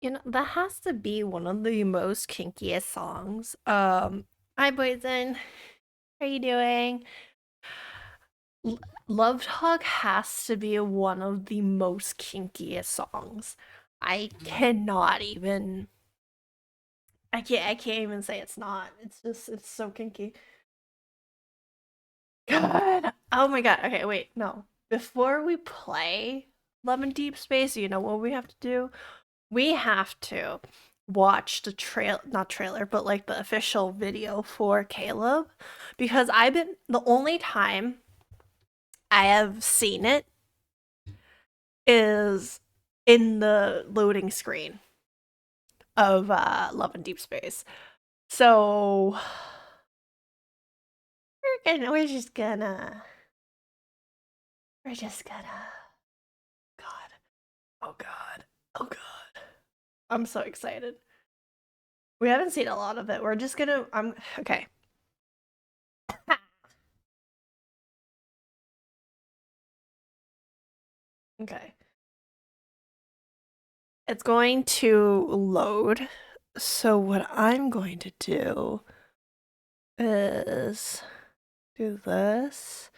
You know, that has to be one of the most kinkiest songs. Hi Poison. How are you doing? L Love Talk has to be one of the most kinkiest songs. I cannot even I can't even say it's not. It's so kinky. God. Oh my god. Okay, wait, no. Before we play Love and Deep Space, you know what we have to do? We have to watch the not trailer, but like the official video for Caleb because I've been the only time I have seen it is in the loading screen of Love and Deep Space. So we're just gonna God. Oh god. Oh god. I'm so excited. We haven't seen a lot of it. We're just gonna I'm okay. Okay. It's going to load. So what I'm going to do is do this.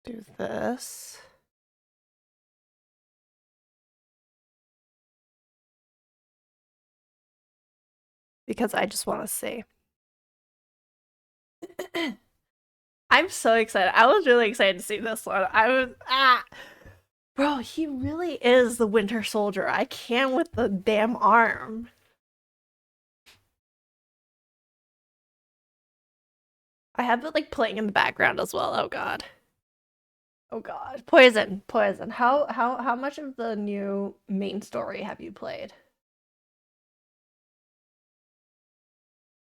Do this. Because I just want to see. I'm so excited. I was really excited to see this one. Bro, he really is the Winter Soldier. I can't with the damn arm. I have it like playing in the background as well. Oh god. Oh god. Poison. Poison. How much of the new main story have you played?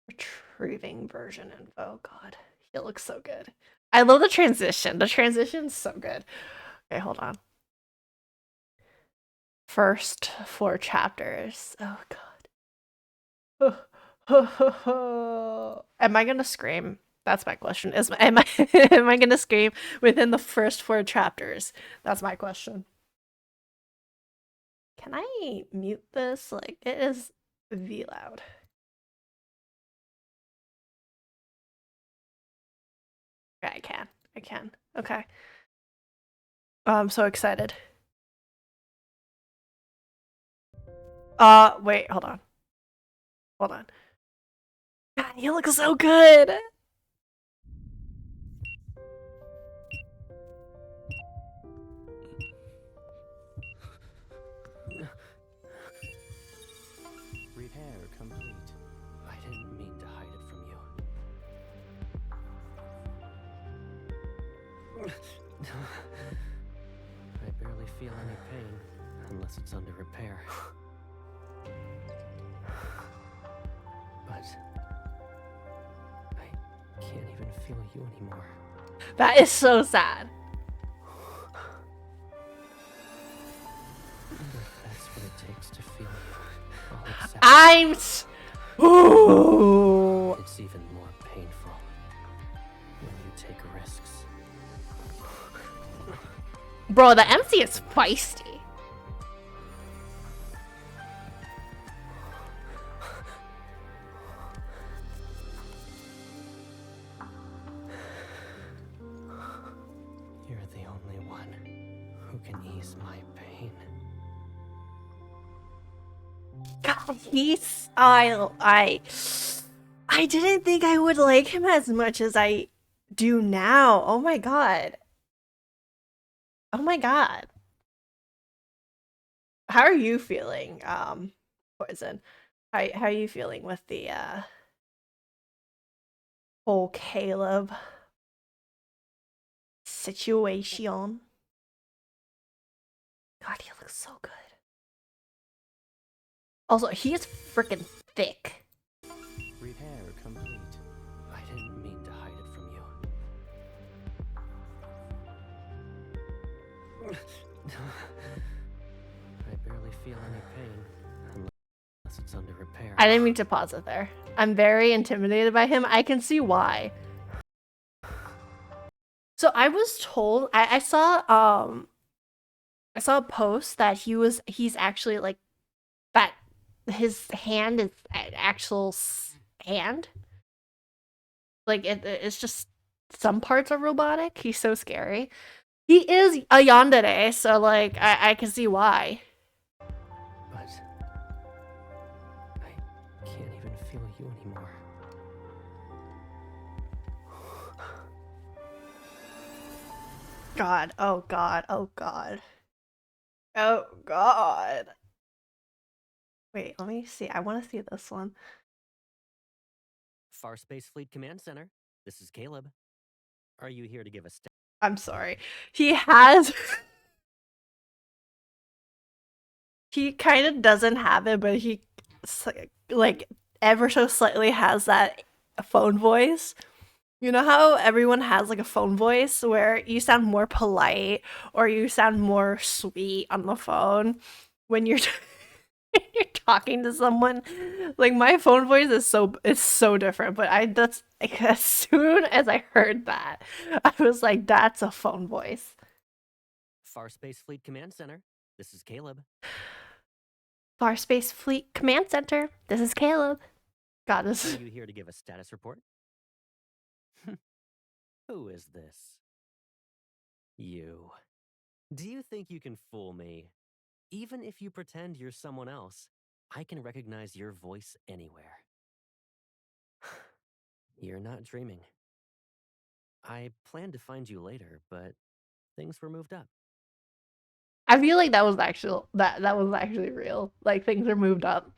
Retrieving version info. God. He looks so good. I love the transition. The transition's so good. Okay, hold on. First 4 chapters. Oh god. Am I gonna scream? That's my question. Am I am I gonna scream within the first 4 chapters? That's my question. Can I mute this? Like it is V loud. Okay, I can. I can. Okay. Oh, I'm so excited. Wait, hold on. Hold on. God, you look so good. Repair complete. I didn't mean to hide it from you. I barely feel any pain, unless it's under repair. But I can't even feel you anymore. That is so sad. That's what it takes to feel you. All except I'm Ooh. It's even more painful when you take risks. Bro, the MC is feisty. You're the only one who can ease my pain. God, he's I didn't think I would like him as much as I do now. Oh my god. Oh my god. How are you feeling, Poison? How are you feeling with the whole Caleb situation? God, he looks so good. Also, he is freaking thick. Repair complete. I didn't mean to hide it from you. I barely feel any pain, unless it's under repair. I didn't mean to pause it there. I'm very intimidated by him. I can see why. So I was told I saw a post that he's actually like that his hand is an actual hand. Like it's just some parts are robotic. He's so scary. He is a yandere, so like I can see why. But I can't even feel you anymore. God, oh god, oh god. Oh god. Wait, let me see. I want to see this one. Far Space Fleet Command Center. This is Caleb. Are you here to give a I'm sorry. He has he kind of doesn't have it, but he like ever so slightly has that phone voice. You know how everyone has like a phone voice where you sound more polite or you sound more sweet on the phone when you're you're talking to someone? Like my phone voice is so different, but I that's like, as soon as I heard that, I was like, that's a phone voice. Far Space Fleet Command Center. This is Caleb. Far Space Fleet Command Center. This is Caleb. God, Are this. you here to give a status report? Who is this? You. Do you think you can fool me? Even if you pretend you're someone else, I can recognize your voice anywhere. You're not dreaming. I planned to find you later, but things were moved up. I feel like that was actual that was actually real. Like things are moved up.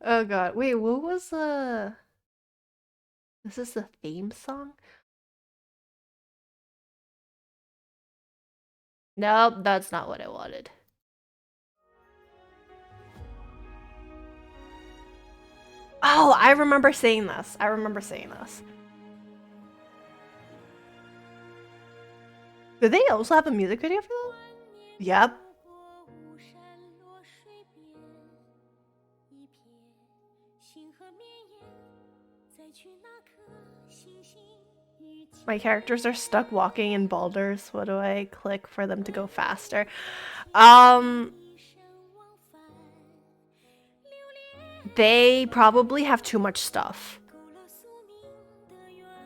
Oh god. Wait, what was this is the theme song? Nope, that's not what I wanted. Oh, I remember saying this. I remember saying this. Did they also have a music video for that? Yep. My characters are stuck walking in boulders. What do I click for them to go faster? They probably have too much stuff.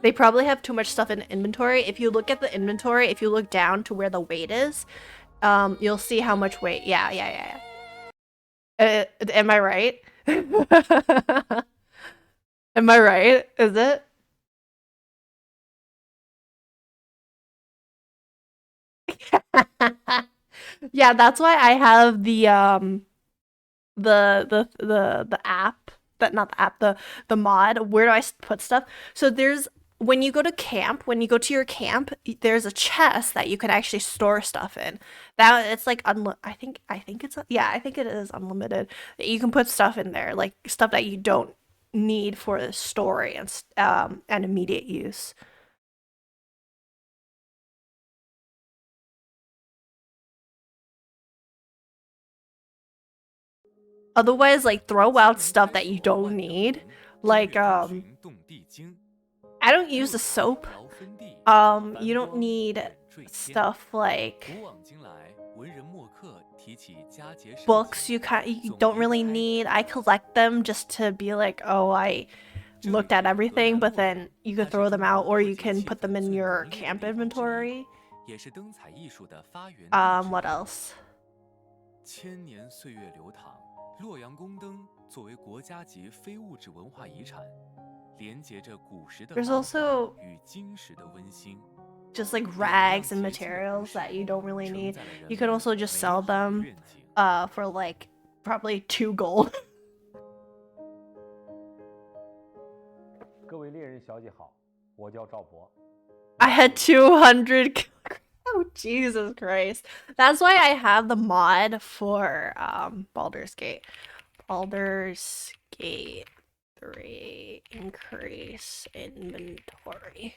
They probably have too much stuff in inventory. If you look at the inventory, if you look down to where the weight is, you'll see how much weight. Yeah. Am I right? Am I right? Is it? Yeah, that's why I have the app, that not the app, the mod. Where do I put stuff? So there's when you go to camp, when you go to your camp, there's a chest that you can actually store stuff in. That it's like I think it's yeah, I think it is unlimited. You can put stuff in there, like stuff that you don't need for the story and immediate use. Otherwise, like throw out stuff that you don't need. Like I don't use the soap. You don't need stuff like books you don't really need. I collect them just to be like, oh, I looked at everything, but then you can throw them out or you can put them in your camp inventory. What else? ，There's also just like rags and materials that you don't really need. You can also just sell them for like probably 2 gold. 各位猎人小姐好，我叫赵博。I had 200. Oh Jesus Christ! That's why I have the mod for Baldur's Gate. Baldur's Gate 3 increase inventory.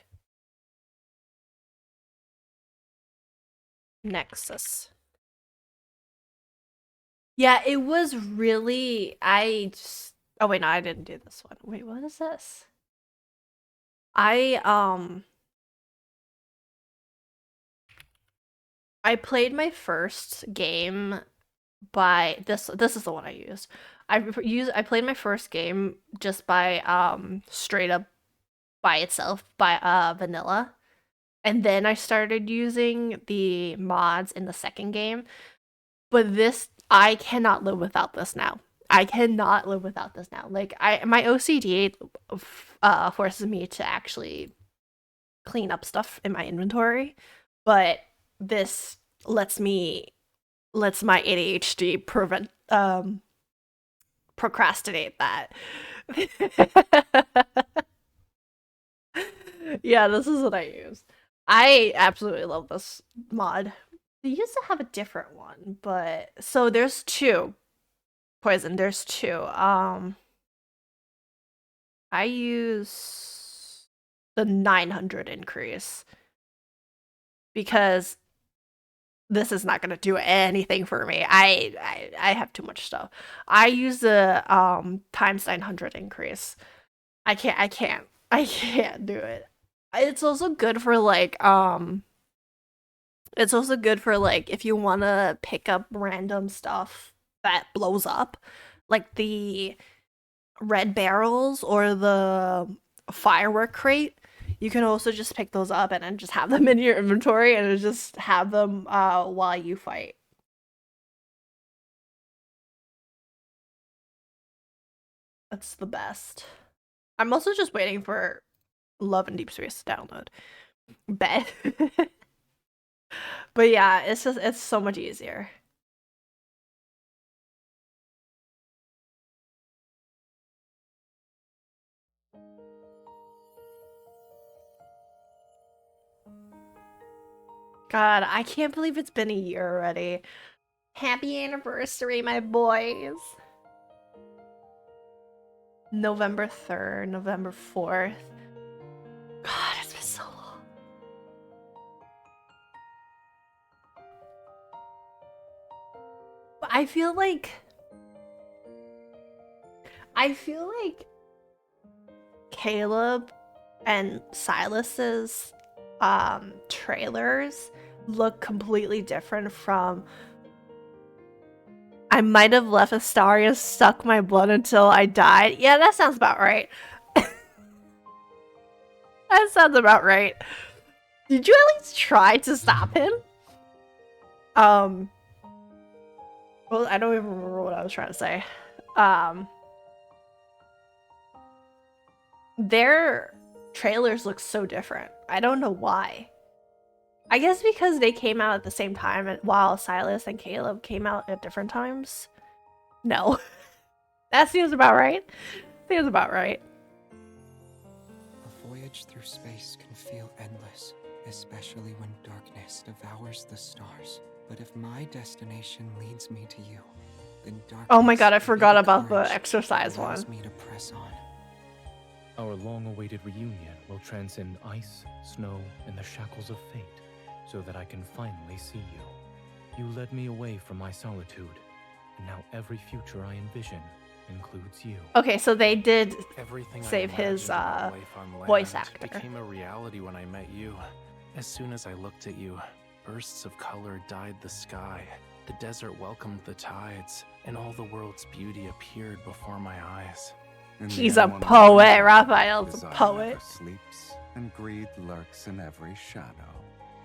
Nexus. Yeah, it was really. Oh wait, no, I didn't do this one. Wait, what is this? I I played my first game by this is the one I used. I played my first game just by straight up by itself by vanilla. And then I started using the mods in the second game. But this I cannot live without this now. I cannot live without this now. Like I my OCD forces me to actually clean up stuff in my inventory, but this lets me lets my ADHD prevent procrastinate that. Yeah, this is what I use. I absolutely love this mod. They used to have a different one, but so there's two. Poison, there's two. I use the 900 increase because this is not going to do anything for me. I have too much stuff. I use the times 900 increase. I can't do it. It's also good for it's also good for like if you want to pick up random stuff that blows up, like the red barrels or the firework crate. You can also just pick those up and then just have them in your inventory and just have them while you fight. That's the best. I'm also just waiting for Love and Deep Space to download. Bet. But yeah, it's so much easier. God, I can't believe it's been a year already. Happy anniversary, my boys. November 3rd, November 4th. God, it's been so long. But I feel like Caleb and Silas's trailers look completely different from I might have left Astaria stuck my blood until I died. Yeah, that sounds about right. That sounds about right. Did you at least try to stop him? Well, I don't even remember what I was trying to say. Their trailers look so different. I don't know why. I guess because they came out at the same time while Silas and Caleb came out at different times. No. That seems about right. Seems about right. A voyage through space can feel endless, especially when darkness devours the stars. But if my destination leads me to you, then darkness. Oh my god, I forgot about the exercise one. Me to press on. Our long-awaited reunion will transcend ice, snow, and the shackles of fate, so that I can finally see you. You led me away from my solitude, and now every future I envision includes you. Okay, so they did Everything save his life on voice land actor. became a reality when I met you. As soon as I looked at you, bursts of color dyed the sky. The desert welcomed the tides, and all the world's beauty appeared before my eyes. He's a poet. Raphael's a Desire poet. never sleeps, and greed lurks in every shadow.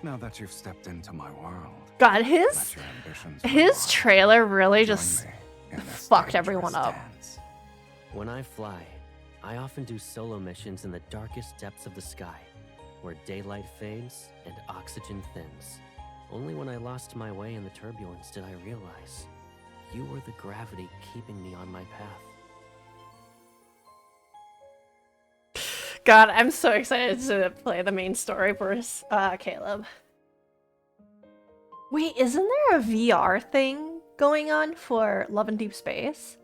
Now that you've stepped into my world, God, let his your ambitions his run trailer really Join just me in this fucked everyone dangerous up. dance. When I fly, I often do solo missions in the darkest depths of the sky, where daylight fades and oxygen thins. Only when I lost my way in the turbulence did I realize you were the gravity keeping me on my path. God, I'm so excited to play the main story for Caleb. Wait, isn't there a VR thing going on for Love and Deep Space?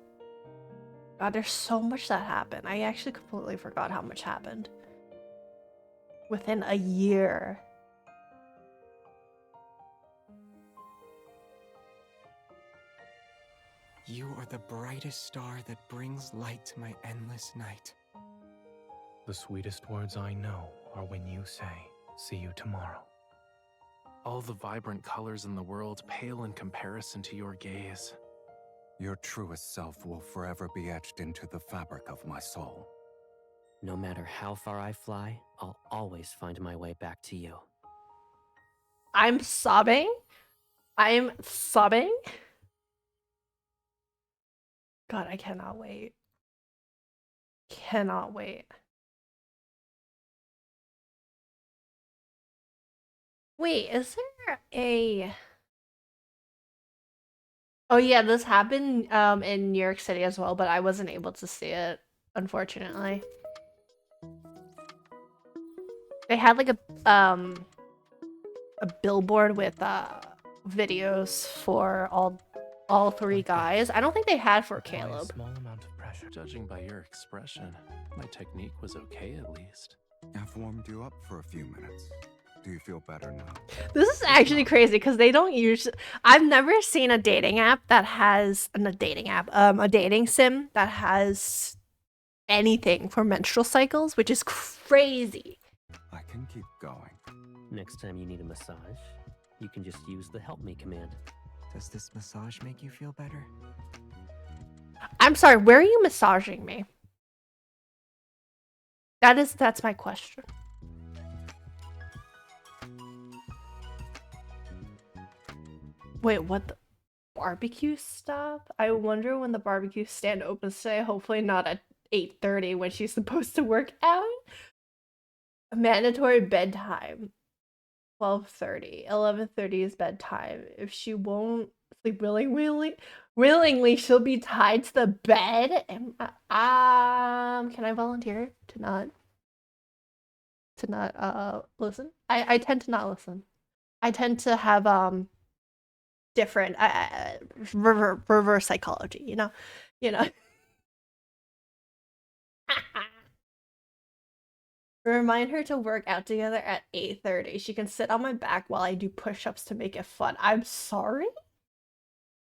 God, there's so much that happened. I actually completely forgot how much happened. Within a year. You are the brightest star that brings light to my endless night. The sweetest words I know are when you say, "See you tomorrow." All the vibrant colors in the world pale in comparison to your gaze. Your truest self will forever be etched into the fabric of my soul. No matter how far I fly, I'll always find my way back to you. I'm sobbing. I'm sobbing. God, I cannot wait. Cannot wait. Wait, is there a... Oh yeah, this happened in New York City as well, but I wasn't able to see it, unfortunately. They had like a billboard with videos for all three guys. I don't think they had for Apply a Caleb. small amount of pressure. Judging by your expression, my technique was okay at least. I've warmed you up for a few minutes. Do you feel better now? This is actually crazy because they don't use. I've never seen a dating app that has a dating sim that has anything for menstrual cycles, which is crazy. I can keep going. Next time you need a massage, you can just use the help me command. Does this massage make you feel better? I'm sorry, where are you massaging me? That's my question. Wait, what the barbecue stop? I wonder when the barbecue stand opens today. Hopefully not at 8:30 when she's supposed to work out. Mandatory bedtime. 12:30. 11:30 is bedtime. If she won't sleep willingly, she'll be tied to the bed. And can I volunteer to not listen? I tend to not listen. I tend to have different reverse psychology, you know. Remind her to work out together at 8:30. She can sit on my back while I do push-ups to make it fun. I'm sorry?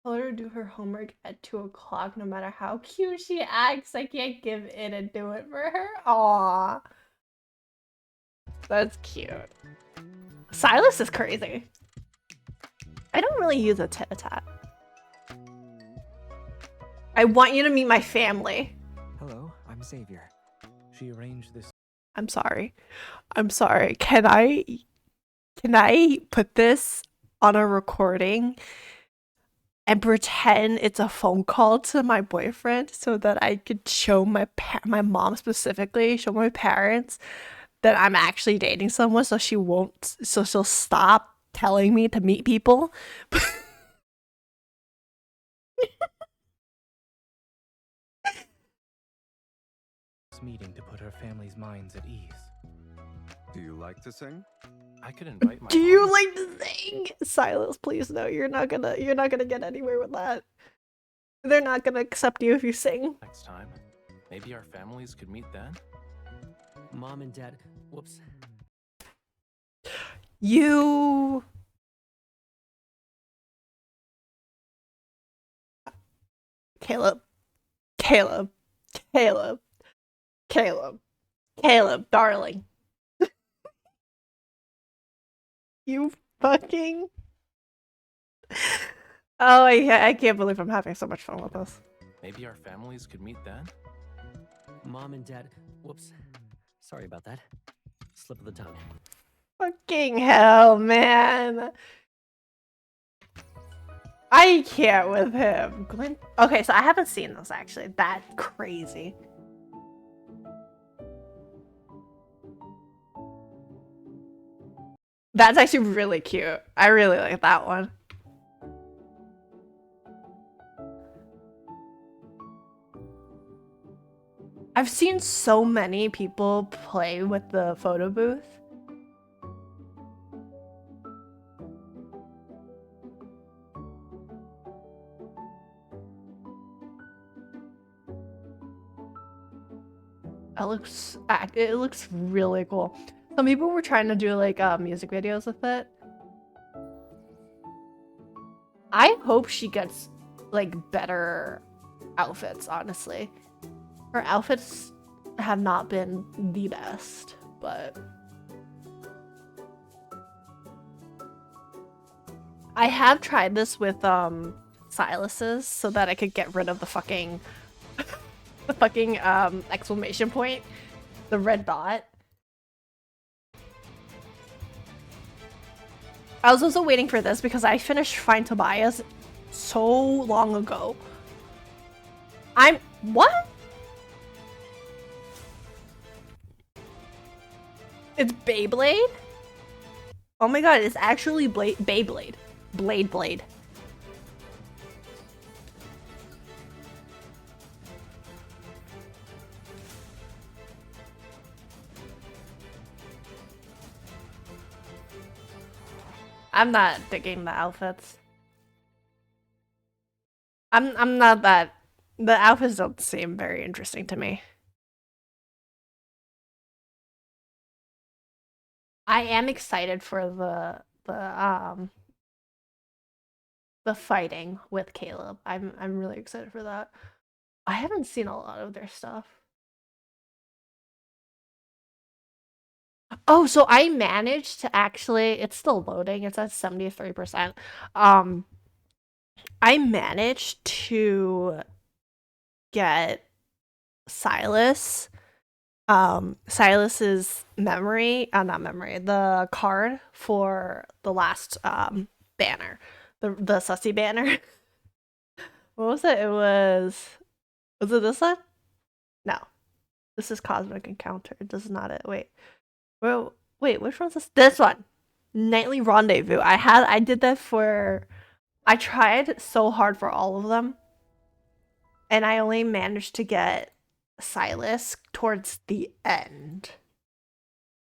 Tell her to do her homework at 2 o'clock no matter how cute she acts. I can't give in and do it for her. Aww. That's cute. Silas is crazy. I don't really use a tit-a-tat. I want you to meet my family. Hello, I'm Xavier. She arranged this. I'm sorry. I'm sorry. Can I put this on a recording and pretend it's a phone call to my boyfriend so that I could show my mom specifically, show my parents that I'm actually dating someone so she'll stop telling me to meet people? Meeting to put her family's minds at ease. Do you like to sing? I could invite my Do you mom. like to sing? Silas, please no, you're not gonna get anywhere with that. They're not gonna accept you if you sing. Next time. Maybe our families could meet then? Mom and Dad, whoops. You... Caleb, darling. You fucking... Oh, I can't believe I'm having so much fun with this. Maybe our families could meet then? Mom and Dad, whoops. Sorry about that. Slip of the tongue. Fucking hell, man. I can't with him. Glenn... Okay, so I haven't seen this actually. That crazy. That's actually really cute. I really like that one. I've seen so many people play with the photo booth. It looks really cool. Some people were trying to do like music videos with it. I hope she gets like better outfits, honestly. Her outfits have not been the best, but I have tried this with Silas's so that I could get rid of the fucking exclamation point, the red dot. I was also waiting for this because I finished Find Tobias so long ago. What? It's Beyblade? Oh my god, it's actually Beyblade. Blade. I'm not digging the outfits. I'm not that. The outfits don't seem very interesting to me. I am excited for the fighting with Caleb. I'm really excited for that. I haven't seen a lot of their stuff. Oh, so I managed to actually, it's still loading. It's at 73%. I managed to get Silas's memory, not memory, the card for the last banner, the Sussy banner. What was it? Was it this one? No, this is Cosmic Encounter. This is not it. Wait, which one's this? This one, Nightly Rendezvous. I did that for. I tried so hard for all of them, and I only managed to get Silas towards the end.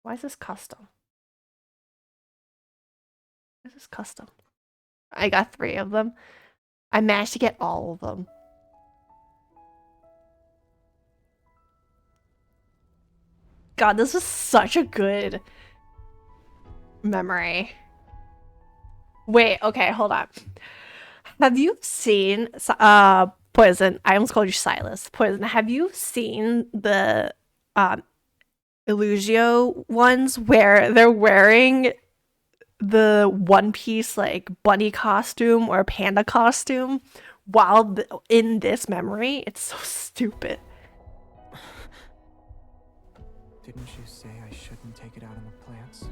Why is this custom? Why is this custom? I got 3 of them. I managed to get all of them. God, this is such a good memory. Wait, okay, hold on. Have you seen Poison? I almost called you Silas. Poison. Have you seen the Illusio ones where they're wearing the One Piece like bunny costume or panda costume while in this memory? It's so stupid. Didn't you say I shouldn't take it out on the plants?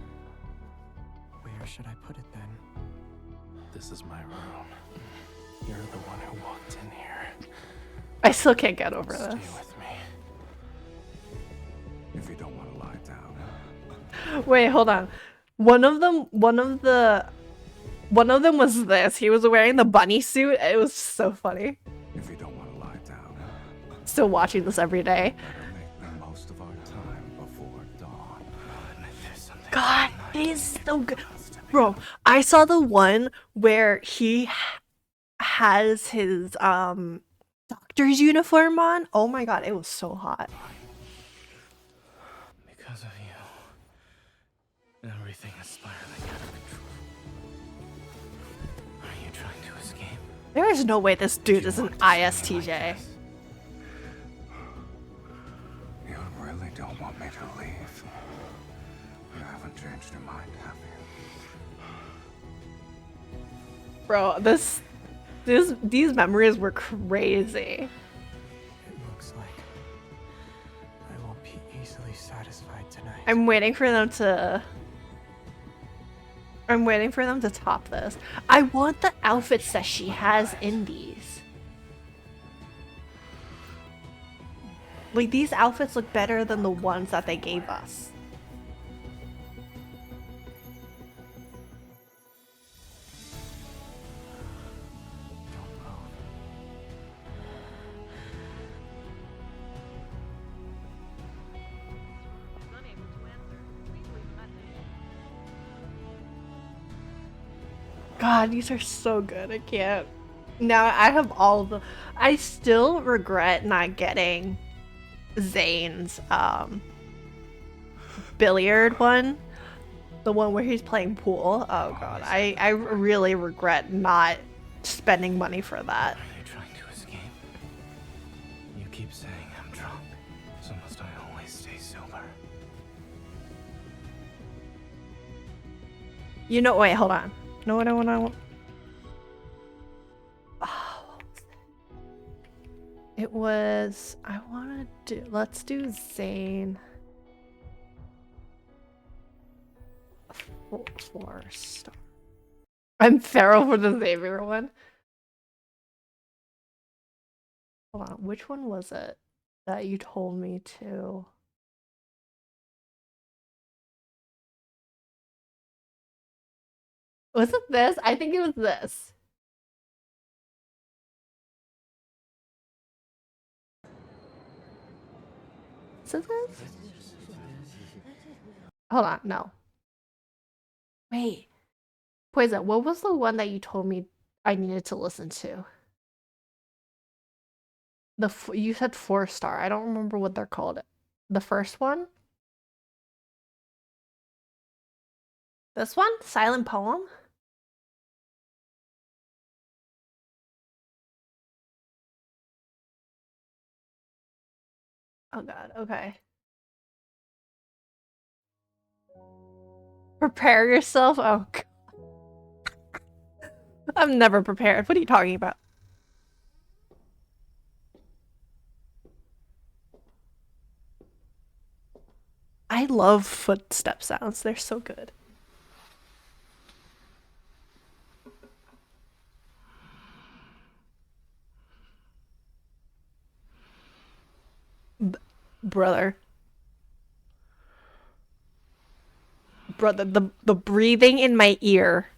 Where should I put it then? This is my room. You're the one who walked in here. I still can't get over Stay this. with me. If you don't want to lie down. Wait, hold on. One of them was this. He was wearing the bunny suit. It was so funny. If you don't want to lie down. Still watching this every day. Make the most of our time before dawn. God, it is so good. Bro, I saw the one where he has his doctor's uniform on. Oh my god, it was so hot. Because of you, everything is spiraling out of control. Are you trying to escape? There is no way this dude is an ISTJ. You really don't want me to leave. You haven't changed your mind, have you? Bro, these memories were crazy. It looks like I won't be easily satisfied tonight. I'm waiting for them to top this. I want the outfits that she has in these. Like, these outfits look better than the ones that they gave us. God, these are so good. I can't. Now I have all of them. I still regret not getting Zane's billiard one. The one where he's playing pool. Oh god. I really regret not spending money for that. Are you trying to escape? You keep saying I'm drunk, so must I hold You know, wait, hold on. You know what I want to... Oh, what was it? It was... I want to do... Let's do Zane. 4-star. I'm feral for the Xavier one. Hold on, which one was it that you told me to? Was it this? I think it was this. Is it this? Hold on, no. Wait. Poison, what was the one that you told me I needed to listen to? You said 4-star. I don't remember what they're called. The first one? This one? Silent Poem? Oh god, okay. Prepare yourself? Oh god. I'm never prepared. What are you talking about? I love footstep sounds. They're so good. Brother. Brother, the breathing in my ear.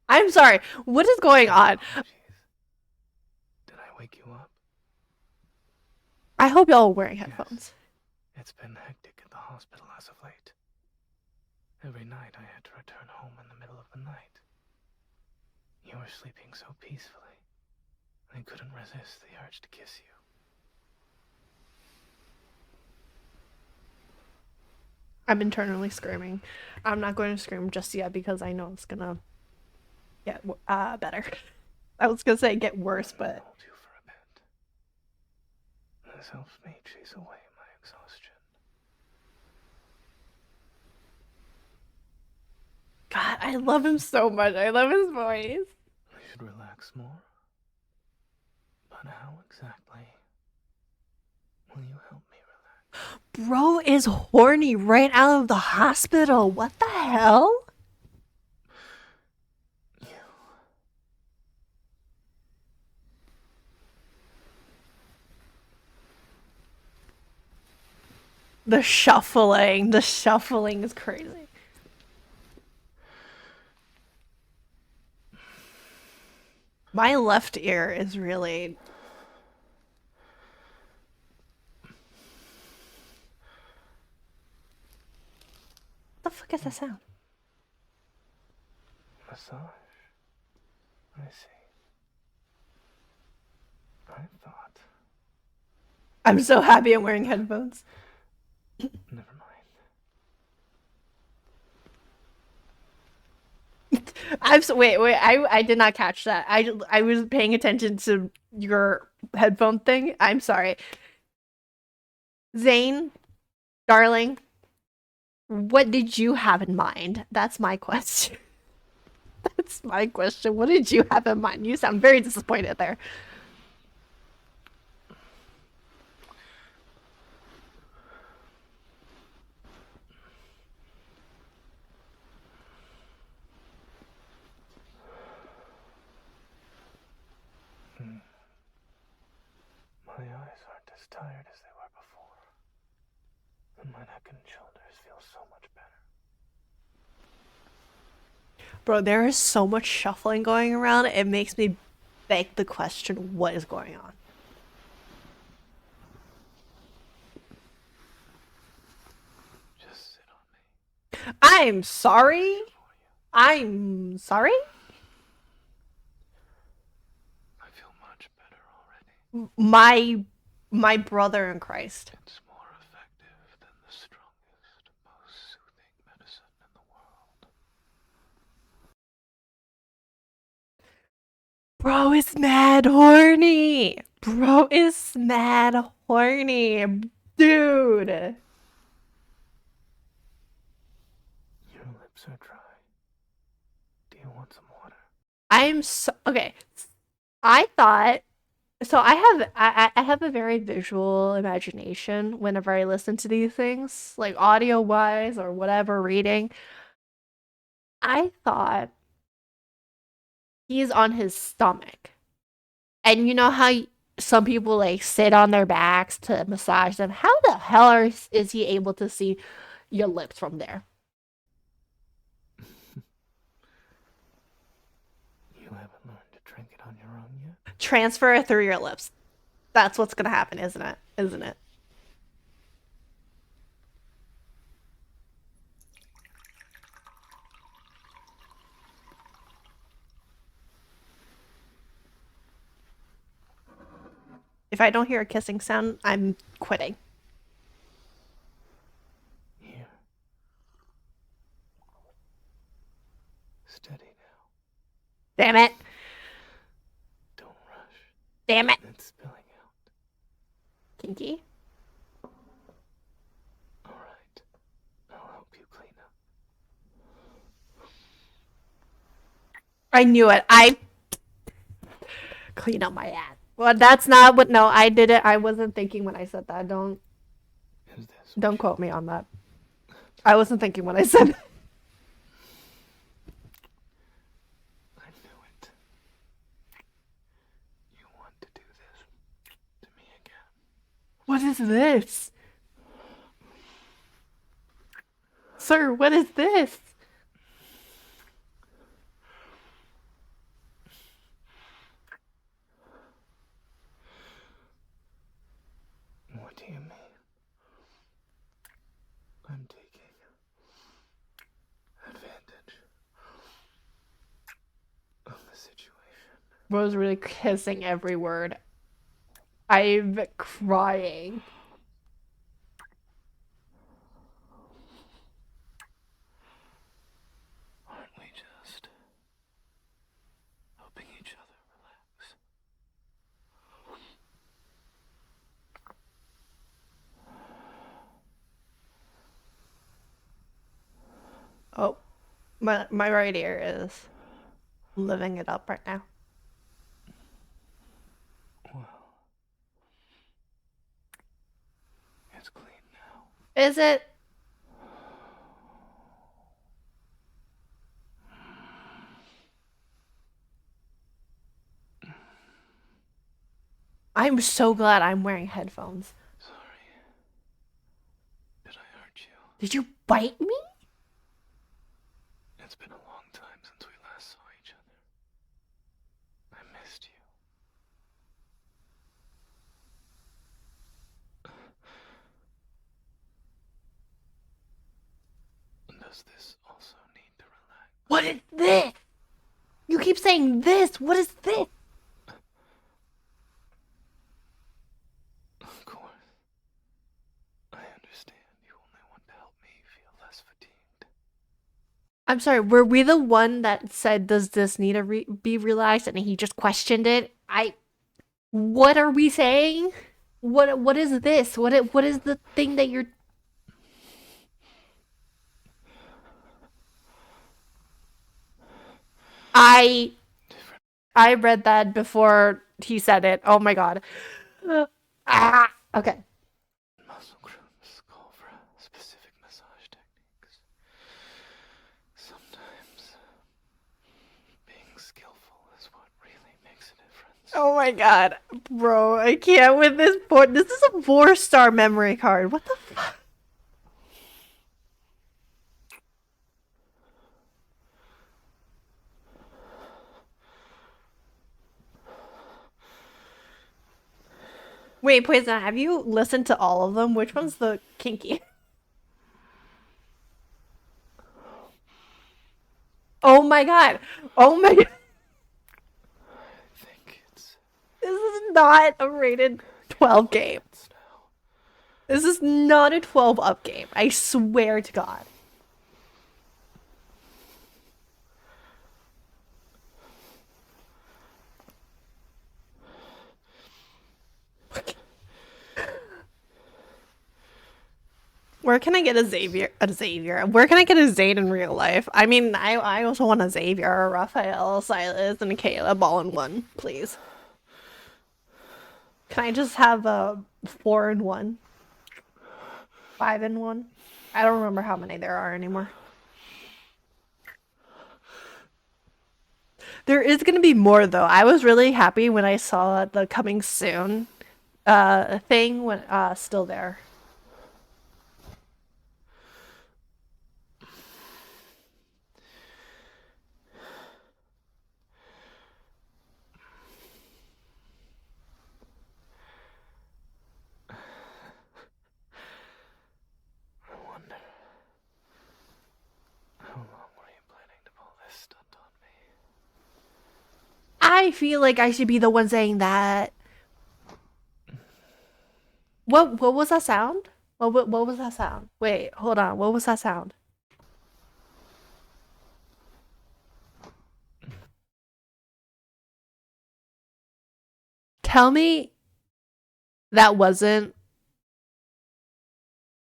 I'm sorry. What is going on? Oh, did I wake you up? I hope y'all are wearing headphones. Yes. It's been hectic at the hospital as of late. Every night I had to return home in the middle of the night. You were sleeping so peacefully. I couldn't resist the urge to kiss you. I'm internally screaming. I'm not going to scream just yet because I know it's gonna get better. I was gonna say get worse, but... Hold you for a bit. This helps me chase away my exhaustion. God, I love him so much. I love his voice. I should relax more. But how exactly will you help me relax? Bro is horny right out of the hospital. What the hell? The shuffling is crazy. My left ear is really... What the fuck is that sound? Massage? I see. I thought... I'm so happy I'm wearing headphones. Never mind. Wait, I did not catch that. I was paying attention to your headphone thing. I'm sorry. Zane, darling, what did you have in mind? That's my question. That's my question. What did you have in mind? You sound very disappointed there. My eyes aren't as tired as they were before. And my neck and shoulders feel so much better. Bro, there is so much shuffling going around, it makes me beg the question, what is going on? Just sit on me. I'm sorry? I'm sorry? I feel much better already. My brother in Christ. It's more effective than the strongest, most soothing medicine in the world. Bro is mad horny. Bro is mad horny. Dude. You're lips are dry. Do you want some water? I'm so okay. I thought so. I have a very visual imagination whenever I listen to these things, like audio wise or whatever reading. I thought he's on his stomach, and you know how some people like sit on their backs to massage them. How the hell is he able to see your lips from there? You haven't learned to drink it on your own yet? Transfer it through your lips. That's what's gonna happen, isn't it? Isn't it? If I don't hear a kissing sound, I'm quitting. Here. Steady now. Damn it. Don't rush. Damn it. It's spilling out. Kinky. Alright. I'll help you clean up. I knew it. I clean up my ass. Well, that's not what. No, I did it. I wasn't thinking when I said that. Is this Don't quote me on that. I wasn't thinking when I said it. I knew it. You want to do this to me again. What is this? Sir, what is this? What do you mean? I'm taking advantage of the situation. Bro's really kissing every word. I'm crying. Aren't we just helping each other relax? Oh, my right ear is living it up right now. Well, it's clean now. Is it? I'm so glad I'm wearing headphones. Sorry. Did I hurt you? Did you bite me? It's been a long time since we last saw each other. I missed you. Does this also need to relax? What is this? You keep saying this. What is this? Of course. I understand you only want to help me feel less fatigued. I'm sorry, were we the one that said, does this need to be relaxed? And he just questioned it? What are we saying? What is this? What is the thing that you're... I read that before he said it. Oh my god. Okay. Muscle groups call for specific massage techniques. Sometimes being skillful is what really makes a difference. Oh my god. Bro, I can't with this board. This is a 4-star memory card. What the fuck? Wait, Poison, have you listened to all of them? Which one's the kinky? Oh my god. Oh my god. I think it's This is not a rated 12 game. now. This is not a 12 up game. I swear to god. Where can I get a Xavier? A Xavier? Where can I get a Zane in real life? I mean, I also want a Xavier, a Raphael, Silas, and a Caleb all in one, please. Can I just have a 4 in 1? 5 in 1? I don't remember how many there are anymore. There is gonna be more though. I was really happy when I saw the coming soon thing when still there. I wonder, how long were you planning to pull this stunt on me? I feel like I should be the one saying that. What was that sound? What was that sound? Wait, hold on. What was that sound? Tell me that wasn't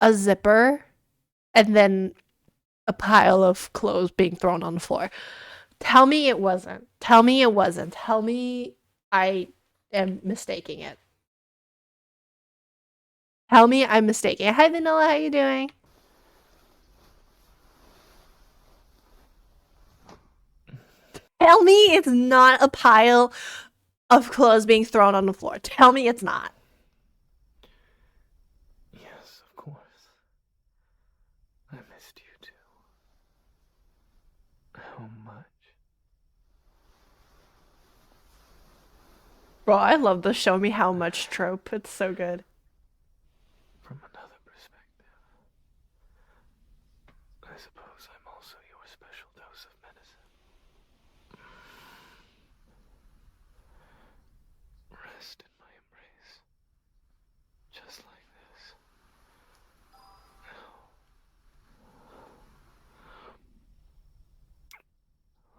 a zipper and then a pile of clothes being thrown on the floor. Tell me it wasn't. Tell me it wasn't. Tell me I am mistaking it. Tell me I'm mistaken. Hi Vanilla, how you doing? Tell me it's not a pile of clothes being thrown on the floor. Tell me it's not. Yes, of course. I missed you too. How much? Bro, I love the show me how much trope. It's so good. From another perspective, I suppose I'm also your special dose of medicine. Rest in my embrace. Just like this.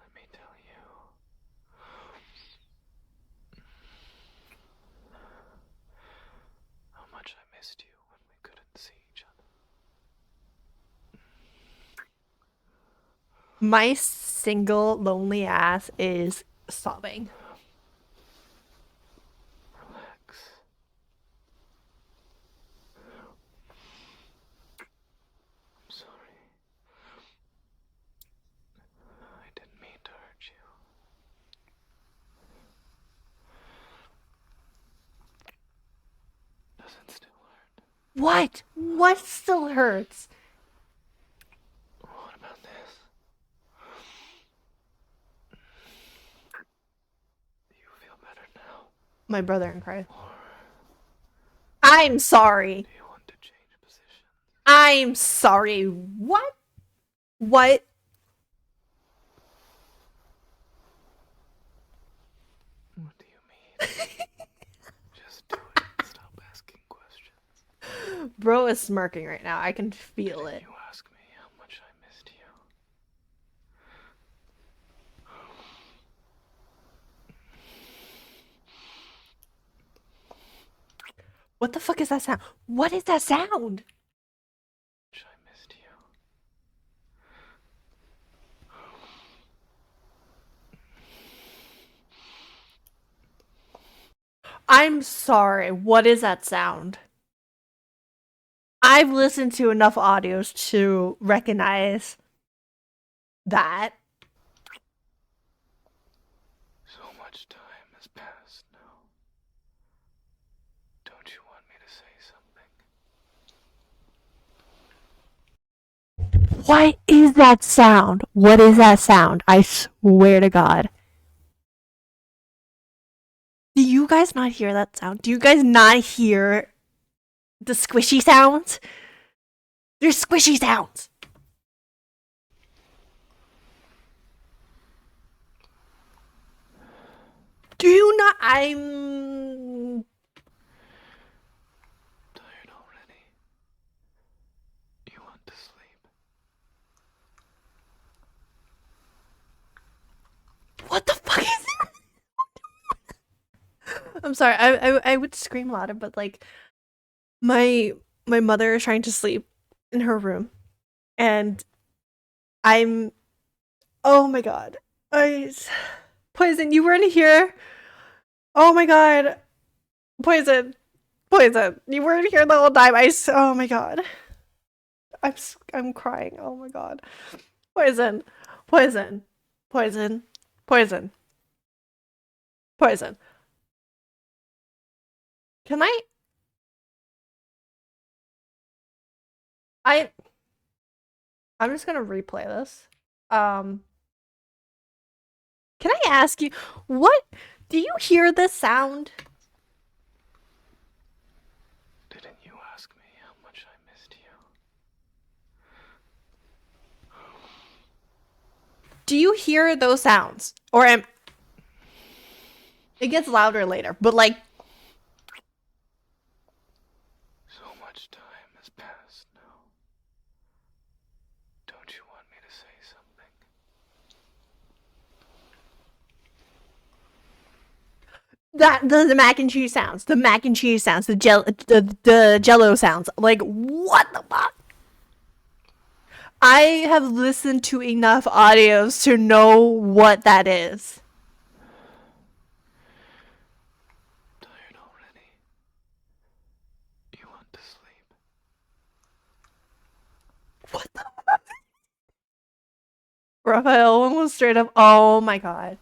Let me tell you. How much I missed you when we couldn't see each other. My single lonely ass is sobbing. Relax. I'm sorry. I didn't mean to hurt you. Does it still hurt? What? What still hurts? What about this? Do you feel better now? My brother in Christ. I'm sorry. Do you want to change positions? I'm sorry. What? What? What do you mean? Just do it and stop asking questions. Bro is smirking right now. I can feel it. You ask me how much I missed you. What the fuck is that sound? What is that sound? Much I missed you. I'm sorry. What is that sound? I've listened to enough audios to recognize that. So much time has passed now. Don't you want me to say something? What is that sound? What is that sound? I swear to God. Do you guys not hear that sound? Do you guys not hear the squishy sounds? There's squishy sounds. Do you not? I'm Tired already? You want to sleep? What the fuck is that? I'm sorry. I would scream louder, but like my mother is trying to sleep in her room, and I'm. Oh my god! Poison, you weren't here. Oh my god, Poison, you weren't here the whole time. Oh my god, I'm crying. Oh my god, Poison, Poison, Poison, Poison, Poison. Can I? I'm just gonna replay this. Can I ask you, what do you hear this sound? Didn't you ask me how much I missed you? Do you hear those sounds? Or am it gets louder later, but like So much time has passed now. Don't you want me to say something? that the mac and cheese sounds, the mac and cheese sounds, the jello sounds. Like what the fuck? I have listened to enough audios to know what that is. Tired already? You want to sleep? What the fuck? Raphael almost straight up. Oh my god.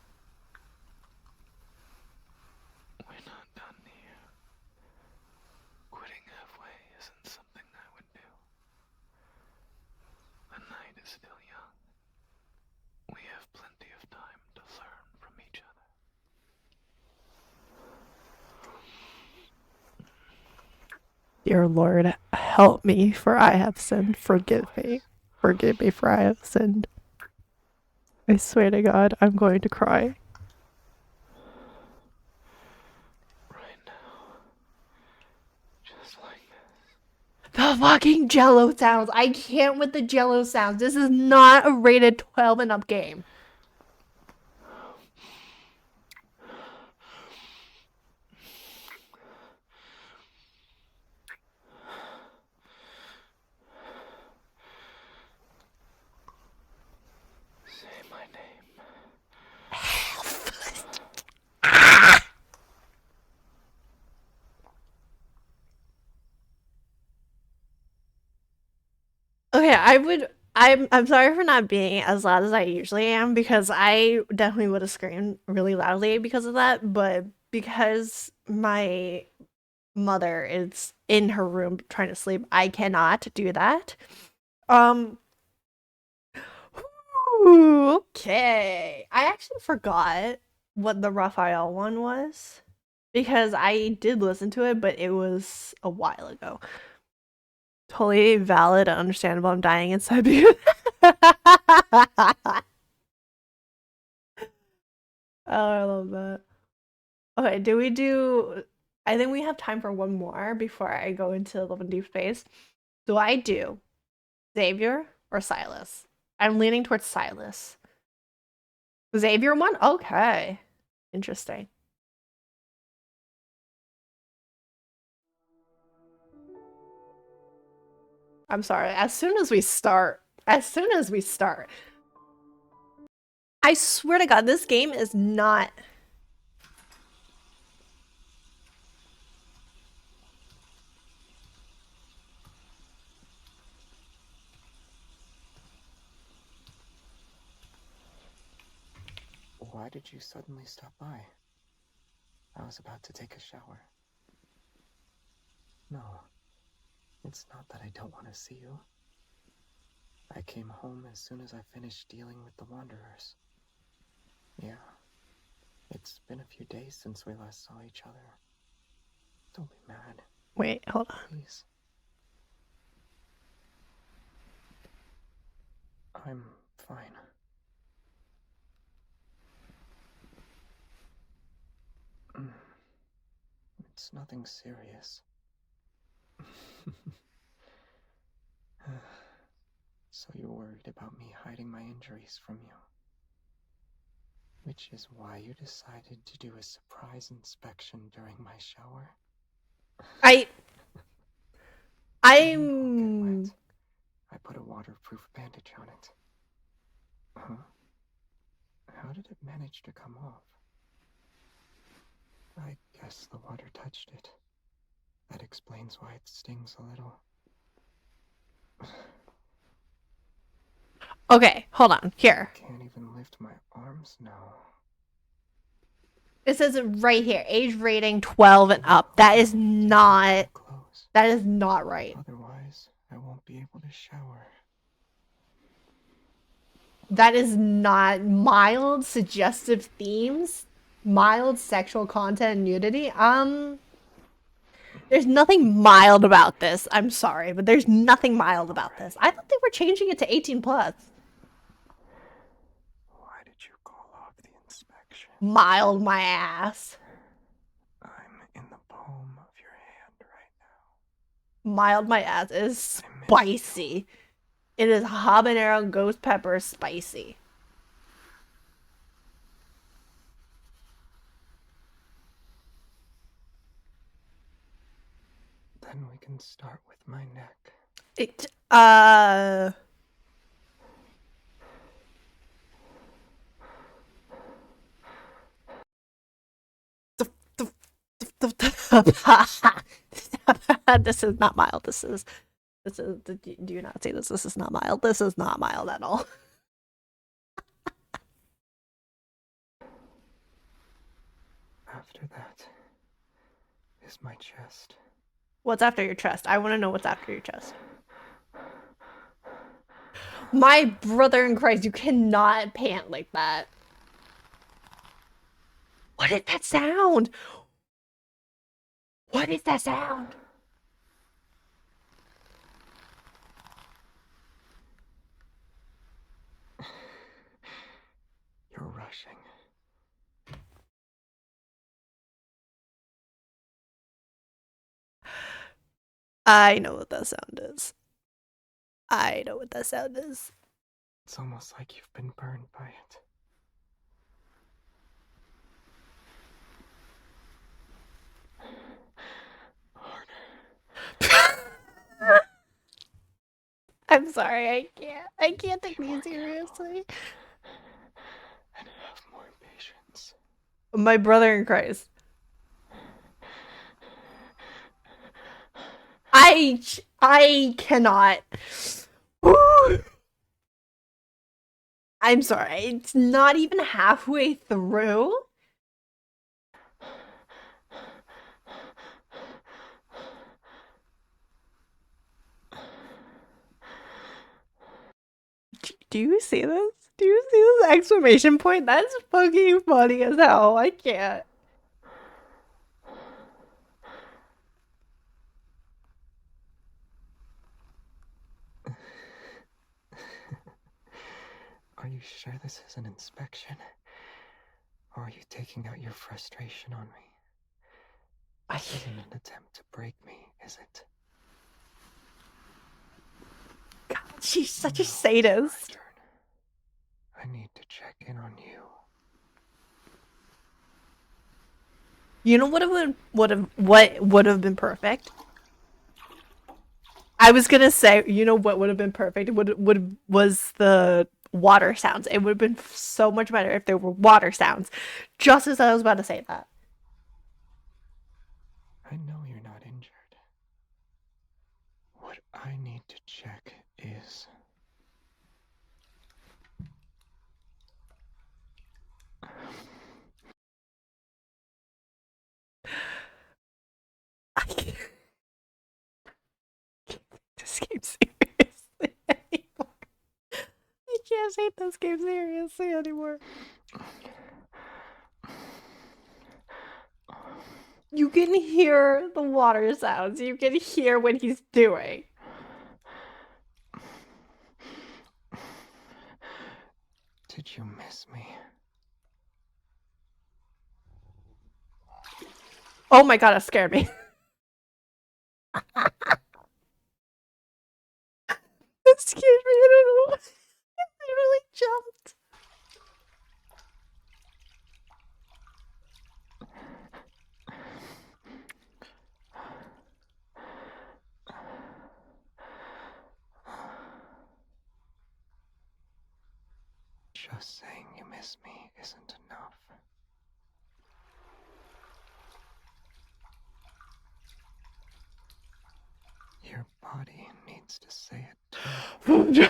We're not done here. Quitting halfway isn't something I would do. The night is still young. We have plenty of time to learn from each other. Dear Lord, help me, for I have sinned. Forgive me. Forgive me, for I have sinned. I swear to God, I'm going to cry. Right now. Just like this. The fucking jello sounds. I can't with the jello sounds. This is not a rated 12 and up game. Say my name. Okay, I'm sorry for not being as loud as I usually am, because I definitely would have screamed really loudly because of that, but because my mother is in her room trying to sleep, I cannot do that. Okay. I actually forgot what the Raphael one was, because I did listen to it, but it was a while ago. Totally valid and understandable. I'm dying inside because oh, I love that. Okay, do we do? I think we have time for one more before I go into Love and Deepspace. Do I do Xavier or Silas? I'm leaning towards Silas. Xavier one? Okay. Interesting. I'm sorry. As soon as we start, I swear to God, this game is not. Why did you suddenly stop by? I was about to take a shower. No, it's not that I don't want to see you. I came home as soon as I finished dealing with the Wanderers. Yeah, it's been a few days since we last saw each other. Don't be mad. Wait, hold on. Please. I'm fine. It's nothing serious. So you're worried about me hiding my injuries from you. Which is why you decided to do a surprise inspection during my shower? I'm I put a waterproof bandage on it. Huh? How did it manage to come off? I guess the water touched it. That explains why it stings a little. Okay, hold on. Here. Can't even lift my arms now. It says it right here. Age rating 12 and up. That is not right. Otherwise, I won't be able to shower. That is not mild suggestive themes, mild sexual content and nudity. There's nothing mild about this. I'm sorry, but there's nothing mild about this. I thought they were changing it to 18 plus. Why did you call off the inspection? Mild my ass. I'm in the palm of your hand right now. Mild my ass is spicy. It is habanero ghost pepper spicy. Then we can start with my neck. This is not mild. Do you not see this? This is not mild. This is not mild at all. After that is my chest. What's after your chest? I want to know what's after your chest. My brother in Christ, you cannot pant like that. What is that sound? What is that sound? You're rushing. I know what that sound is. I know what that sound is. It's almost like you've been burned by it. I'm sorry, I can't take these seriously. And have more patience. My brother in Christ. I cannot. I'm sorry, it's not even halfway through. Do you see this? Do you see this exclamation point? That's fucking funny as hell. I can't. Are you sure this is an inspection? Or are you taking out your frustration on me? This isn't an attempt to break me, is it? God, she's such a sadist. I need to check in on you. You know what would have been perfect? I was gonna say, you know what would have been perfect? Was the water sounds. It would have been so much better if there were water sounds. Just as I was about to say that. I know you're not injured. What I need to check is... I can't take this game seriously anymore. I can't take this game seriously anymore. You can hear the water sounds. You can hear what he's doing. Did you miss me? Oh my god, it scared me. It scared me. I don't know. I really jumped. Just saying you miss me isn't enough. Your body needs to say it too.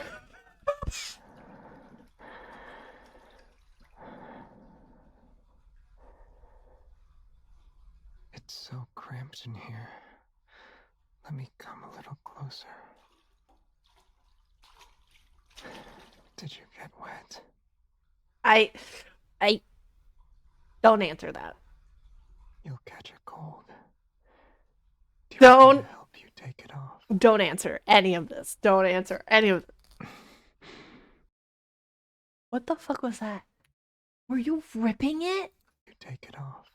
It's so cramped in here. Let me come a little closer. Did you get wet? I don't answer that. You'll catch a cold. Do you Don't- want me to help you take it off? Don't answer any of this. Don't answer any of What the fuck was that? Were you ripping it? You take it off.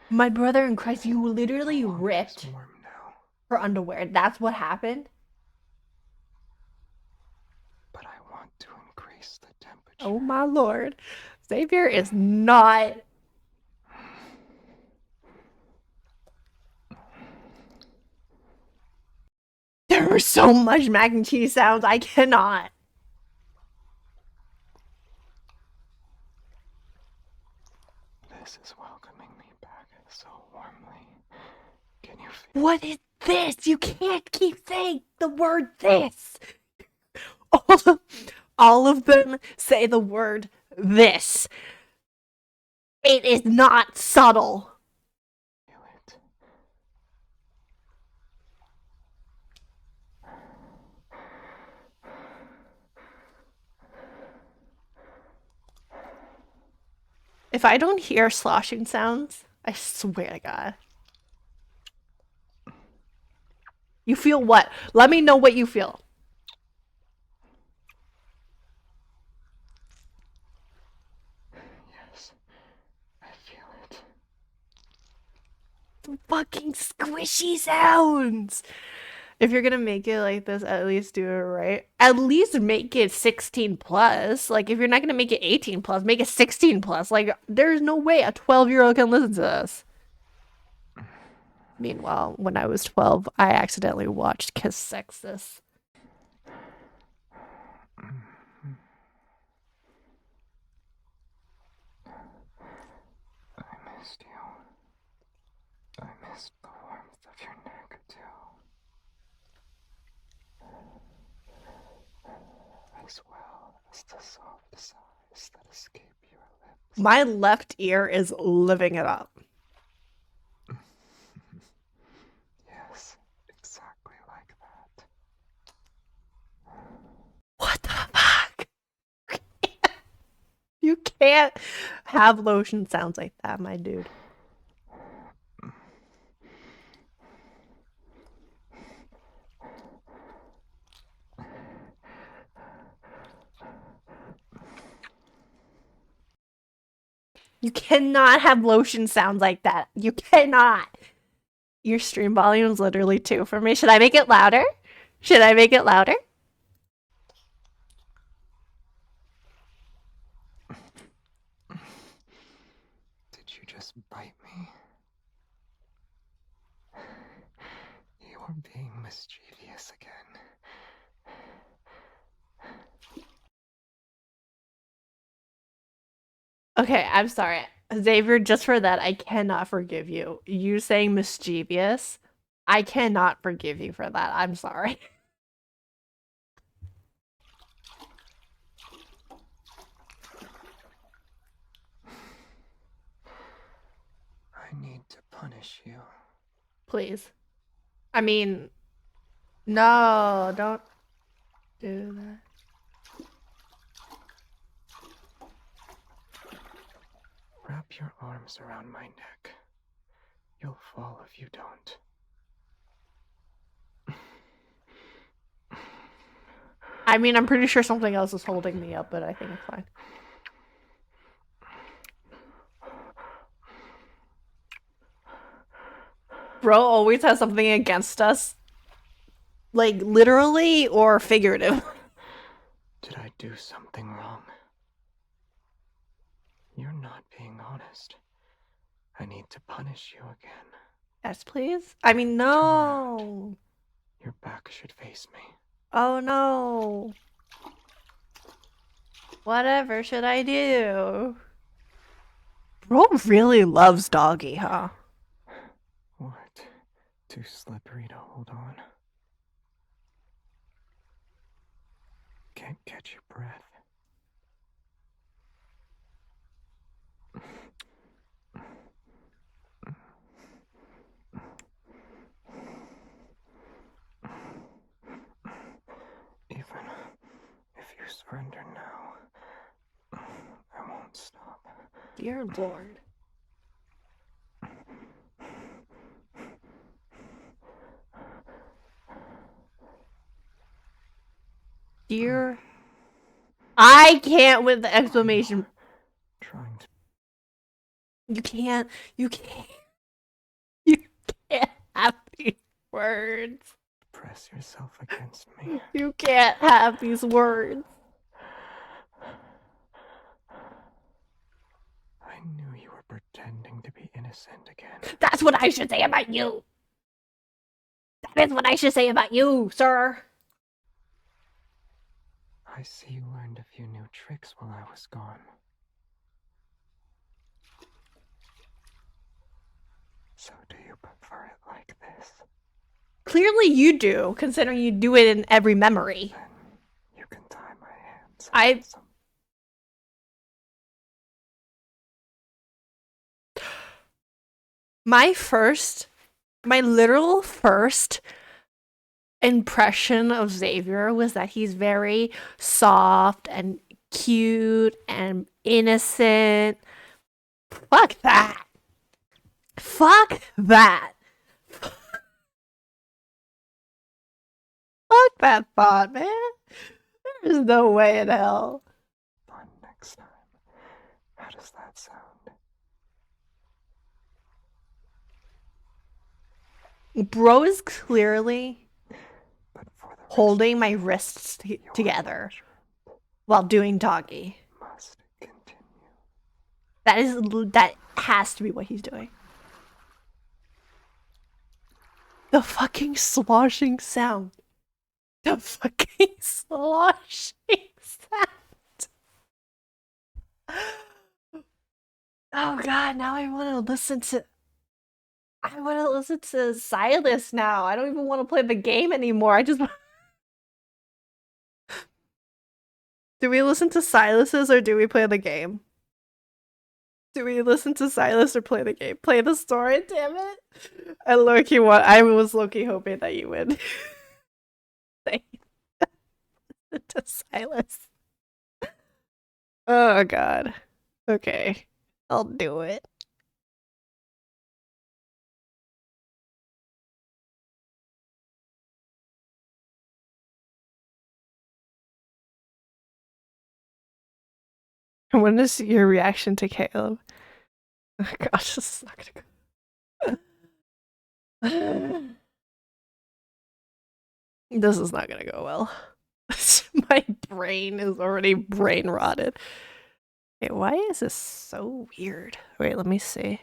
My brother in Christ, you literally No longer ripped is warm now, her underwear. That's what happened? but I want to increase the temperature. Oh my lord. Xavier is not. There were so much mac and cheese sounds. I cannot. This is welcoming me back so warmly. Can you feel What is this? You can't keep saying the word this. All of them say the word this. It is not subtle. it? If I don't hear sloshing sounds, I swear to God. You feel what? Let me know what you feel. Yes, I feel it. Fucking squishy sounds. If you're gonna make it like this, at least do it right. At least make it 16 plus. Like, if you're not gonna make it 18 plus, make it 16 plus. Like, there's no way a 12-year-old can listen to this. Meanwhile, when I was 12, I accidentally watched Kiss Sexist. I missed you. I missed the warmth of your neck, too. As well as the soft sighs that escape your lips. My left ear is living it up. Yes, exactly like that. What the fuck? You can't have lotion sounds like that, my dude. You cannot have lotion sounds like that. You cannot. Your stream volume is literally 2 for me. Should I make it louder? Should I make it louder? Did you just bite me? You're being mischievous again. Okay, I'm sorry. Xavier, just for that, I cannot forgive you. You saying mischievous, I cannot forgive you for that. I'm sorry. I need to punish you. Please. I mean, no, don't do that. Wrap your arms around my neck. You'll fall if you don't. I mean, I'm pretty sure something else is holding me up, but I think it's fine. Bro always has something against us. Like, literally or figurative. Did I do something wrong? You're not being honest. I need to punish you again. Yes, please? I mean, no. Your back should face me. Oh no. Whatever should I do? Bro really loves doggy, huh? What? Too slippery to hold on. Can't catch your breath. Even if you surrender now, I won't stop. Dear Lord. Dear. I can't with the exclamation. Trying to. You can't. You can't. You can't have these words. Press yourself against me. You can't have these words. I knew you were pretending to be innocent again. That's what I should say about you. That is what I should say about you, sir. I see you learned a few new tricks while I was gone. So do you prefer it like this? Clearly you do, considering you do it in every memory. Then you can tie my hands. I- Some... My literal first impression of Xavier was that he's very soft and cute and innocent. Fuck that. Fuck that. Fuck that thought, man. There's no way in hell. Fun next time. How does that sound? Bro is clearly But for the holding my wrists together while doing doggy. must continue. That has to be what he's doing. The fucking sloshing sound. The fucking sloshing sound. Oh god, now I want to listen to Silas now. I don't even want to play the game anymore. I just Do we listen to Silas's or do we play the game? Do we listen to Silas or play the game? Play the story, damn it. I was low-key hoping that you would say to Silas. Oh god. Okay. I'll do it. When is your reaction to Caleb? Oh gosh, this is not gonna go. This is not gonna go well. My brain is already brain rotted. Okay, why is this so weird? Wait, let me see.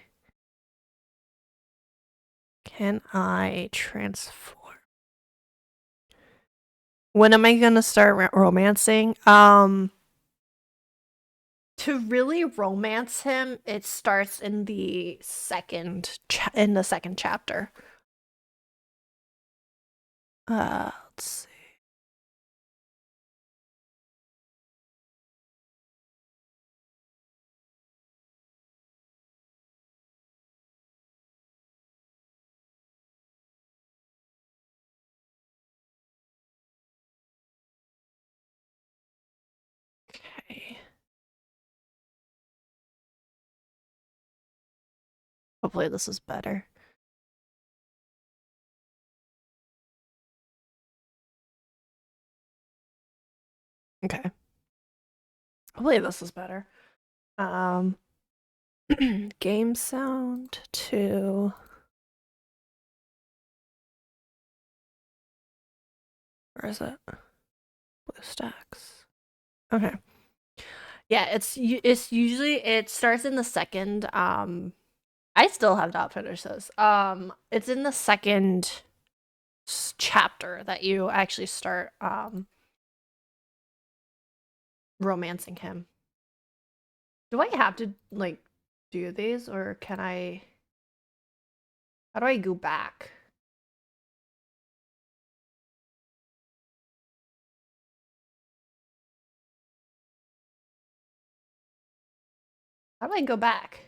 Can I transform? When am I gonna start romancing? To really romance him, it starts in the second chapter. Let's see. Okay. Hopefully this is better. Okay. Hopefully this is better. Game sound to where is it? BlueStacks. Okay. Yeah, it's usually it starts in the second. I still have not finished this. It's in the second chapter that you actually start romancing him. Do I have to like do these, or can I? How do I go back? How do I go back?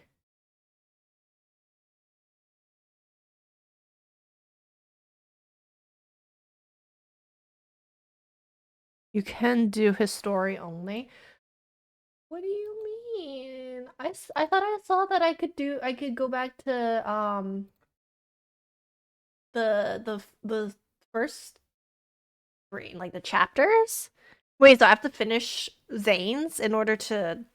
You can do his story only. What do you mean? I thought I saw that I could go back to the first screen, like the chapters. Wait, so I have to finish Zane's in order to.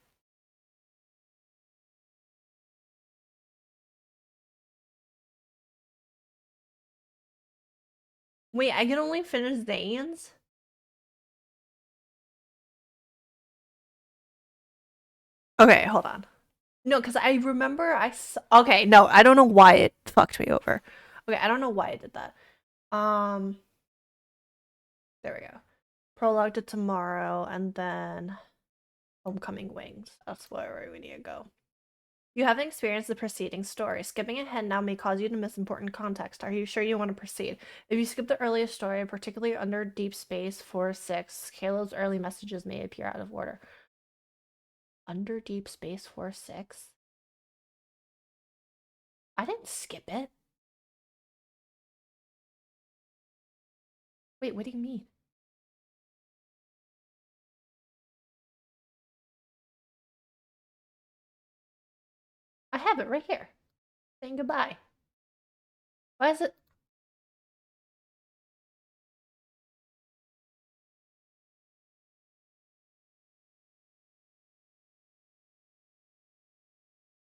Wait, I can only finish Zane's? Okay, hold on. No, because I remember okay, no, I don't know why it fucked me over. Okay, I don't know why I did that. There we go. Prologue to tomorrow, and then Homecoming Wings. That's where we need to go. You haven't experienced the preceding story. Skipping ahead now may cause you to miss important context. Are you sure you want to proceed? If you skip the earliest story, particularly under Deepspace 4-6, Caleb's early messages may appear out of order. Under Deepspace 4-6? I didn't skip it. Wait, what do you mean? I have it right here. Saying goodbye. Why is it?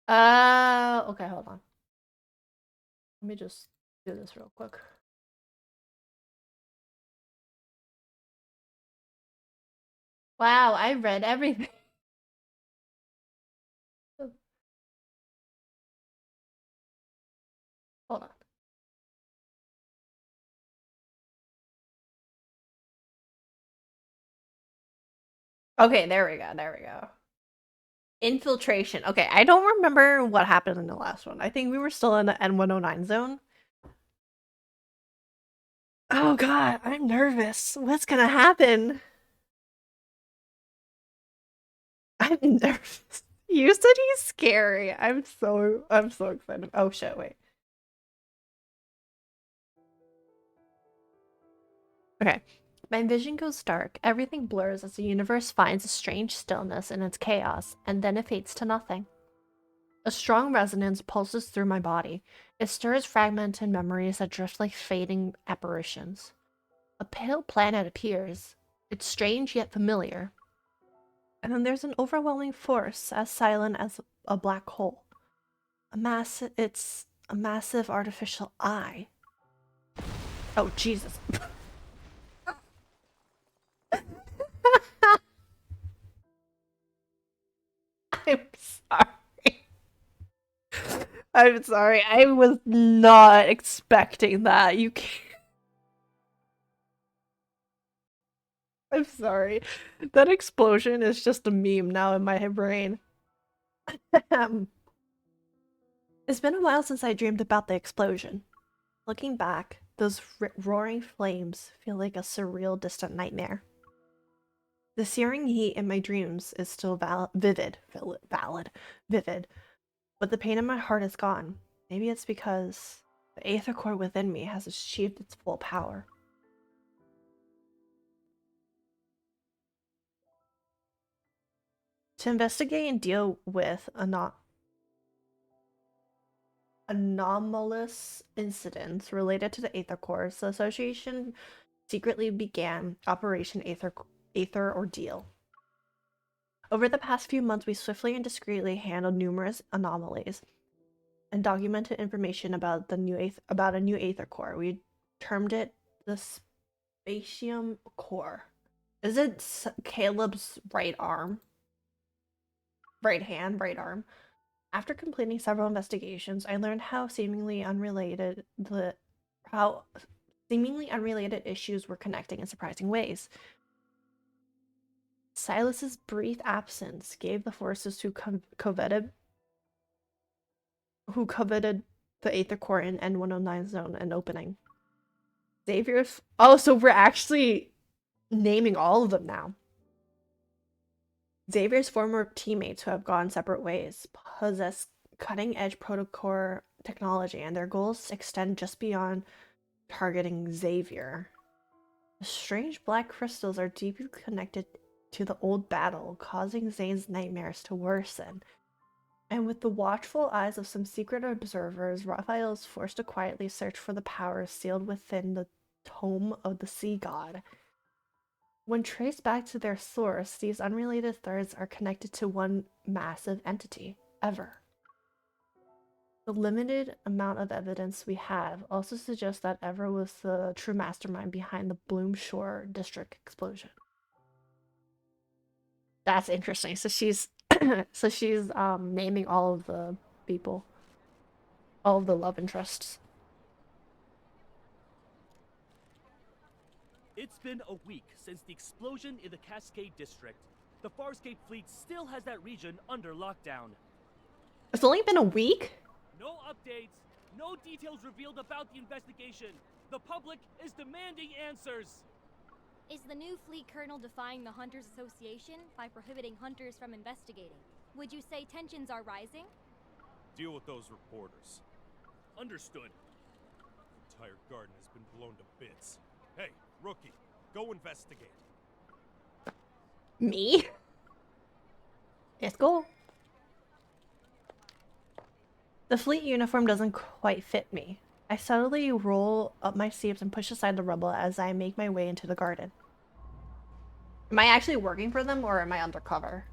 Okay, hold on. Let me just do this real quick. Wow, I read everything. Hold on. Okay, there we go. There we go. Infiltration. Okay, I don't remember what happened in the last one. I think we were still in the N109 zone. Oh god, I'm nervous. What's gonna happen? I'm nervous. You said he's scary. I'm so excited. Oh shit, wait. Okay. My vision goes dark. Everything blurs as the universe finds a strange stillness in its chaos, and then it fades to nothing. A strong resonance pulses through my body. It stirs fragmented memories that drift like fading apparitions. A pale planet appears. It's strange yet familiar. And then there's an overwhelming force as silent as a black hole. It's a massive artificial eye. Oh, Jesus. I'm sorry. I'm sorry. I was not expecting that. You can't. I'm sorry. That explosion is just a meme now in my brain. It's been a while since I dreamed about the explosion. Looking back, those roaring flames feel like a surreal, distant nightmare. The searing heat in my dreams is still vivid, but the pain in my heart is gone. Maybe it's because the aether core within me has achieved its full power. To investigate and deal with anomalous incidents related to the aether cores, the association secretly began Operation Aether Ordeal. Over the past few months, we swiftly and discreetly handled numerous anomalies and documented information about a new aether core. We termed it the Spatium Core. Is it Caleb's right arm? Right hand, right arm. After completing several investigations, I learned how seemingly unrelated Seemingly unrelated issues were connecting in surprising ways. Silas's brief absence gave the forces who coveted the Aether Core in N109 zone an opening. Xavier's. Oh, so we're actually naming all of them now. Xavier's former teammates who have gone separate ways possess cutting-edge protocore technology, and their goals extend just beyond targeting Xavier. The strange black crystals are deeply connected to the old battle, causing Zane's nightmares to worsen. And with the watchful eyes of some secret observers, Raphael is forced to quietly search for the powers sealed within the Tome of the Sea God. When traced back to their source, these unrelated threads are connected to one massive entity, Ever. The limited amount of evidence we have also suggests that Ever was the true mastermind behind the Bloom Shore district explosion. That's interesting. So she's naming all of the people, all of the love interests. It's been a week since the explosion in the Cascade District. The Farscape fleet still has that region under lockdown. It's only been a week? No updates, no details revealed about the investigation. The public is demanding answers. Is the new fleet colonel defying the Hunters Association by prohibiting hunters from investigating? Would you say tensions are rising? Deal with those reporters. Understood. The entire garden has been blown to bits. Hey, rookie, go investigate. Me? Let's go. The fleet uniform doesn't quite fit me. I subtly roll up my sleeves and push aside the rubble as I make my way into the garden. Am I actually working for them or am I undercover?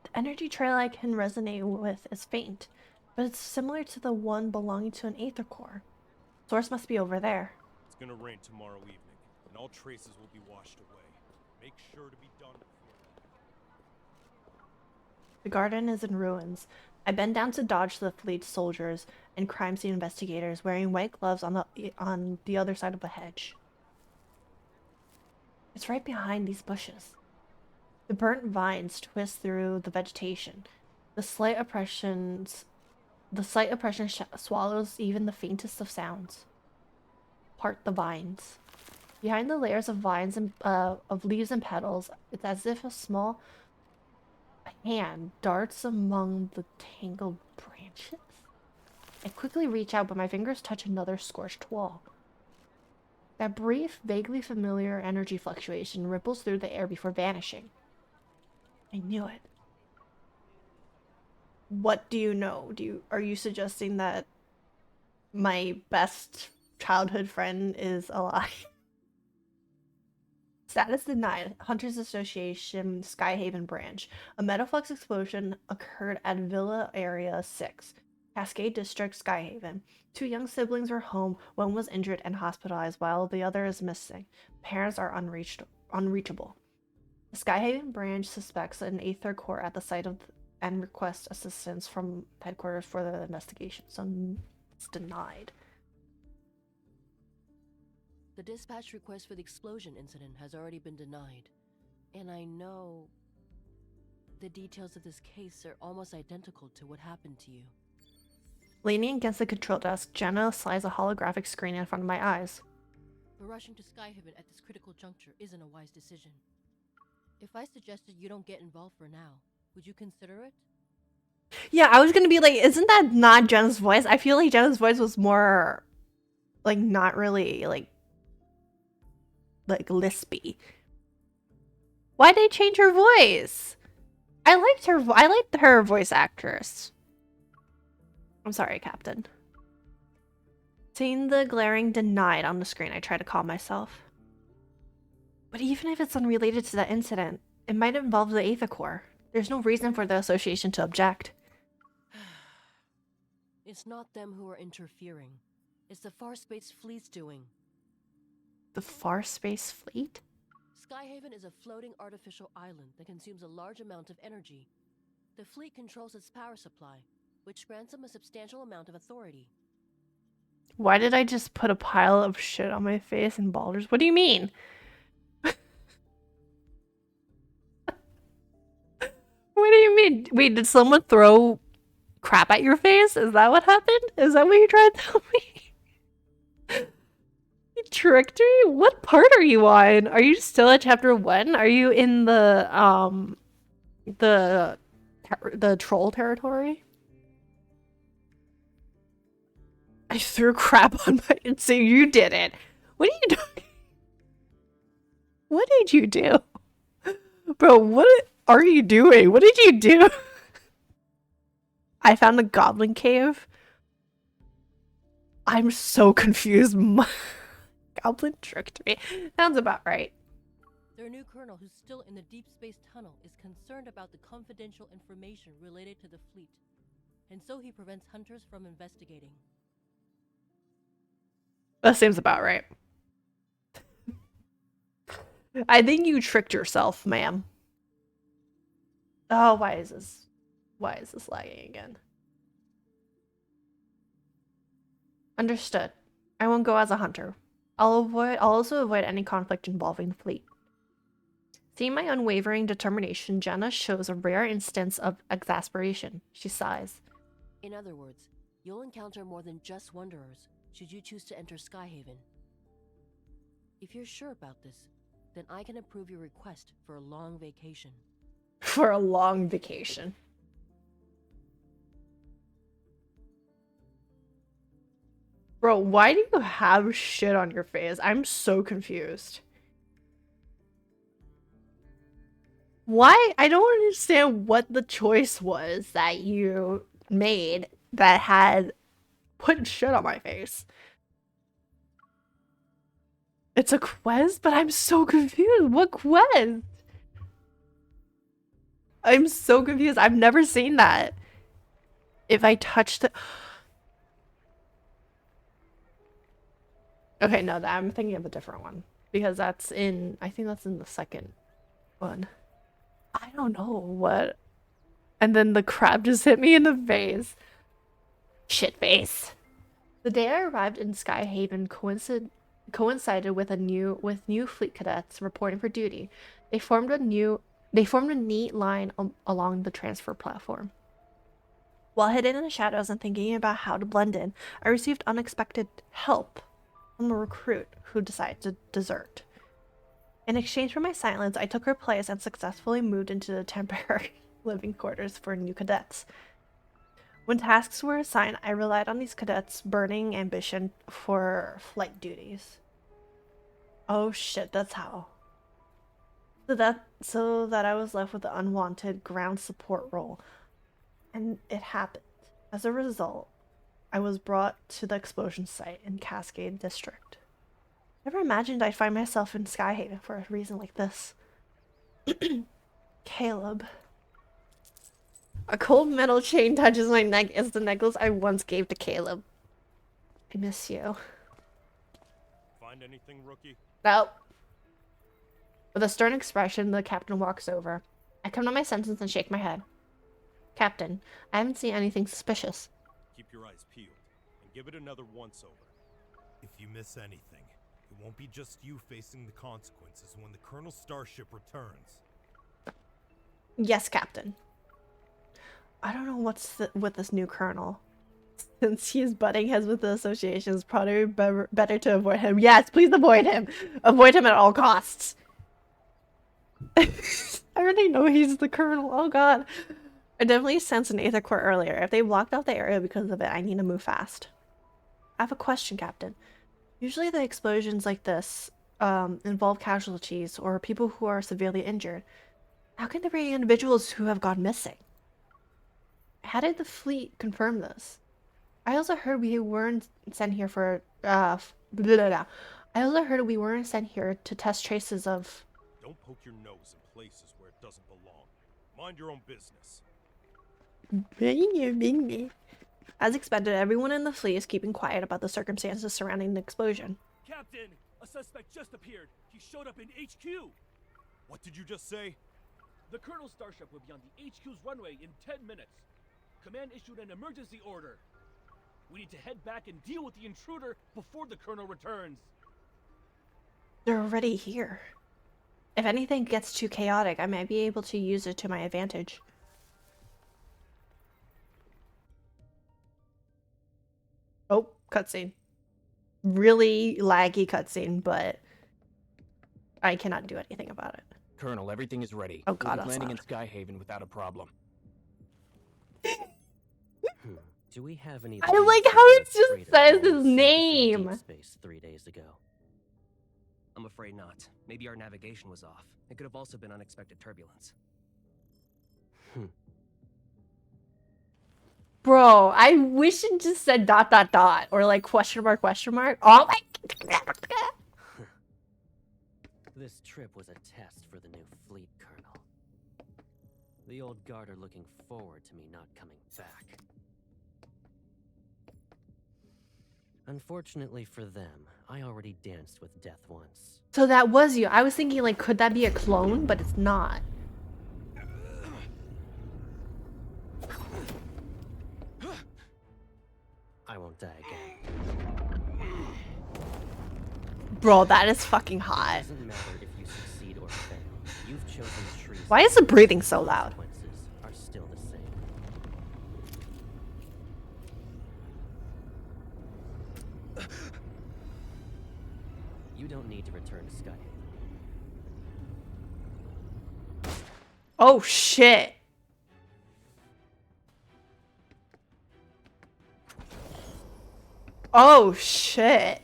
The energy trail I can resonate with is faint, but it's similar to the one belonging to an Aether Core. Source must be over there. It's gonna rain tomorrow evening, and all traces will be washed away. Make sure to be done before that. The garden is in ruins. I bend down to dodge the fleet soldiers and crime scene investigators wearing white gloves on the other side of the hedge. It's right behind these bushes. The burnt vines twist through the vegetation. The slight oppression swallows even the faintest of sounds. Part the vines. Behind the layers of vines and of leaves and petals, it's as if a small hand darts among the tangled branches. I quickly reach out, but my fingers touch another scorched wall. That brief, vaguely familiar energy fluctuation ripples through the air before vanishing. I knew it. What do you know? Are you suggesting that my best childhood friend is alive? Status denied. Hunters Association, Skyhaven branch. A Metaflux explosion occurred at Villa Area 6, Cascade District, Skyhaven. 2 young siblings were home. One was injured and hospitalized, while the other is missing. Parents are unreachable. The Skyhaven branch suspects an Aether Core at the site and requests assistance from headquarters for the investigation. So it's denied. The dispatch request for the explosion incident has already been denied. And I know the details of this case are almost identical to what happened to you. Leaning against the control desk, Jenna slides a holographic screen in front of my eyes. But rushing to Skyhaven at this critical juncture isn't a wise decision. If I suggested you don't get involved for now, would you consider it? Yeah, I was gonna be like, isn't that not Jenna's voice? I feel like Jenna's voice was more, like, not really, like lispy. Why'd they change her voice? I liked her voice actress. I'm sorry, Captain. Seeing the glaring denied on the screen, I try to calm myself. But even if it's unrelated to that incident, it might involve the Aether Core. There's no reason for the association to object. It's not them who are interfering. It's the Farspace fleet's doing. The Farspace fleet? Skyhaven is a floating artificial island that consumes a large amount of energy. The fleet controls its power supply, which grants them a substantial amount of authority. Why did I just put a pile of shit on my face in Baldur's? What do you mean? What do you mean? Wait, did someone throw crap at your face? Is that what happened? Is that what you're trying to tell me? You tricked me? What part are you on? Are you still at chapter 1? Are you in the troll territory? I threw crap on my... So you did it. What are you doing? What did you do? Bro, what are you doing? What did you do? I found a goblin cave. I'm so confused. Goblin tricked me. Sounds about right. Their new colonel, who's still in the deep space tunnel, is concerned about the confidential information related to the fleet, and so he prevents hunters from investigating. That seems about right. I think you tricked yourself, ma'am. Oh, why is this lagging again? Understood. I won't go as a hunter. I'll also avoid any conflict involving the fleet. Seeing my unwavering determination, Jenna shows a rare instance of exasperation. She sighs. In other words, you'll encounter more than just wanderers should you choose to enter Skyhaven. If you're sure about this, then I can approve your request for a long vacation. For a long vacation. Bro, why do you have shit on your face? I'm so confused. Why? I don't understand what the choice was that you made that had put shit on my face. It's a quest, but I'm so confused. What quest? I'm so confused. I've never seen that. If I touch the... Okay, no, I'm thinking of a different one. Because that's in... I think that's in the second one. I don't know what... And then the crab just hit me in the face. Shit face. The day I arrived in Skyhaven coincided with new fleet cadets reporting for duty. They formed a neat line along the transfer platform. While hidden in the shadows and thinking about how to blend in, I received unexpected help from a recruit who decided to desert. In exchange for my silence, I took her place and successfully moved into the temporary living quarters for new cadets. When tasks were assigned, I relied on these cadets' burning ambition for flight duties. Oh shit, that's how. So that I was left with the unwanted ground support role. And it happened. As a result, I was brought to the explosion site in Cascade District. Never imagined I'd find myself in Skyhaven for a reason like this. Caleb. A cold metal chain touches my neck as the necklace I once gave to Caleb. I miss you. Find anything, rookie? Nope. With a stern expression, the captain walks over. I come to my senses and shake my head. Captain, I haven't seen anything suspicious. Keep your eyes peeled and give it another once-over. If you miss anything, it won't be just you facing the consequences when the Colonel's starship returns. Yes, Captain. I don't know what's with this new colonel. Since he is butting heads with the association, it's probably better to avoid him. Yes, please avoid him. Avoid him at all costs. I already know he's the colonel. Oh god. I definitely sensed an aether core earlier. If they blocked off the area because of it, I need to move fast. I have a question, Captain. Usually the explosions like this involve casualties or people who are severely injured. How can there be individuals who have gone missing? How did the fleet confirm this? I also heard we weren't sent here for I also heard we weren't sent here to test traces of... Don't poke your nose in places where it doesn't belong. Mind your own business. As expected, everyone in the fleet is keeping quiet about the circumstances surrounding the explosion. Captain, a suspect just appeared. He showed up in HQ. What did you just say? The Colonel's starship will be on the HQ's runway in 10 minutes. Command issued an emergency order. We need to head back and deal with the intruder before the Colonel returns. They're already here. If anything gets too chaotic, I might be able to use it to my advantage. Oh, cutscene. Really laggy cutscene, but I cannot do anything about it. Colonel, everything is ready. Oh god, we'll be landing loud. in Skyhaven without a problem. Do we have any? I like how it just says his name. Deepspace 3 days ago. I'm afraid not. Maybe our navigation was off. It could have also been unexpected turbulence. Bro, I wish it just said ... or like question mark. Oh my god. This trip was a test for the new fleet, Colonel. The old guard are looking forward to me not coming back. Unfortunately for them, I already danced with death once. So that was you. I was thinking like, could that be a clone? But it's not. I won't die again. Bro, that is fucking hot. Doesn't matter if you succeed or fail. You've chosen treason. Why is the breathing so loud? Consequences are still the same. You don't need to return to Skyhaven. Oh shit. Oh shit.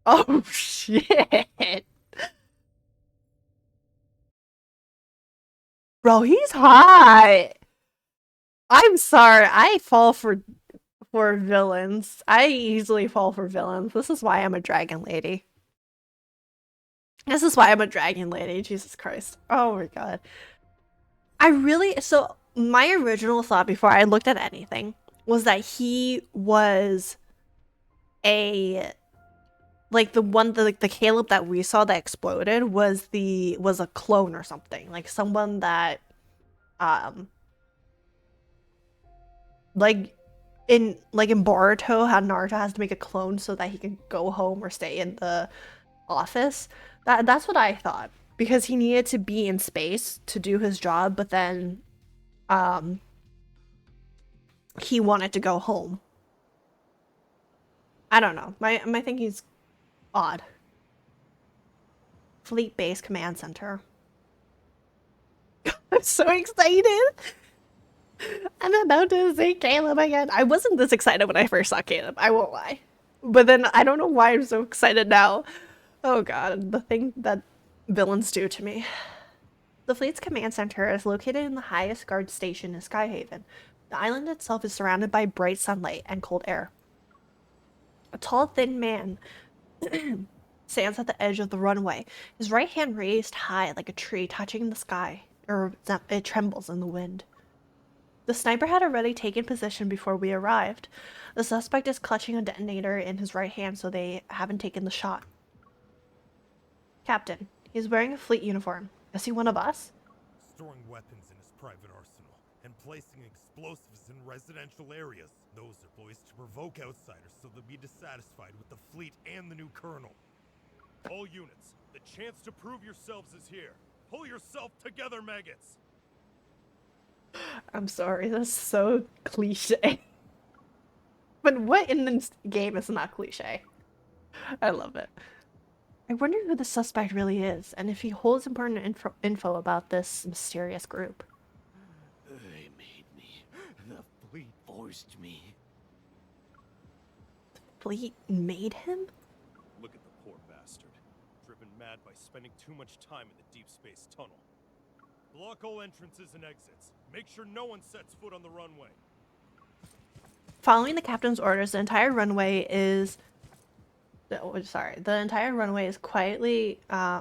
Oh shit. Bro, he's hot. I'm sorry. I fall for villains. I easily fall for villains. This is why I'm a dragon lady. Jesus Christ. Oh my god. So my original thought before I looked at anything was that he was the Caleb that we saw that exploded was a clone or something. Like someone that like in Boruto, how Naruto has to make a clone so that he can go home or stay in the office. That's what I thought, because he needed to be in space to do his job, but then he wanted to go home. I don't know. My thinking's odd. Fleet Base Command Center. I'm so excited. I'm about to see Caleb again. I wasn't this excited when I first saw Caleb, I won't lie. But then I don't know why I'm so excited now. Oh god, the thing that villains do to me. The fleet's command center is located in the highest guard station in Skyhaven. The island itself is surrounded by bright sunlight and cold air. A tall, thin man stands at the edge of the runway, his right hand raised high like a tree touching the sky, or it trembles in the wind. The sniper had already taken position before we arrived. The suspect is clutching a detonator in his right hand, so they haven't taken the shot. Captain, he's wearing a fleet uniform. Is he one of us? Storing weapons in his private arsenal and placing explosives in residential areas. Those are boys to provoke outsiders so they'll be dissatisfied with the fleet and the new colonel. All units, the chance to prove yourselves is here. Pull yourself together, maggots! I'm sorry, that's so cliche. But what in this game is not cliche? I love it. I wonder who the suspect really is, and if he holds important info about this mysterious group. They made me. The fleet forced me. The fleet made him? Look at the poor bastard. Driven mad by spending too much time in the deep space tunnel. Block all entrances and exits. Make sure no one sets foot on the runway. Following the captain's orders, the entire runway is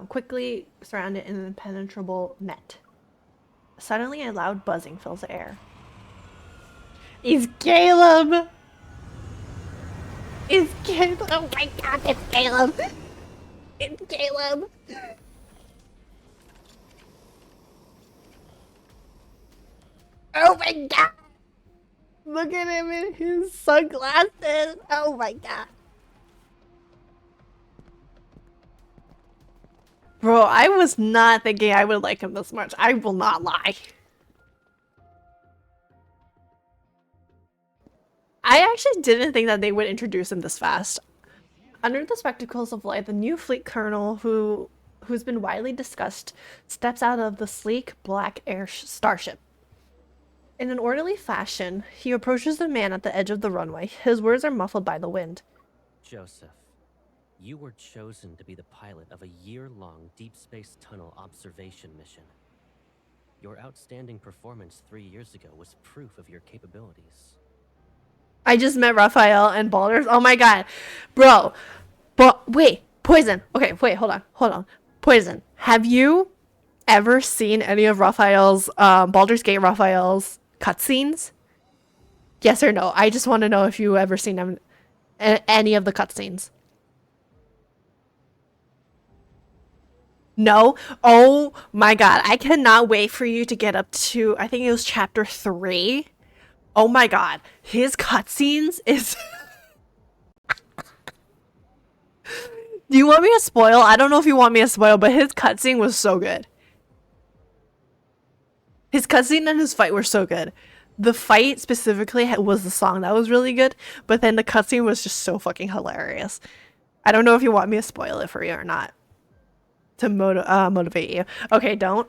quickly surrounded in an impenetrable net. Suddenly, a loud buzzing fills the air. It's Caleb! It's Caleb! Oh my god, it's Caleb! It's Caleb! Oh my god! Look at him in his sunglasses! Oh my god. Bro, I was not thinking I would like him this much. I will not lie. I actually didn't think that they would introduce him this fast. Under the spectacles of light, the new fleet colonel, who's been widely discussed, steps out of the sleek black air starship. In an orderly fashion, he approaches the man at the edge of the runway. His words are muffled by the wind. Joseph, you were chosen to be the pilot of a year-long deep space tunnel observation mission. Your outstanding performance 3 years ago was proof of your capabilities. I just met Raphael and Baldur's. Oh my god. Bro. But wait, Poison. Okay, wait, hold on. Poison. Have you ever seen any of Raphael's Baldur's Gate Raphael's cutscenes? Yes or no? I just want to know if you ever seen them, any of the cutscenes. No? Oh my god. I cannot wait for you to get up to, I think it was chapter 3. Oh my god. His cutscenes is... Do you want me to spoil? I don't know if you want me to spoil, but his cutscene was so good. His cutscene and his fight were so good. The fight specifically was the song that was really good, but then the cutscene was just so fucking hilarious. I don't know if you want me to spoil it for you or not. To motivate you. Okay, don't.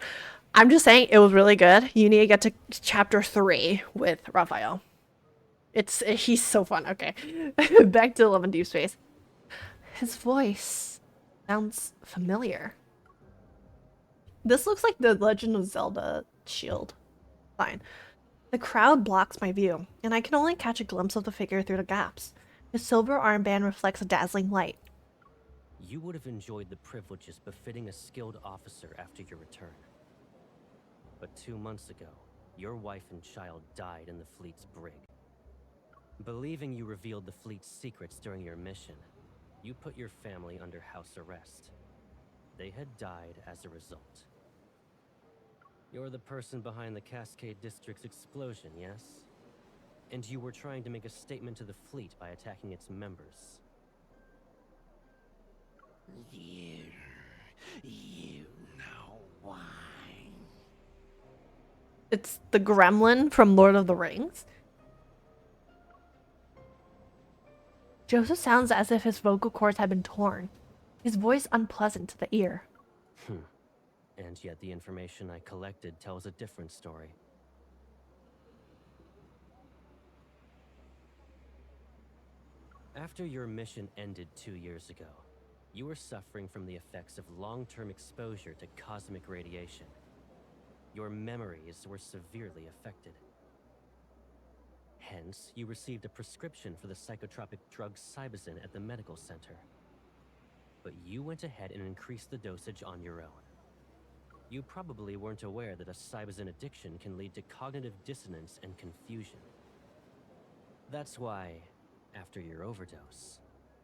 I'm just saying it was really good. You need to get to chapter 3 with Raphael. He's so fun. Okay. Back to Love and Deepspace. His voice sounds familiar. This looks like the Legend of Zelda shield. Fine. The crowd blocks my view, and I can only catch a glimpse of the figure through the gaps. His silver armband reflects a dazzling light. You would have enjoyed the privileges befitting a skilled officer after your return. But 2 months ago, your wife and child died in the fleet's brig. Believing you revealed the fleet's secrets during your mission, you put your family under house arrest. They had died as a result. You're the person behind the Cascade District's explosion, yes? And you were trying to make a statement to the fleet by attacking its members. You know why. It's the gremlin from Lord of the Rings. Joseph sounds as if his vocal cords had been torn, his voice unpleasant to the ear. And yet the information I collected tells a different story. After your mission ended 2 years ago, you were suffering from the effects of long-term exposure to cosmic radiation. Your memories were severely affected. Hence, you received a prescription for the psychotropic drug Cybazin at the medical center. But you went ahead and increased the dosage on your own. You probably weren't aware that a Cybazin addiction can lead to cognitive dissonance and confusion. That's why, after your overdose,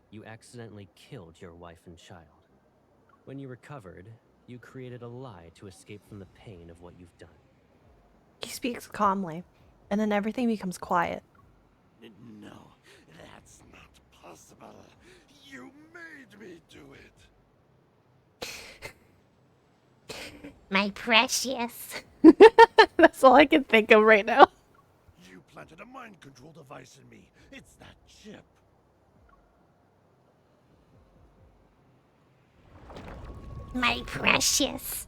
you accidentally killed your wife and child. When you recovered, you created a lie to escape from the pain of what you've done. He speaks calmly, and then everything becomes quiet. No, that's not possible. You made me do it. My precious. That's all I can think of right now. You planted a mind control device in me. It's that chip. My precious.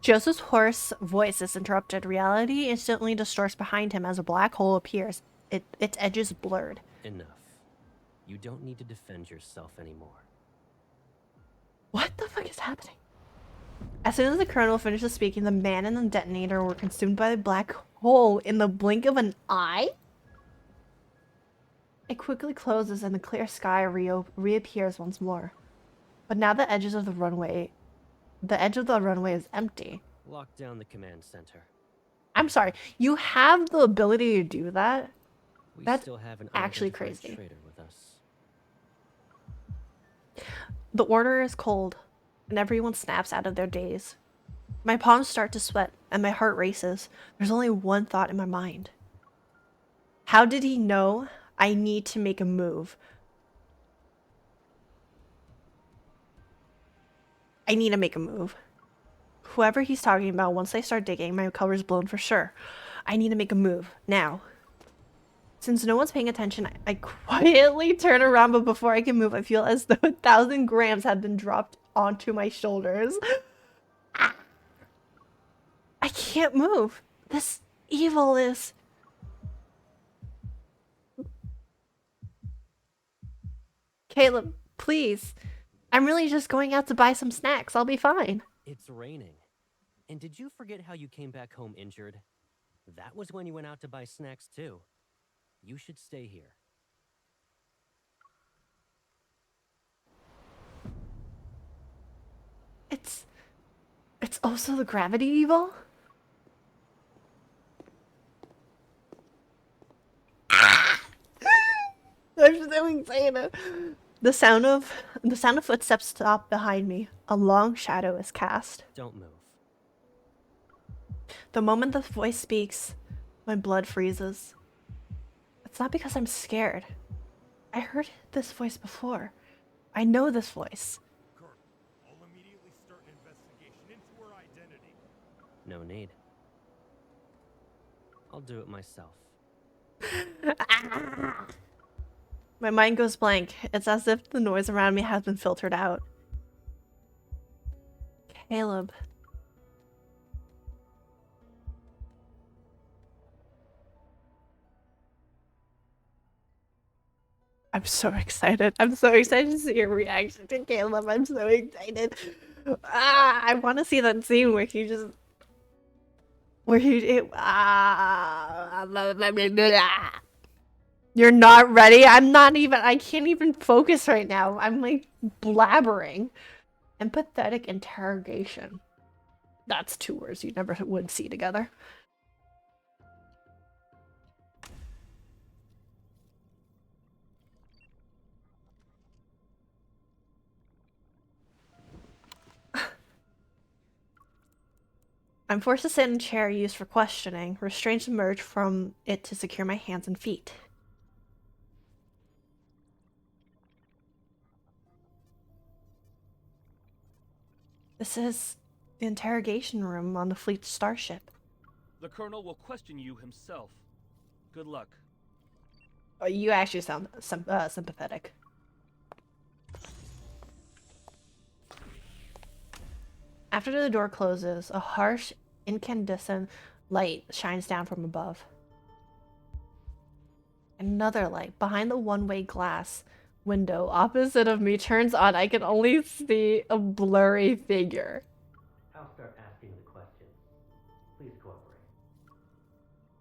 Joseph's hoarse voice is interrupted. Reality instantly distorts behind him as a black hole appears, its edges blurred. Enough. You don't need to defend yourself anymore. What the fuck is happening? As soon as the colonel finishes speaking, the man and the detonator were consumed by the black hole in the blink of an eye? It quickly closes and the clear sky reappears once more. But now the edge of the runway is empty. Lock down the command center. I'm sorry, you have the ability to do that? That's still have an actually unidentified crazy. traitor with us. The order is cold, and everyone snaps out of their daze. My palms start to sweat and my heart races. There's only one thought in my mind. How did he know I need to make a move? I need to make a move. Whoever he's talking about, once they start digging, my cover's blown for sure. I need to make a move. Now. Since no one's paying attention, I quietly turn around, but before I can move, I feel as though 1,000 grams have been dropped onto my shoulders. I can't move. This evil is... Caleb, please. I'm really just going out to buy some snacks. I'll be fine. It's raining. And did you forget how you came back home injured? That was when you went out to buy snacks too. You should stay here. It's also the gravity evil? I'm so excited. The sound of footsteps stop behind me. A long shadow is cast. Don't move. The moment the voice speaks, my blood freezes. It's not because I'm scared. I heard this voice before. I know this voice. Colonel, I'll immediately start an investigation into her identity. No need. I'll do it myself. My mind goes blank. It's as if the noise around me has been filtered out. Caleb. I'm so excited. I'm so excited to see your reaction to Caleb. I'm so excited. I want to see that scene where he just... You're not ready? I can't even focus right now. I'm like blabbering. Empathetic interrogation. That's 2 words you never would see together. I'm forced to sit in a chair used for questioning. Restraints emerge from it to secure my hands and feet. This is the interrogation room on the fleet starship. The Colonel will question you himself. Good luck. Oh, you actually sound sympathetic. After the door closes, a harsh, incandescent light shines down from above. Another light behind the one-way glass window opposite of me turns on. I can only see a blurry figure. I'll start asking the questions. Please cooperate.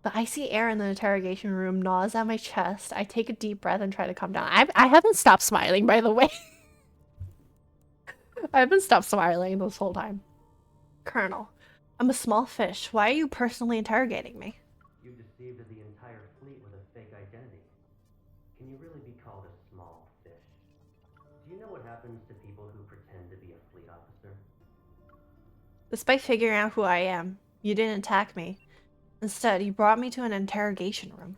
The icy air in the interrogation room gnaws at my chest. I take a deep breath and try to calm down. I haven't stopped smiling, by the way. I haven't stopped smiling this whole time. Colonel, I'm a small fish. Why are you personally interrogating me? You deceived the entire fleet with a fake identity. Can you really be called a small fish? Do you know what happens to people who pretend to be a fleet officer? Despite figuring out who I am, you didn't attack me. Instead, you brought me to an interrogation room.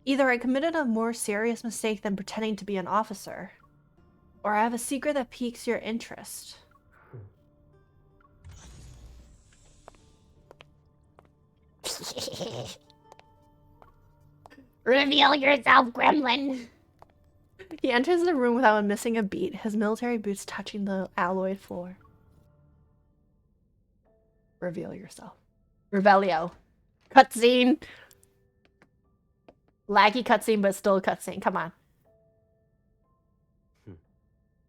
Either I committed a more serious mistake than pretending to be an officer, or I have a secret that piques your interest. Reveal yourself, gremlin! He enters the room without missing a beat, his military boots touching the alloyed floor. Reveal yourself. Revelio. Cutscene! Laggy cutscene, but still a cutscene. Come on.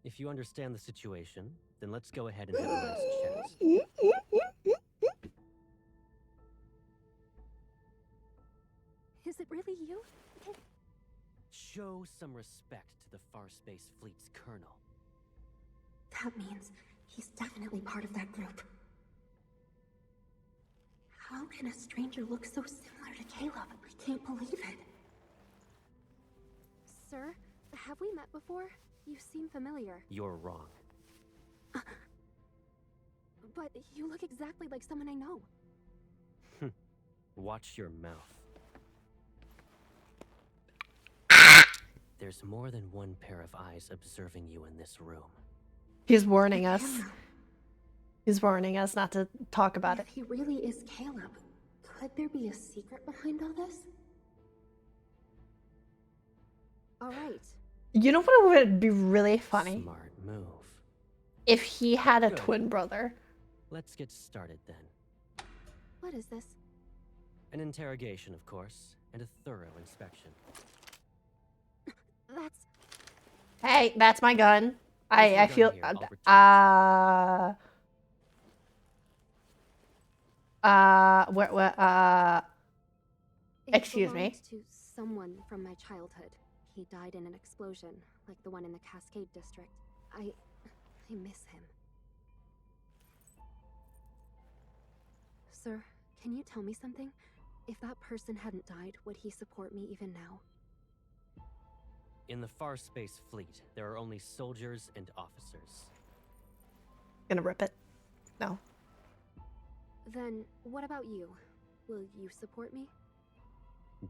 If you understand the situation, then let's go ahead and have a nice chat. Is it really you? Show some respect to the Far Space Fleet's colonel. That means he's definitely part of that group. How can a stranger look so similar to Caleb? I can't believe it. Sir, have we met before? You seem familiar. You're wrong. But you look exactly like someone I know. Watch your mouth. There's more than one pair of eyes observing you in this room. He's warning us. He's warning us not to talk about it. If he really is Caleb, could there be a secret behind all this? Alright. You know what would be really funny? Smart move. If he had a Good. twin brother. Let's get started then. What is this? An interrogation, of course, and a thorough inspection. That's... Hey, that's my gun. I feel excuse me. It belonged to someone from my childhood. He died in an explosion, like the one in the Cascade District. I miss him. Sir, can you tell me something? If that person hadn't died, would he support me even now? In the Far Space Fleet, there are only soldiers and officers. Gonna rip it. No. Then, what about you? Will you support me?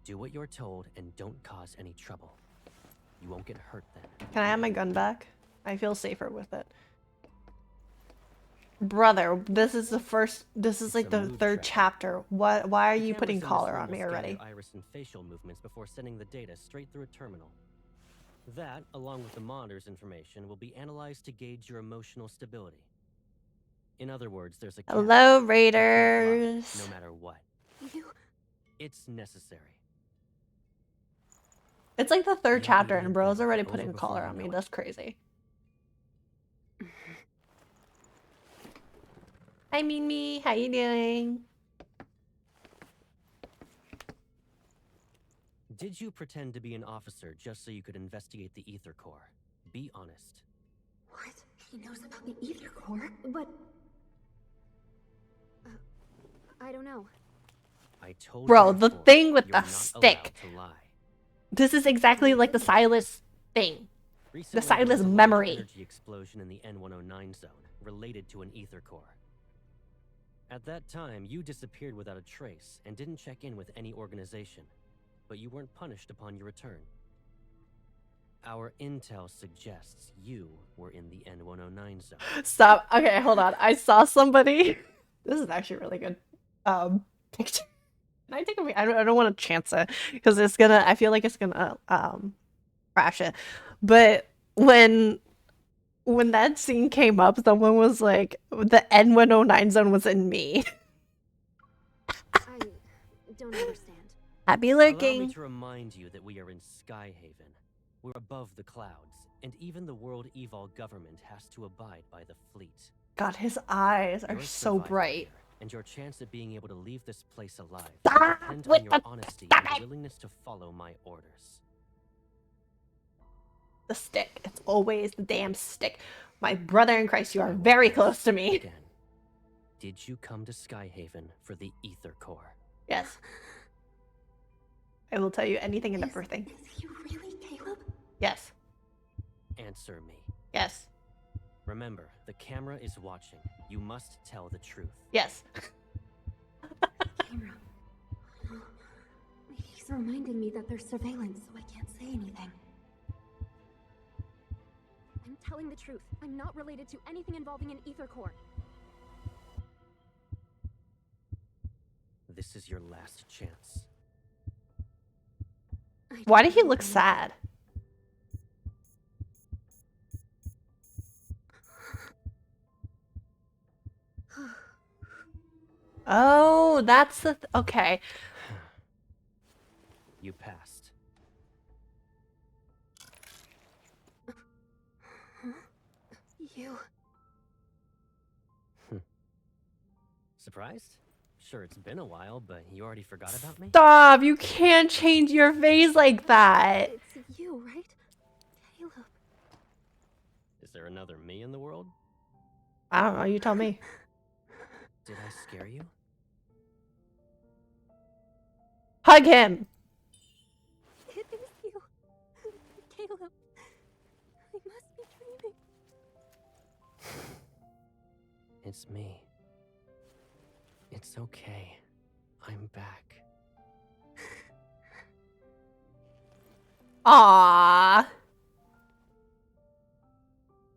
Do what you're told and don't cause any trouble. You won't get hurt then. Can I have my gun back? I feel safer with it. Brother, this is like the third chapter. Why are you putting collar on me already? Iris and facial movements before sending the data straight through a terminal. That, along with the monitor's information, will be analyzed to gauge your emotional stability. In other words, there's a Hello, Raiders. no matter what. It's necessary. It's like the third chapter and bro's already putting a collar on me. That's crazy. Hi, Mimi. How you doing? Did you pretend to be an officer just so you could investigate the Ether Core? Be honest. What? He knows about the Ether Core? But... I don't know. I told Bro, you the before, thing with you're the not stick. allowed to lie. This is exactly like the Silas thing. Recently, The there was Silas a large memory. energy explosion in the N109 zone related to an Ether Core. At that time, you disappeared without a trace and didn't check in with any organization, but you weren't punished upon your return. Our intel suggests you were in the N109 zone. Stop. Okay, hold on. I saw somebody. This is actually really good. Picture. Can I take a? I don't want to chance it because it's gonna. I feel like it's gonna crash it. But when that scene came up, someone was like, "The N109 zone was in me." I don't understand. Happy Allow me lurking. to remind you that we are in Skyhaven. We're above the clouds, and even the World Evol government has to abide by the fleet. God, his eyes are Your so survival bright. here, and your chance of being able to leave this place alive Stop depend with on your the- honesty stop and it! willingness to follow my orders. The stick. It's always the damn stick. My brother in Christ, you are very close to me. Again, did you come to Skyhaven for the Ether Core? Yes. I will tell you anything and everything. Is he really Caleb? Yes. Answer me. Yes. Remember, the camera is watching. You must tell the truth. Yes. Camera. He's reminding me that there's surveillance, so I can't say anything. I'm telling the truth. I'm not related to anything involving an Ether Core. This is your last chance. Why did he look sad? Oh, that's the okay. You passed. You... Surprised? Sure, it's been a while, but you already forgot about me? Stop! You can't change your face like that. It's you, right? Caleb. Is there another me in the world? I don't know. You tell me. Did I scare you? Hug him. It is you. Caleb. I must be dreaming. It's me. It's okay. I'm back. Aww.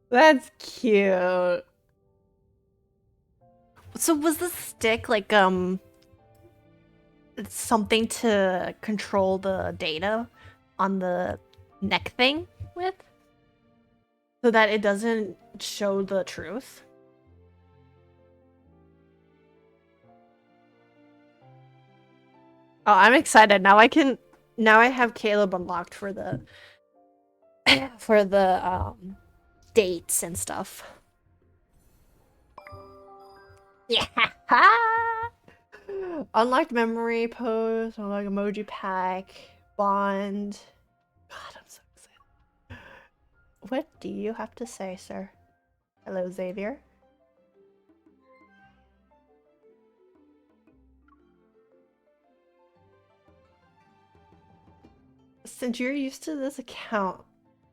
That's cute. So was the stick like something to control the data on the neck thing with? So that it doesn't show the truth? Oh, I'm excited. Now I have Caleb unlocked for the for the dates and stuff. Yeah. Unlocked memory pose, unlocked emoji pack, bond. God, I'm so excited. What do you have to say, sir? Hello, Xavier. Since you're used to this account,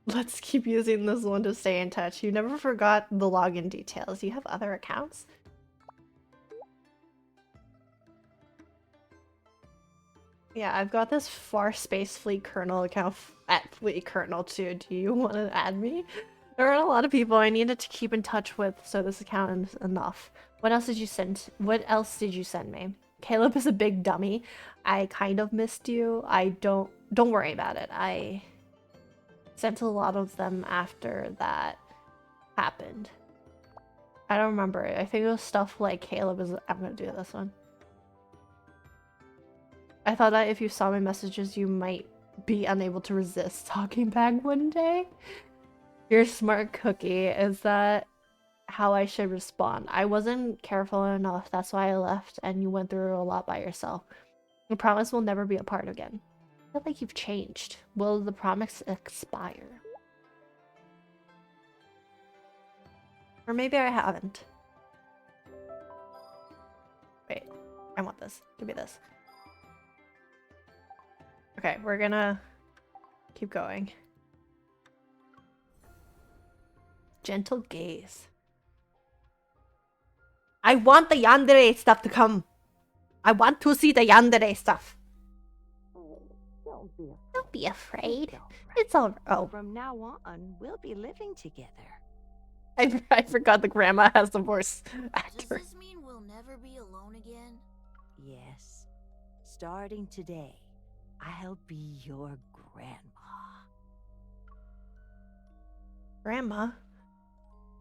let's keep using this one to stay in touch. You never forgot the login details. You have other accounts? Yeah, I've got this Far Space Fleet Colonel account at Fleet Colonel too. Do you want to add me? There are a lot of people I needed to keep in touch with, so this account is enough. What else did you send? What else did you send me? Caleb is a big dummy. I kind of missed you. Don't worry about it. I sent a lot of them after that happened. I don't remember it. I think it was stuff like Caleb is. I'm gonna do this one. I thought that if you saw my messages, you might be unable to resist talking back one day. You're a smart cookie. Is that how I should respond? I wasn't careful enough. That's why I left, and you went through a lot by yourself. I promise we'll never be apart again. I feel like you've changed. Will the promise expire? Or maybe I haven't. Wait, I want this. Give me this. Okay, we're gonna keep going. Gentle gaze. I want the yandere stuff to come. I want to see the yandere stuff. Don't be afraid. It's all. Oh. From now on, we'll be living together. I forgot the grandma has the voice actor. Does this mean we'll never be alone again? Yes. Starting today, I'll be your grandma. Grandma?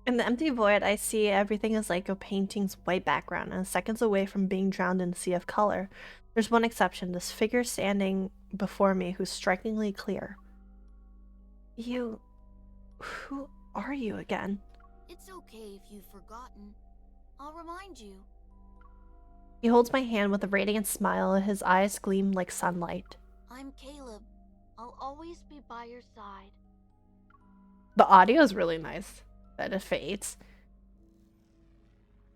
In the empty void, I see everything is like a painting's white background and seconds away from being drowned in a sea of color. There's one exception, this figure standing before me who's strikingly clear. You... Who are you again? It's okay if you've forgotten. I'll remind you. He holds my hand with a radiant smile and his eyes gleam like sunlight. I'm Caleb. I'll always be by your side. The audio is really nice, but it fades.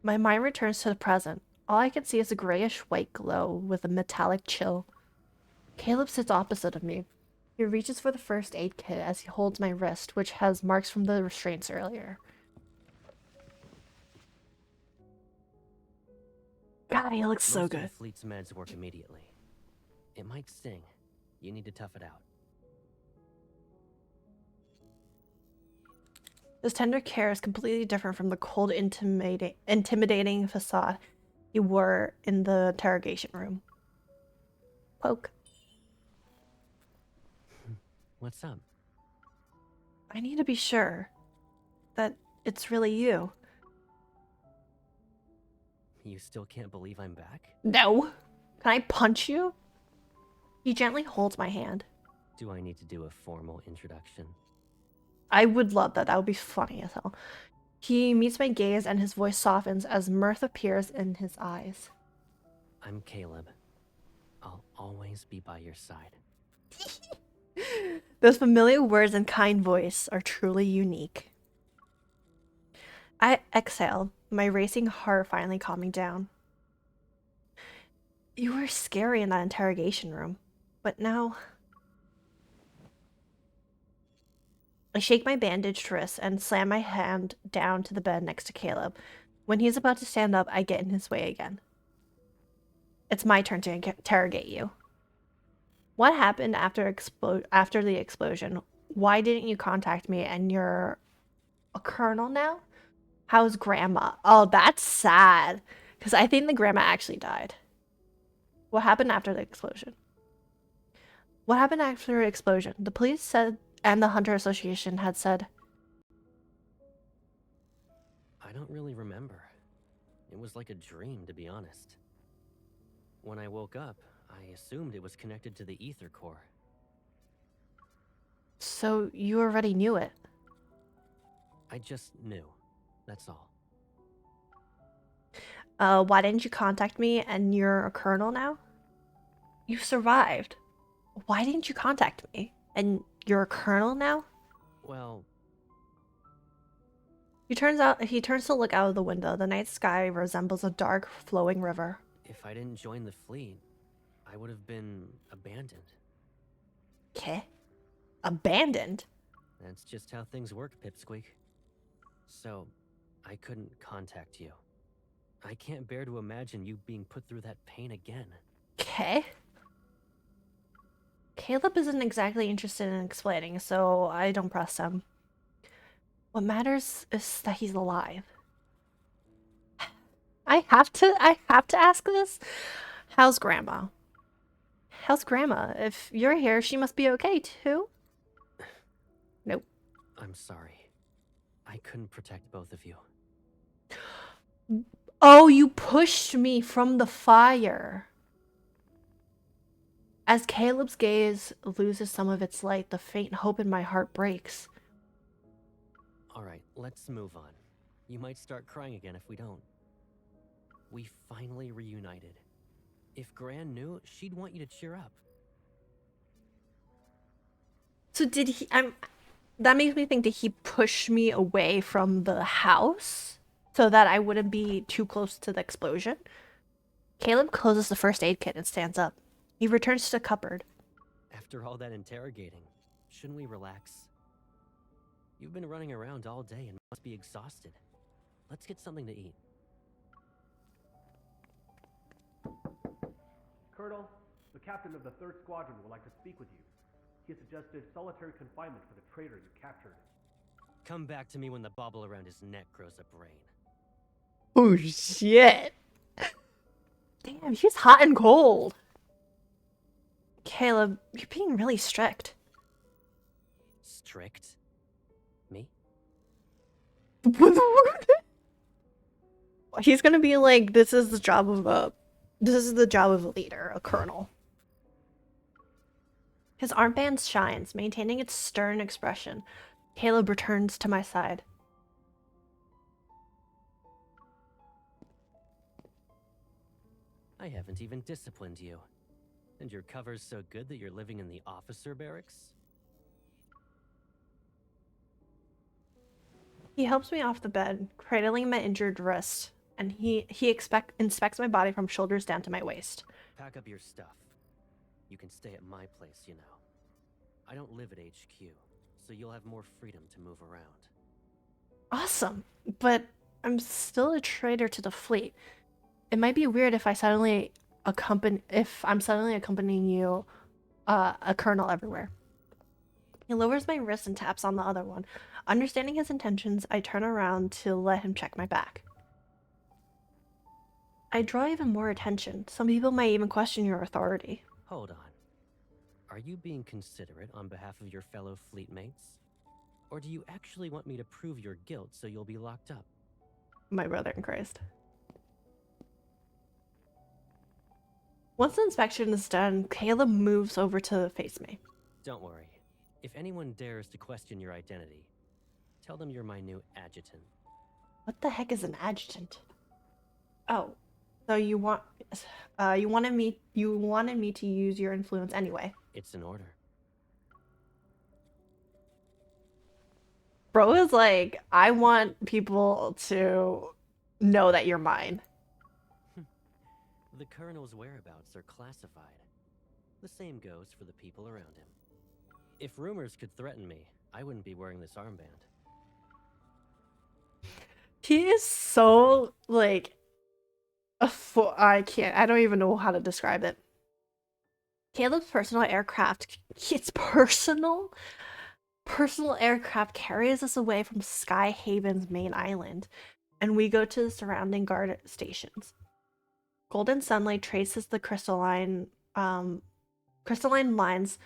My mind returns to the present. All I can see is a grayish-white glow with a metallic chill. Caleb sits opposite of me. He reaches for the first aid kit as he holds my wrist, which has marks from the restraints earlier. God, he looks so good. Most of the fleet's meds work immediately. It might sting. You need to tough it out. His tender care is completely different from the cold, intimidating facade he wore in the interrogation room. Poke. What's up? I need to be sure that it's really you. You still can't believe I'm back? No. Can I punch you? He gently holds my hand. Do I need to do a formal introduction? I would love that. That would be funny as hell. He meets my gaze and his voice softens as mirth appears in his eyes. I'm Caleb. I'll always be by your side. Those familiar words and kind voice are truly unique. I exhale, my racing heart finally calming down. You were scary in that interrogation room, but now... I shake my bandaged wrist and slam my hand down to the bed next to Caleb. When he's about to stand up, I get in his way again. It's my turn to interrogate you. What happened after the explosion? Why didn't you contact me? And you're a colonel now? How's grandma? Oh, that's sad. Because I think the grandma actually died. What happened after the explosion? What happened after the explosion? The police said, and the Hunter Association had said. I don't really remember. It was like a dream, to be honest. When I woke up, I assumed it was connected to the ether core. So you already knew it? I just knew. That's all. Why didn't you contact me and you're a colonel now? You survived. Why didn't you contact me? And you're a colonel now? Well... He turns to look out of the window. The night sky resembles a dark, flowing river. If I didn't join the fleet, I would have been abandoned. Okay. Abandoned? That's just how things work, Pipsqueak. So, I couldn't contact you. I can't bear to imagine you being put through that pain again. Okay. Caleb isn't exactly interested in explaining, so I don't press him. What matters is that he's alive. I have to ask this. How's grandma? How's grandma? If you're here, she must be okay too. Nope. I'm sorry. I couldn't protect both of you. Oh, you pushed me from the fire. As Caleb's gaze loses some of its light, the faint hope in my heart breaks. Alright, let's move on. You might start crying again if we don't. We finally reunited. If Gran knew, she'd want you to cheer up. So did he... that makes me think, did he push me away from the house so that I wouldn't be too close to the explosion? Caleb closes the first aid kit and stands up. He returns to the cupboard. After all that interrogating, shouldn't we relax? You've been running around all day and must be exhausted. Let's get something to eat. Colonel, the captain of the 3rd Squadron would like to speak with you. He suggested solitary confinement for the traitor you captured. Come back to me when the bauble around his neck grows a brain. Oh shit. Damn, he's hot and cold. Caleb, you're being really strict. Strict? Me? He's gonna be like, this is the job of a leader, a colonel. His armband shines, maintaining its stern expression. Caleb returns to my side. I haven't even disciplined you. And your cover's so good that you're living in the officer barracks? He helps me off the bed, cradling my injured wrist, and he inspects my body from shoulders down to my waist. Pack up your stuff. You can stay at my place, you know. I don't live at HQ, so you'll have more freedom to move around. Awesome, but I'm still a traitor to the fleet. It might be weird if I'm suddenly accompanying you, a colonel everywhere. He lowers my wrist and taps on the other one. Understanding his intentions, I turn around to let him check my back. I draw even more attention. Some people might even question your authority. Hold on. Are you being considerate on behalf of your fellow fleet mates? Or do you actually want me to prove your guilt so you'll be locked up? My brother in Christ. Once the inspection is done, Caleb moves over to face me. Don't worry. If anyone dares to question your identity, tell them you're my new adjutant. What the heck is an adjutant? Oh, so you wanted me to use your influence anyway. It's an order. Bro is like, I want people to know that you're mine. The colonel's whereabouts are classified. The same goes for the people around him. If rumors could threaten me, I wouldn't be wearing this armband. He is so, like, I can't. I don't even know how to describe it. Caleb's personal aircraft. It's personal. Personal aircraft carries us away from Sky Haven's main island, and we go to the surrounding guard stations. Golden sunlight traces the crystalline lines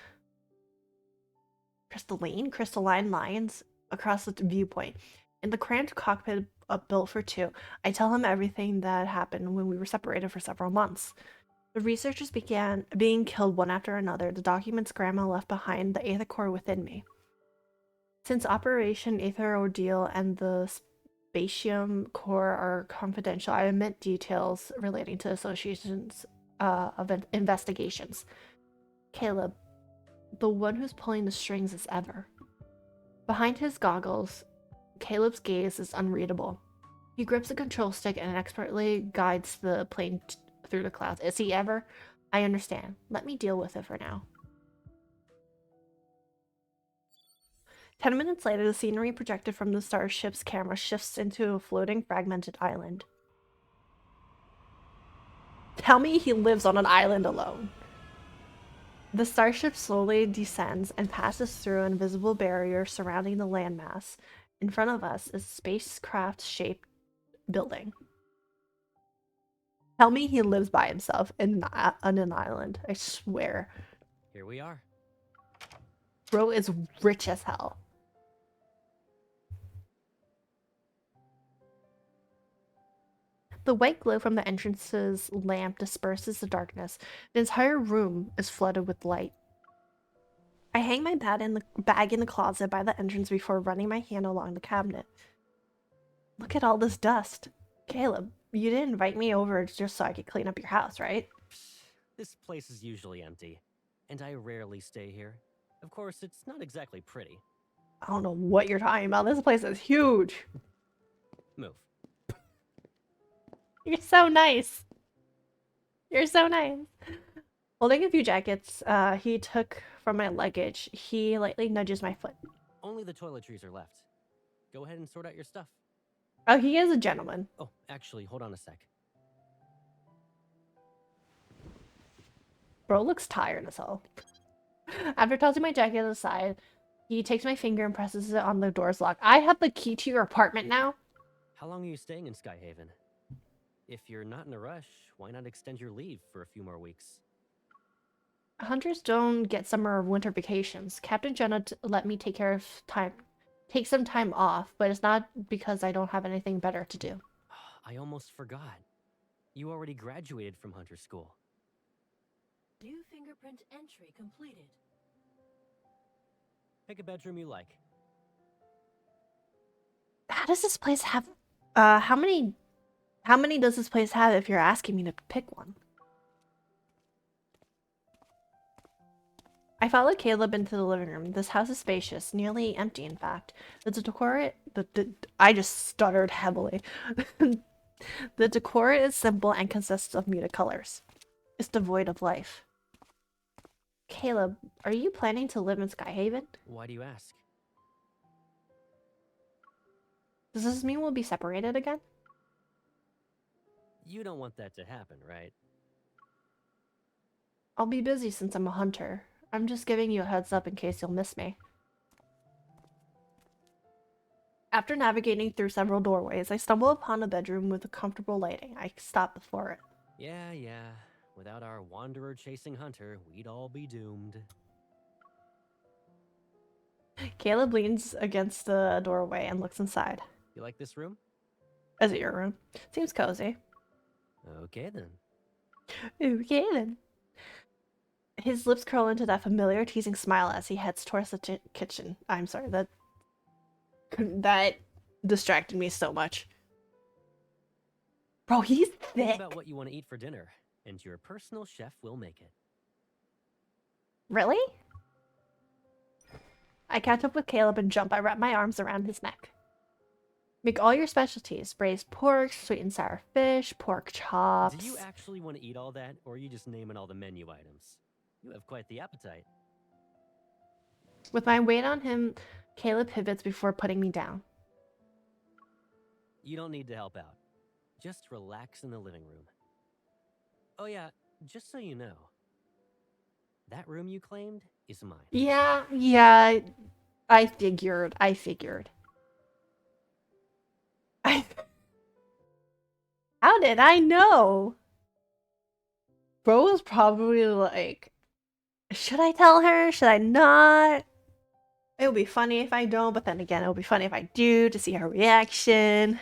across the viewpoint. In the cramped cockpit built for two, I tell him everything that happened when we were separated for several months. The researchers began being killed one after another, the documents Grandma left behind, the Aether core within me. Since Operation Aether Ordeal and the Spatium core are confidential, I omit details relating to associations of investigations. Caleb, the one who's pulling the strings is Ever. Behind his goggles, Caleb's gaze is unreadable. He grips the control stick and expertly guides the plane through the clouds. Is he Ever? I understand. Let me deal with it for now. 10 minutes later, the scenery projected from the starship's camera shifts into a floating, fragmented island. Tell me he lives on an island alone. The starship slowly descends and passes through an invisible barrier surrounding the landmass. In front of us is a spacecraft-shaped building. Tell me he lives by himself on an island. I swear. Here we are. Bro is rich as hell. The white glow from the entrance's lamp disperses the darkness. The entire room is flooded with light. I hang my bag in the closet by the entrance before running my hand along the cabinet. Look at all this dust. Caleb, you didn't invite me over just so I could clean up your house, right? This place is usually empty, and I rarely stay here. Of course, it's not exactly pretty. I don't know what you're talking about. This place is huge. Move. You're so nice. You're so nice. Holding a few jackets he took from my luggage, he lightly nudges my foot. Only the toiletries are left. Go ahead and sort out your stuff. Oh, he is a gentleman. Oh, actually, hold on a sec. Bro looks tired as hell. After tossing my jacket aside, he takes my finger and presses it on the door's lock. I have the key to your apartment now? How long are you staying in Skyhaven? If you're not in a rush, why not extend your leave for a few more weeks? Hunters don't get summer or winter vacations. Captain Jenna let me take some time off, but it's not because I don't have anything better to do. I almost forgot. You already graduated from Hunter School. New fingerprint entry completed. Pick a bedroom you like. How does this place have... how many does this place have if you're asking me to pick one? I followed Caleb into the living room. This house is spacious, nearly empty in fact. I just stuttered heavily. The decor is simple and consists of muted colors. It's devoid of life. Caleb, are you planning to live in Skyhaven? Why do you ask? Does this mean we'll be separated again? You don't want that to happen, right? I'll be busy since I'm a hunter. I'm just giving you a heads up in case you'll miss me. After navigating through several doorways, I stumble upon a bedroom with a comfortable lighting. I stop before it. Yeah. Without our wanderer-chasing hunter, we'd all be doomed. Caleb leans against the doorway and looks inside. You like this room? Is it your room? Seems cozy. Okay then. Okay then. His lips curl into that familiar teasing smile as he heads towards the kitchen. I'm sorry, that distracted me so much. Bro, he's thick. Think about what you want to eat for dinner, and your personal chef will make it. Really? I catch up with Caleb and jump. I wrap my arms around his neck. Make all your specialties. Braised pork, sweet and sour fish, pork chops. Do you actually want to eat all that, or are you just naming all the menu items? You have quite the appetite. With my weight on him, Caleb pivots before putting me down. You don't need to help out. Just relax in the living room. Oh yeah, just so you know, that room you claimed is mine. Yeah, I figured. How did I know? Bro was probably like, should I tell her? Should I not? It would be funny if I don't, but then again, it would be funny if I do to see her reaction.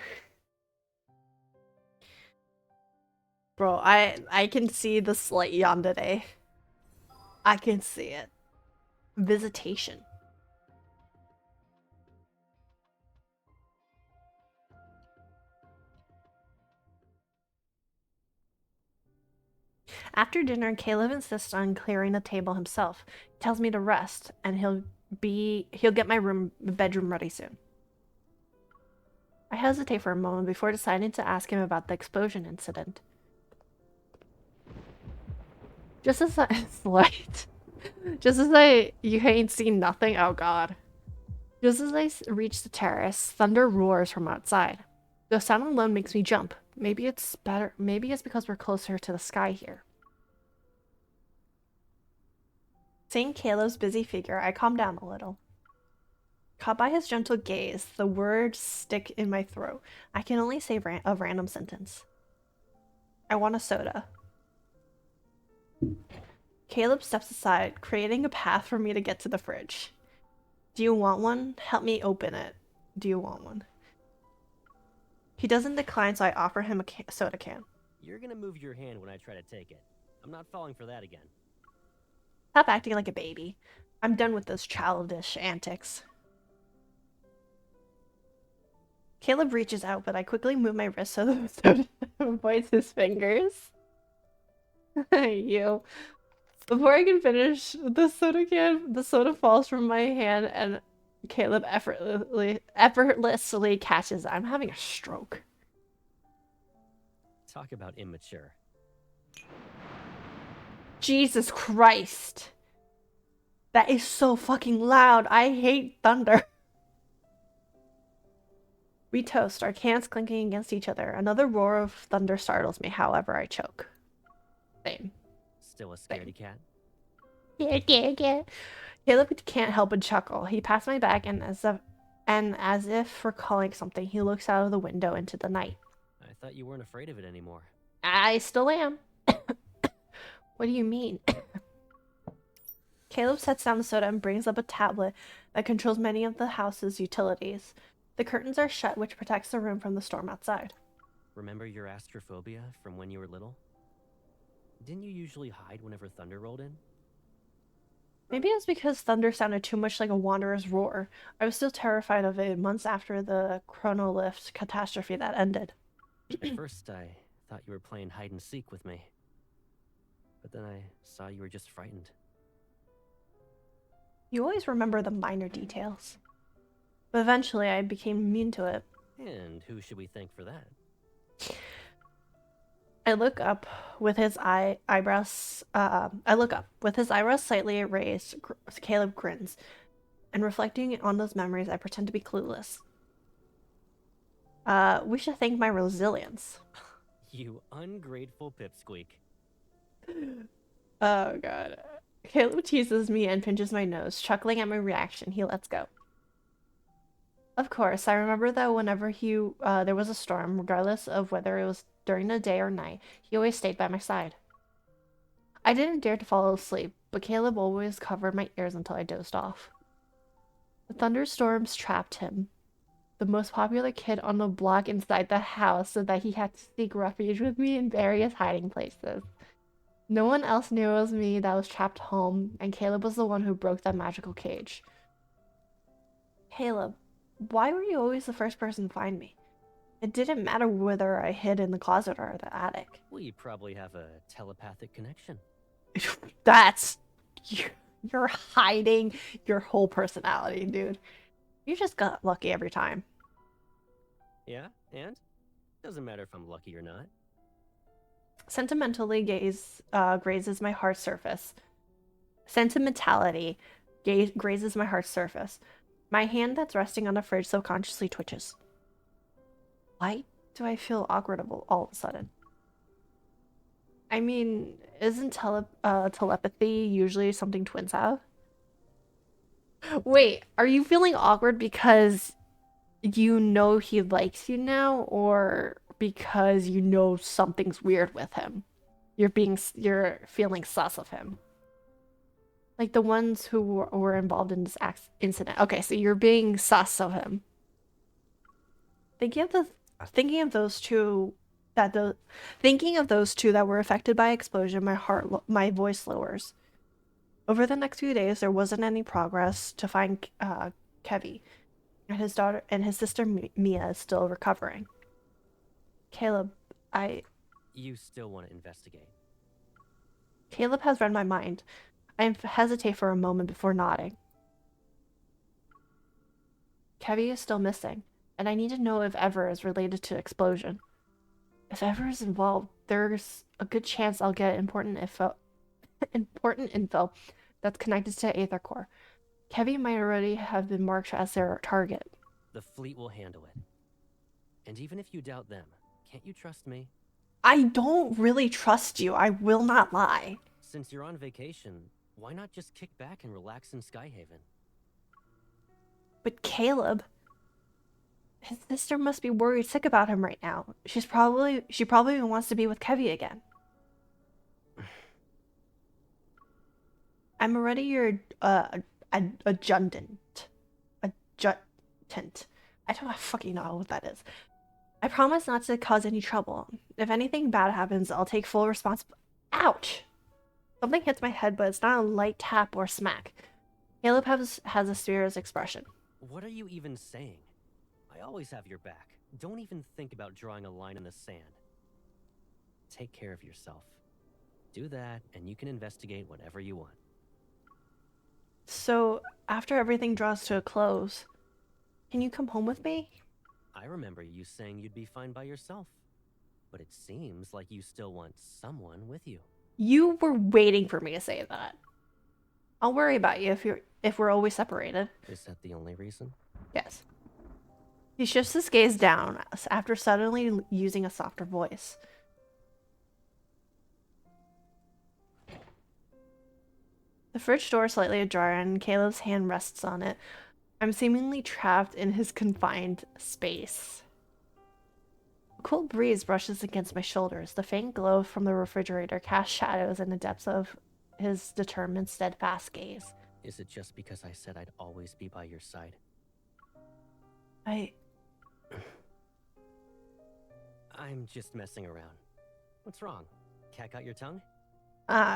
Bro, I can see the slight yandere. I can see it. Visitation. After dinner, Caleb insists on clearing the table himself. He tells me to rest, and he'll get my bedroom ready soon. I hesitate for a moment before deciding to ask him about the explosion incident. Just as you ain't seen nothing. Oh god. Just as I reach the terrace, thunder roars from outside. The sound alone makes me jump. Maybe it's because we're closer to the sky here. Seeing Caleb's busy figure, I calm down a little. Caught by his gentle gaze, the words stick in my throat. I can only say a random sentence. I want a soda. Caleb steps aside, creating a path for me to get to the fridge. Do you want one? Help me open it. Do you want one? He doesn't decline, so I offer him a soda can. You're gonna move your hand when I try to take it. I'm not falling for that again. Stop acting like a baby. I'm done with those childish antics. Caleb reaches out, but I quickly move my wrist so the soda avoids his fingers. You. Before I can finish the soda falls from my hand and Caleb effortlessly catches it. I'm having a stroke. Talk about immature. Jesus Christ. That is so fucking loud. I hate thunder. We toast, our cans clinking against each other. Another roar of thunder startles me, however I choke. Same. Still a scaredy cat? Yeah. Caleb can't help but chuckle. He pats my back and as if recalling something, he looks out of the window into the night. I thought you weren't afraid of it anymore. I still am. What do you mean? Caleb sets down the soda and brings up a tablet that controls many of the house's utilities. The curtains are shut, which protects the room from the storm outside. Remember your astrophobia from when you were little? Didn't you usually hide whenever thunder rolled in? Maybe it was because thunder sounded too much like a wanderer's roar. I was still terrified of it months after the chronolift catastrophe that ended. At first, I thought you were playing hide and seek with me. But then I saw you were just frightened. You always remember the minor details. But eventually I became immune to it. And who should we thank for that? I look up with his eyebrows slightly raised. Caleb grins, and reflecting on those memories, I pretend to be clueless. We should thank my resilience. You ungrateful pipsqueak. Oh god. Caleb teases me and pinches my nose, chuckling at my reaction. He lets go. Of course, I remember that whenever there was a storm, regardless of whether it was during the day or night, he always stayed by my side. I didn't dare to fall asleep, but Caleb always covered my ears until I dozed off. The thunderstorms trapped him, the most popular kid on the block, inside the house, so that he had to seek refuge with me in various hiding places. No one else knew it was me that was trapped home, and Caleb was the one who broke that magical cage. Caleb, why were you always the first person to find me? It didn't matter whether I hid in the closet or the attic. We probably have a telepathic connection. You're hiding your whole personality, dude. You just got lucky every time. Yeah, and? Doesn't matter if I'm lucky or not. Sentimentally grazes my heart's surface. Sentimentality grazes my heart's surface. My hand that's resting on the fridge subconsciously twitches. Why do I feel awkward all of a sudden? I mean, isn't telepathy usually something twins have? Wait, are you feeling awkward because you know he likes you now, or because you know something's weird with him? You're feeling sus of him. Like the ones who were involved in this incident. Okay, so you're being sus of him. Thinking of the thinking of those two that the thinking of those two that were affected by explosion, my voice lowers. Over the next few days, there wasn't any progress to find Kevy, and his daughter and his sister Mia is still recovering. Caleb, You still want to investigate? Caleb has read my mind. I hesitate for a moment before nodding. Kevy is still missing, and I need to know if Ever is related to explosion. If Ever is involved, there's a good chance I'll get important info that's connected to Aether Core. Kevy might already have been marked as their target. The fleet will handle it. And even if you doubt them, can't you trust me? I don't really trust you, I will not lie. Since you're on vacation, why not just kick back and relax in Skyhaven? But Caleb, his sister must be worried sick about him right now. She probably wants to be with Kevy again. I'm already your adjutant. Adjutant. I don't fucking know what that is. I promise not to cause any trouble. If anything bad happens, I'll take full responsibility. Ouch! Something hits my head, but it's not a light tap or smack. Caleb has a serious expression. What are you even saying? I always have your back. Don't even think about drawing a line in the sand. Take care of yourself. Do that, and you can investigate whatever you want. So, after everything draws to a close, can you come home with me? I remember you saying you'd be fine by yourself. But it seems like you still want someone with you. You were waiting for me to say that. I'll worry about you if we're always separated. Is that the only reason? Yes. He shifts his gaze down after suddenly using a softer voice. The fridge door is slightly ajar and Caleb's hand rests on it. I'm seemingly trapped in his confined space. A cool breeze brushes against my shoulders. The faint glow from the refrigerator casts shadows in the depths of his determined, steadfast gaze. Is it just because I said I'd always be by your side? I'm just messing around. What's wrong? Cat got your tongue?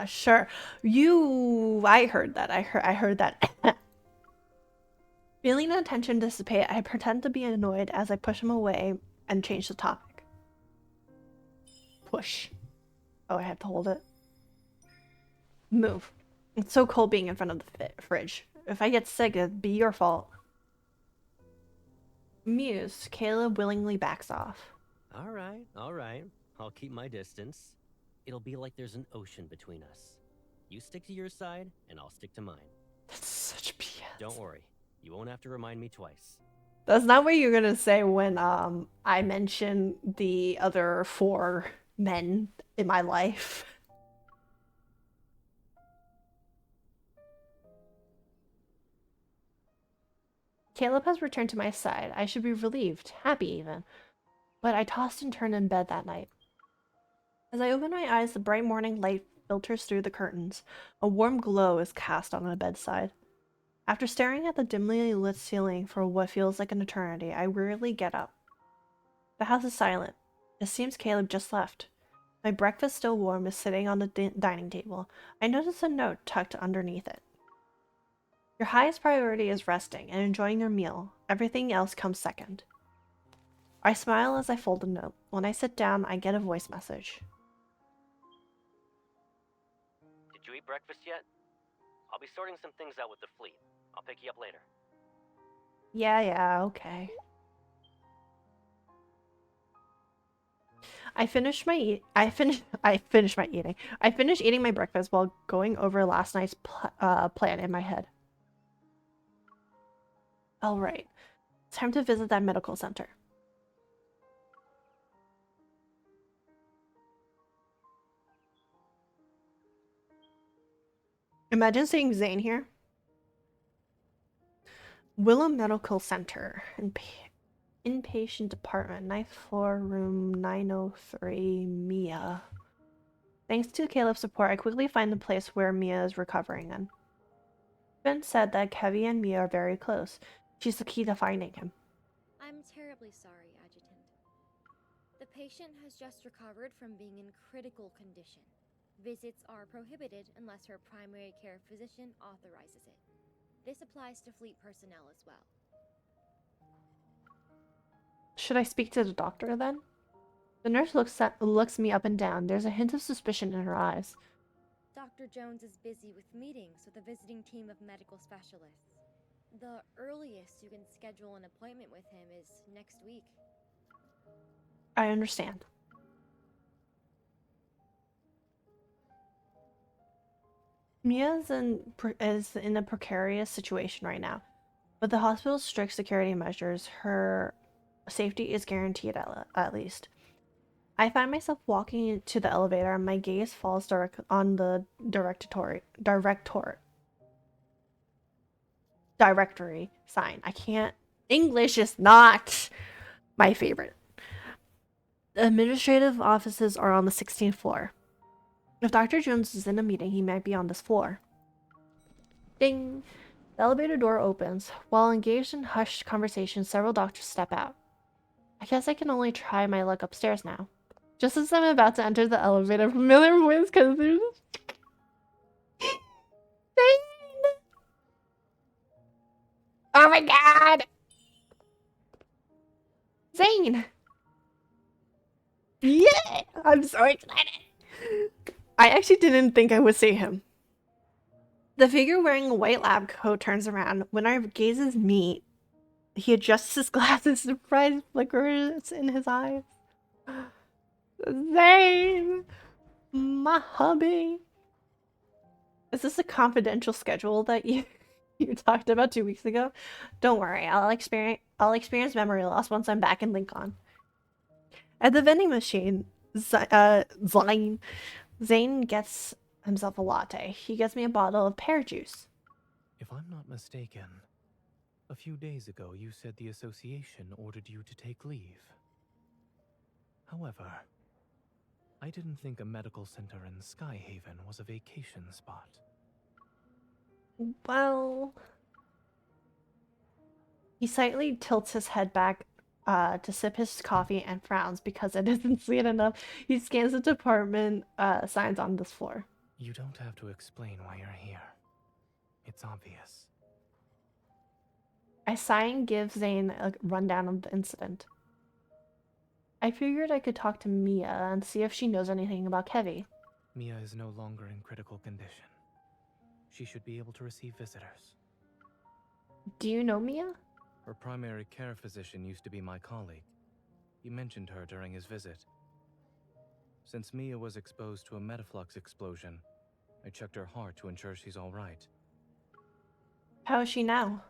Sure. I heard that. I heard that. Feeling the tension dissipate, I pretend to be annoyed as I push him away and change the topic. Push. Oh, I have to hold it. Move. It's so cold being in front of the fridge. If I get sick, it'd be your fault. Mused, Caleb willingly backs off. All right. I'll keep my distance. It'll be like there's an ocean between us. You stick to your side, and I'll stick to mine. That's such BS. Don't worry. You won't have to remind me twice. That's not what you're gonna say when I mention the other 4 men in my life. Caleb has returned to my side. I should be relieved, happy even. But I tossed and turned in bed that night. As I open my eyes, the bright morning light filters through the curtains. A warm glow is cast on the bedside. After staring at the dimly lit ceiling for what feels like an eternity, I wearily get up. The house is silent. It seems Caleb just left. My breakfast, still warm, is sitting on the dining table. I notice a note tucked underneath it. Your highest priority is resting and enjoying your meal. Everything else comes second. I smile as I fold the note. When I sit down, I get a voice message. Did you eat breakfast yet? I'll be sorting some things out with the fleet. I'll pick you up later. Yeah, okay. I finished eating my breakfast while going over last night's plan in my head. All right, time to visit that medical center. Imagine seeing Zane here. Willow Medical Center. Inpatient department. 9th floor, room 903. Mia. Thanks to Caleb's support, I quickly find the place where Mia is recovering in. Ben said that Kevy and Mia are very close. She's the key to finding him. I'm terribly sorry, Adjutant. The patient has just recovered from being in critical condition. Visits are prohibited unless her primary care physician authorizes it. This applies to fleet personnel as well. Should I speak to the doctor then? The nurse looks me up and down. There's a hint of suspicion in her eyes. Dr. Jones is busy with meetings with a visiting team of medical specialists. The earliest you can schedule an appointment with him is next week. I understand. Mia is in a precarious situation right now. With the hospital's strict security measures, her safety is guaranteed at least. I find myself walking to the elevator and my gaze falls on the directory sign. I can't. English is not my favorite. The administrative offices are on the 16th floor. If Dr. Jones is in a meeting, he might be on this floor. Ding! The elevator door opens. While engaged in hushed conversation, several doctors step out. I guess I can only try my luck upstairs now. Just as I'm about to enter the elevator, familiar voice comes through. Zane! Oh my god! Zane! Yeah! I'm so excited! I actually didn't think I would see him. The figure wearing a white lab coat turns around. When our gazes meet, he adjusts his glasses. Surprise flickers in his eyes. Zane! My hubby! Is this a confidential schedule that you talked about 2 weeks ago? Don't worry, I'll experience memory loss once I'm back in Lincoln. At the vending machine, Zane gets himself a latte. He gets me a bottle of pear juice. If I'm not mistaken, a few days ago you said the association ordered you to take leave. However, I didn't think a medical center in Skyhaven was a vacation spot. Well... He slightly tilts his head back to sip his coffee and frowns because it isn't sweet enough. He scans the department signs on this floor. You don't have to explain why you're here. It's obvious. I sigh and give Zane a rundown of the incident. I figured I could talk to Mia and see if she knows anything about Kevy. Mia is no longer in critical condition. She should be able to receive visitors. Do you know Mia? Her primary care physician used to be my colleague. He mentioned her during his visit. Since Mia was exposed to a metaflux explosion, I checked her heart to ensure she's all right. How is she now?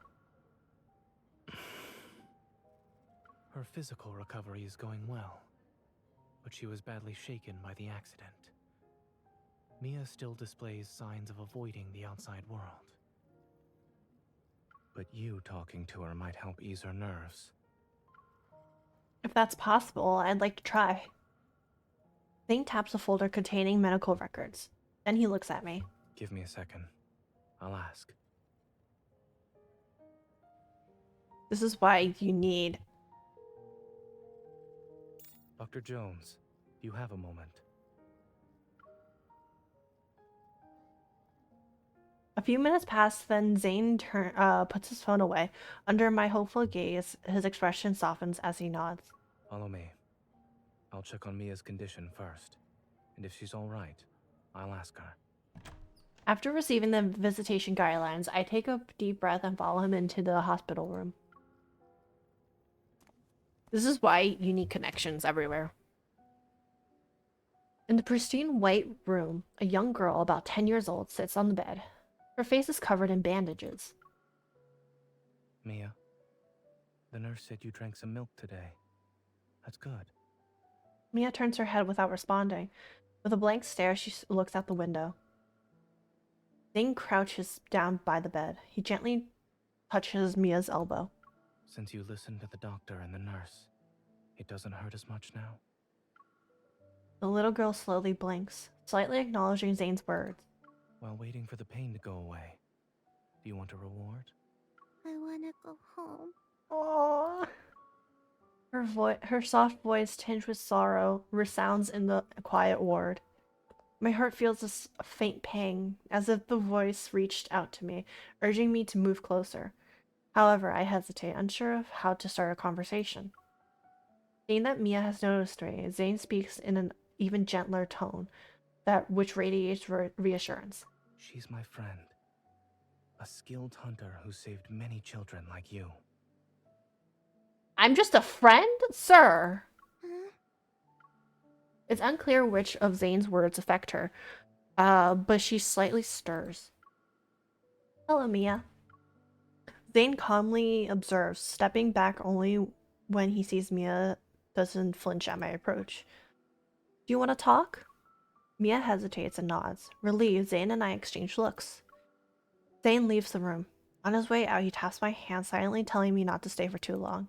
Her physical recovery is going well, but she was badly shaken by the accident. Mia still displays signs of avoiding the outside world. But you talking to her might help ease her nerves. If that's possible, I'd like to try. Zane taps a folder containing medical records. Then he looks at me. Give me a second. I'll ask. This is why you need... Dr. Jones, do you have a moment? A few minutes pass, then Zane puts his phone away. Under my hopeful gaze, his expression softens as he nods. Follow me. I'll check on Mia's condition first, and if she's all right, I'll ask her. After receiving the visitation guidelines, I take a deep breath and follow him into the hospital room. This is why you need connections everywhere. In the pristine white room, a young girl about 10 years old sits on the bed. Her face is covered in bandages. Mia, the nurse said you drank some milk today. That's good. Mia turns her head without responding. With a blank stare, she looks out the window. Zane crouches down by the bed. He gently touches Mia's elbow. Since you listened to the doctor and the nurse, it doesn't hurt as much now? The little girl slowly blinks, slightly acknowledging Zane's words. While waiting for the pain to go away, do you want a reward? I wanna go home. Aww. Her soft voice, tinged with sorrow, resounds in the quiet ward. My heart feels a faint pang, as if the voice reached out to me, urging me to move closer. However, I hesitate, unsure of how to start a conversation. Seeing that Mia has noticed me, Zane speaks in an even gentler tone, which radiates reassurance. She's my friend. A skilled hunter who saved many children like you. I'm just a friend, sir. It's unclear which of Zane's words affect her, but she slightly stirs. Hello, Mia. Zane calmly observes, stepping back only when he sees Mia doesn't flinch at my approach. Do you want to talk? Mia hesitates and nods. Relieved, Zane and I exchange looks. Zane leaves the room. On his way out, he taps my hand, silently telling me not to stay for too long.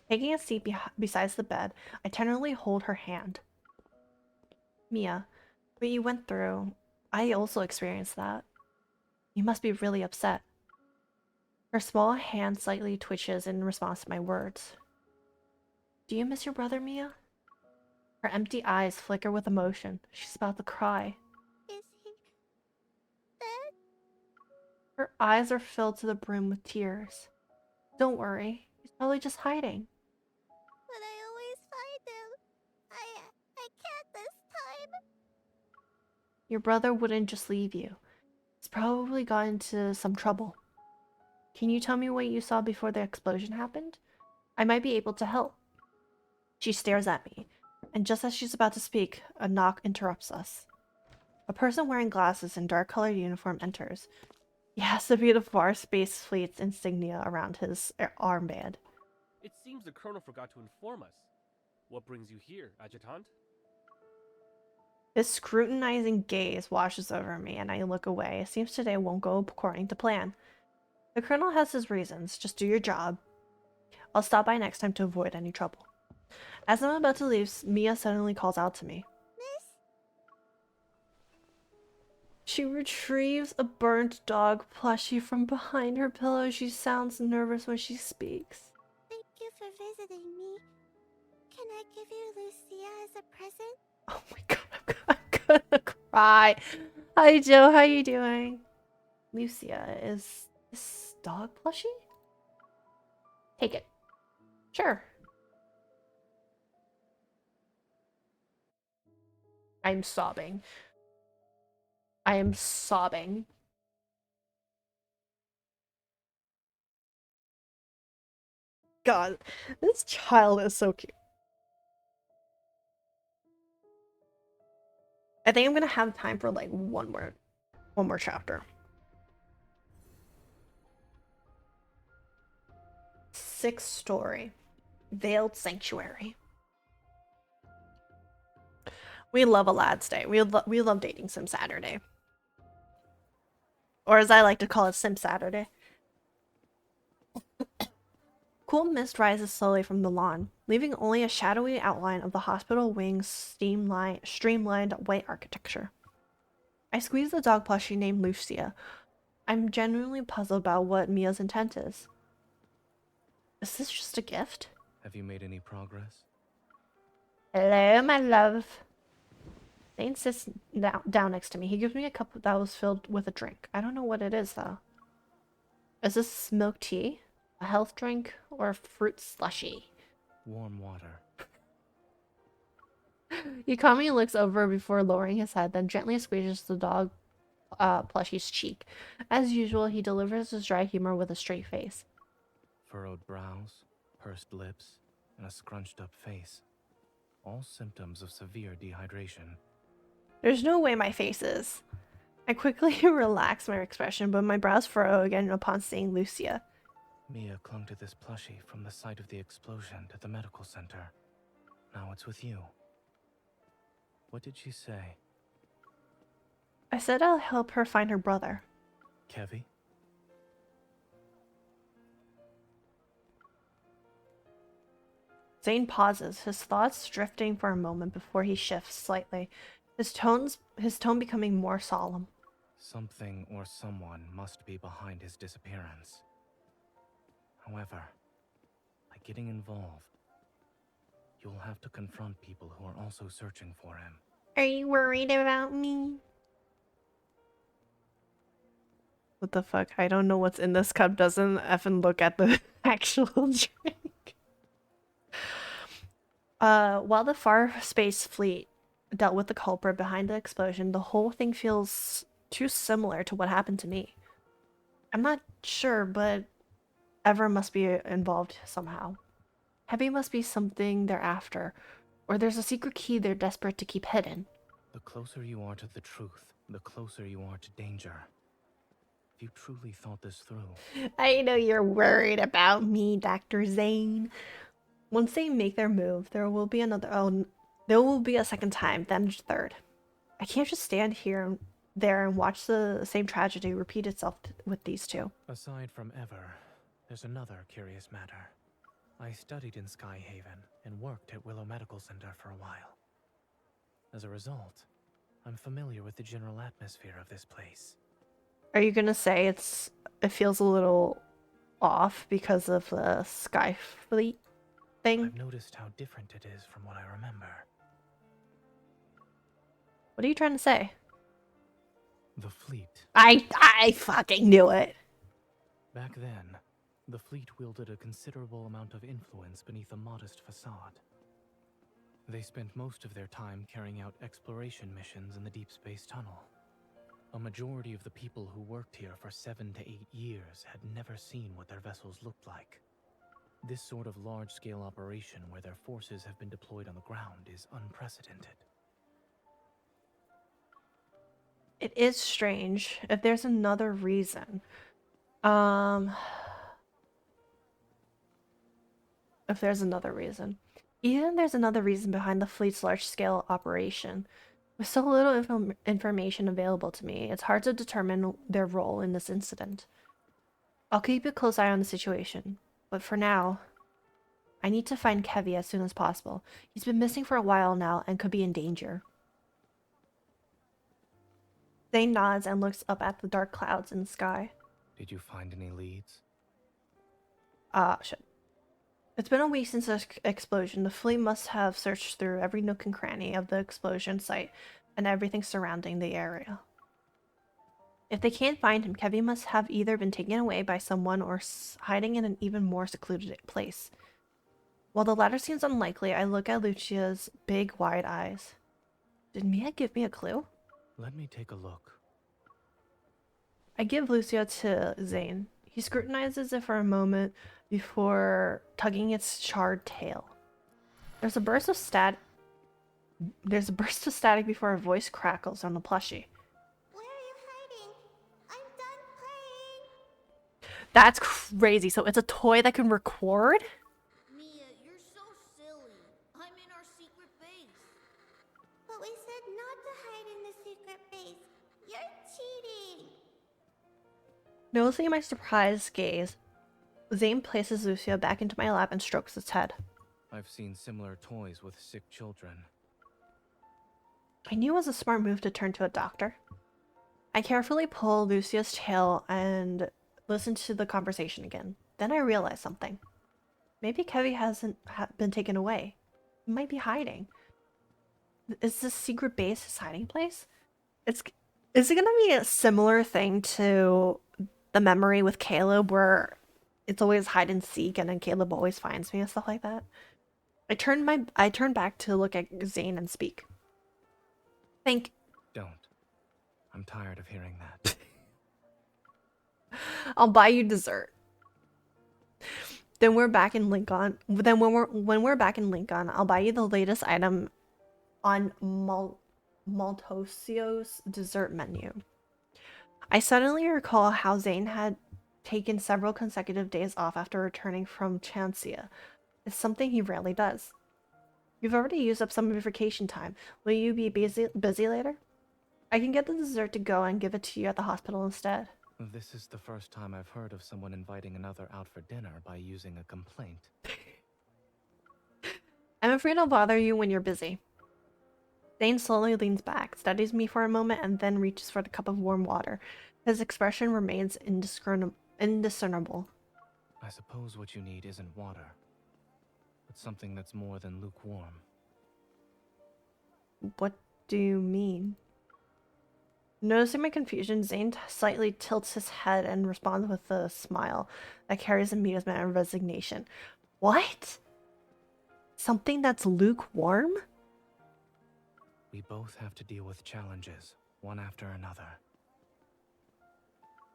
Taking a seat beside the bed, I tenderly hold her hand. Mia, what you went through, I also experienced that. You must be really upset. Her small hand slightly twitches in response to my words. Do you miss your brother, Mia? Her empty eyes flicker with emotion. She's about to cry. Is he dead? Her eyes are filled to the brim with tears. Don't worry, he's probably just hiding. But I always find him. I can't this time. Your brother wouldn't just leave you. He's probably got into some trouble. Can you tell me what you saw before the explosion happened? I might be able to help. She stares at me, and just as she's about to speak, a knock interrupts us. A person wearing glasses and dark-colored uniform enters. He has to be the Farspace Fleet's insignia around his armband. It seems the Colonel forgot to inform us. What brings you here, Adjutant? His scrutinizing gaze washes over me, and I look away. It seems today won't go according to plan. The Colonel has his reasons. Just do your job. I'll stop by next time to avoid any trouble. As I'm about to leave, Mia suddenly calls out to me. Miss? She retrieves a burnt dog plushie from behind her pillow. She sounds nervous when she speaks. Thank you for visiting me. Can I give you Lucia as a present? Oh my god, I'm gonna cry. Hi Joe, how you doing? Lucia, is this dog plushie? Take it. Sure. I'm sobbing. I am sobbing. God, this child is so cute. I think I'm gonna have time for like one more chapter. 6th story. Veiled Sanctuary. We love a lad's day. We love dating Sim Saturday. Or as I like to call it, Sim Saturday. Cool mist rises slowly from the lawn, leaving only a shadowy outline of the hospital wing's streamlined white architecture. I squeeze the dog plushie named Lucia. I'm genuinely puzzled about what Mia's intent is. Is this just a gift? Have you made any progress? Hello, my love. Zane sits down next to me. He gives me a cup that was filled with a drink. I don't know what it is, though. Is this milk tea? A health drink? Or a fruit slushy? Warm water. He calmly looks over before lowering his head, then gently squeezes the dog plushie's cheek. As usual, he delivers his dry humor with a straight face. Furrowed brows, pursed lips, and a scrunched up face. All symptoms of severe dehydration. There's no way my face is. I quickly relax my expression, but my brows furrow again upon seeing Lucia. Mia clung to this plushie from the site of the explosion to the medical center. Now it's with you. What did she say? I said I'll help her find her brother. Kevi? Zane pauses, his thoughts drifting for a moment before he shifts slightly, his tone becoming more solemn. Something or someone must be behind his disappearance. However, by getting involved, you'll have to confront people who are also searching for him. Are you worried about me? What the fuck? I don't know what's in this cup. Doesn't effing look at the actual drink. While the Far Space Fleet dealt with the culprit behind the explosion, the whole thing feels too similar to what happened to me. I'm not sure, but Ever must be involved somehow. Heavy must be something they're after, or there's a secret key they're desperate to keep hidden. The closer you are to the truth, the closer you are to danger. If you truly thought this through... I know you're worried about me, Dr. Zane. Once they make their move, there will be a second time, then a third. I can't just stand there and watch the same tragedy repeat itself with these two. Aside from Ever, there's another curious matter. I studied in Skyhaven and worked at Willow Medical Center for a while. As a result, I'm familiar with the general atmosphere of this place. Are you gonna say it feels a little off because of the Sky Fleet thing? I've noticed how different it is from what I remember. What are you trying to say? The fleet. I fucking knew it. Back then, the fleet wielded a considerable amount of influence beneath a modest facade. They spent most of their time carrying out exploration missions in the Deepspace tunnel. A majority of the people who worked here for 7 to 8 years had never seen what their vessels looked like. This sort of large-scale operation where their forces have been deployed on the ground is unprecedented. It is strange. If there's another reason. If there's another reason. Even there's another reason behind the fleet's large-scale operation. With so little information available to me, it's hard to determine their role in this incident. I'll keep a close eye on the situation, but for now, I need to find Kevi as soon as possible. He's been missing for a while now and could be in danger. Zane nods and looks up at the dark clouds in the sky. Did you find any leads? Shit. It's been a week since the explosion. The fleet must have searched through every nook and cranny of the explosion site and everything surrounding the area. If they can't find him, Kevi must have either been taken away by someone or hiding in an even more secluded place. While the latter seems unlikely, I look at Lucia's big, wide eyes. Did Mia give me a clue? Let me take a look. I give Lucia to Zane. He scrutinizes it for a moment before tugging its charred tail. There's a burst of static before a voice crackles on the plushie. Where are you hiding? I'm done playing. That's crazy. So it's a toy that can record? Mia, you're so silly. I'm in our secret base. But we said not to hide in the secret base. You're cheating. Noticing my surprised gaze, Zane places Lucia back into my lap and strokes its head. I've seen similar toys with sick children. I knew it was a smart move to turn to a doctor. I carefully pull Lucia's tail and listen to the conversation again. Then I realized something. Maybe Kevi hasn't been taken away. He might be hiding. Is this secret base his hiding place? Is it gonna be a similar thing to the memory with Caleb where it's always hide and seek and then Caleb always finds me and stuff like that? I turn back to look at Zane and speak. Don't. I'm tired of hearing that. I'll buy you dessert. Then we're back in Lincoln. Then when we're back in Lincoln, I'll buy you the latest item on Maltosio's dessert menu. I suddenly recall how Zane had taken several consecutive days off after returning from Chancia. It's something he rarely does. You've already used up some of your vacation time. Will you be busy later? I can get the dessert to go and give it to you at the hospital instead. This is the first time I've heard of someone inviting another out for dinner by using a complaint. I'm afraid I'll bother you when you're busy. Zane slowly leans back, studies me for a moment, and then reaches for the cup of warm water. His expression remains indiscernible. I suppose what you need isn't water, but something that's more than lukewarm. What do you mean? Noticing my confusion, Zane slightly tilts his head and responds with a smile that carries amusement and resignation. What? Something that's lukewarm? We both have to deal with challenges, one after another.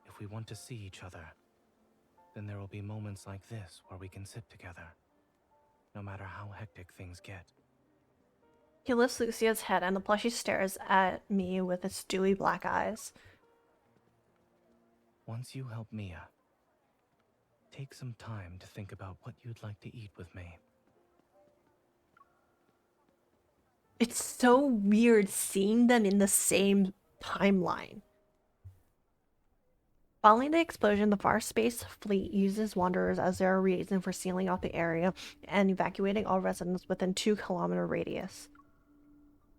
If we want to see each other, then there will be moments like this where we can sit together, no matter how hectic things get. He lifts Lucia's head and the plushie stares at me with its dewy black eyes. Once you help Mia, take some time to think about what you'd like to eat with me. It's so weird seeing them in the same timeline. Following the explosion, the Far Space Fleet uses Wanderers as their reason for sealing off the area and evacuating all residents within 2-kilometer radius.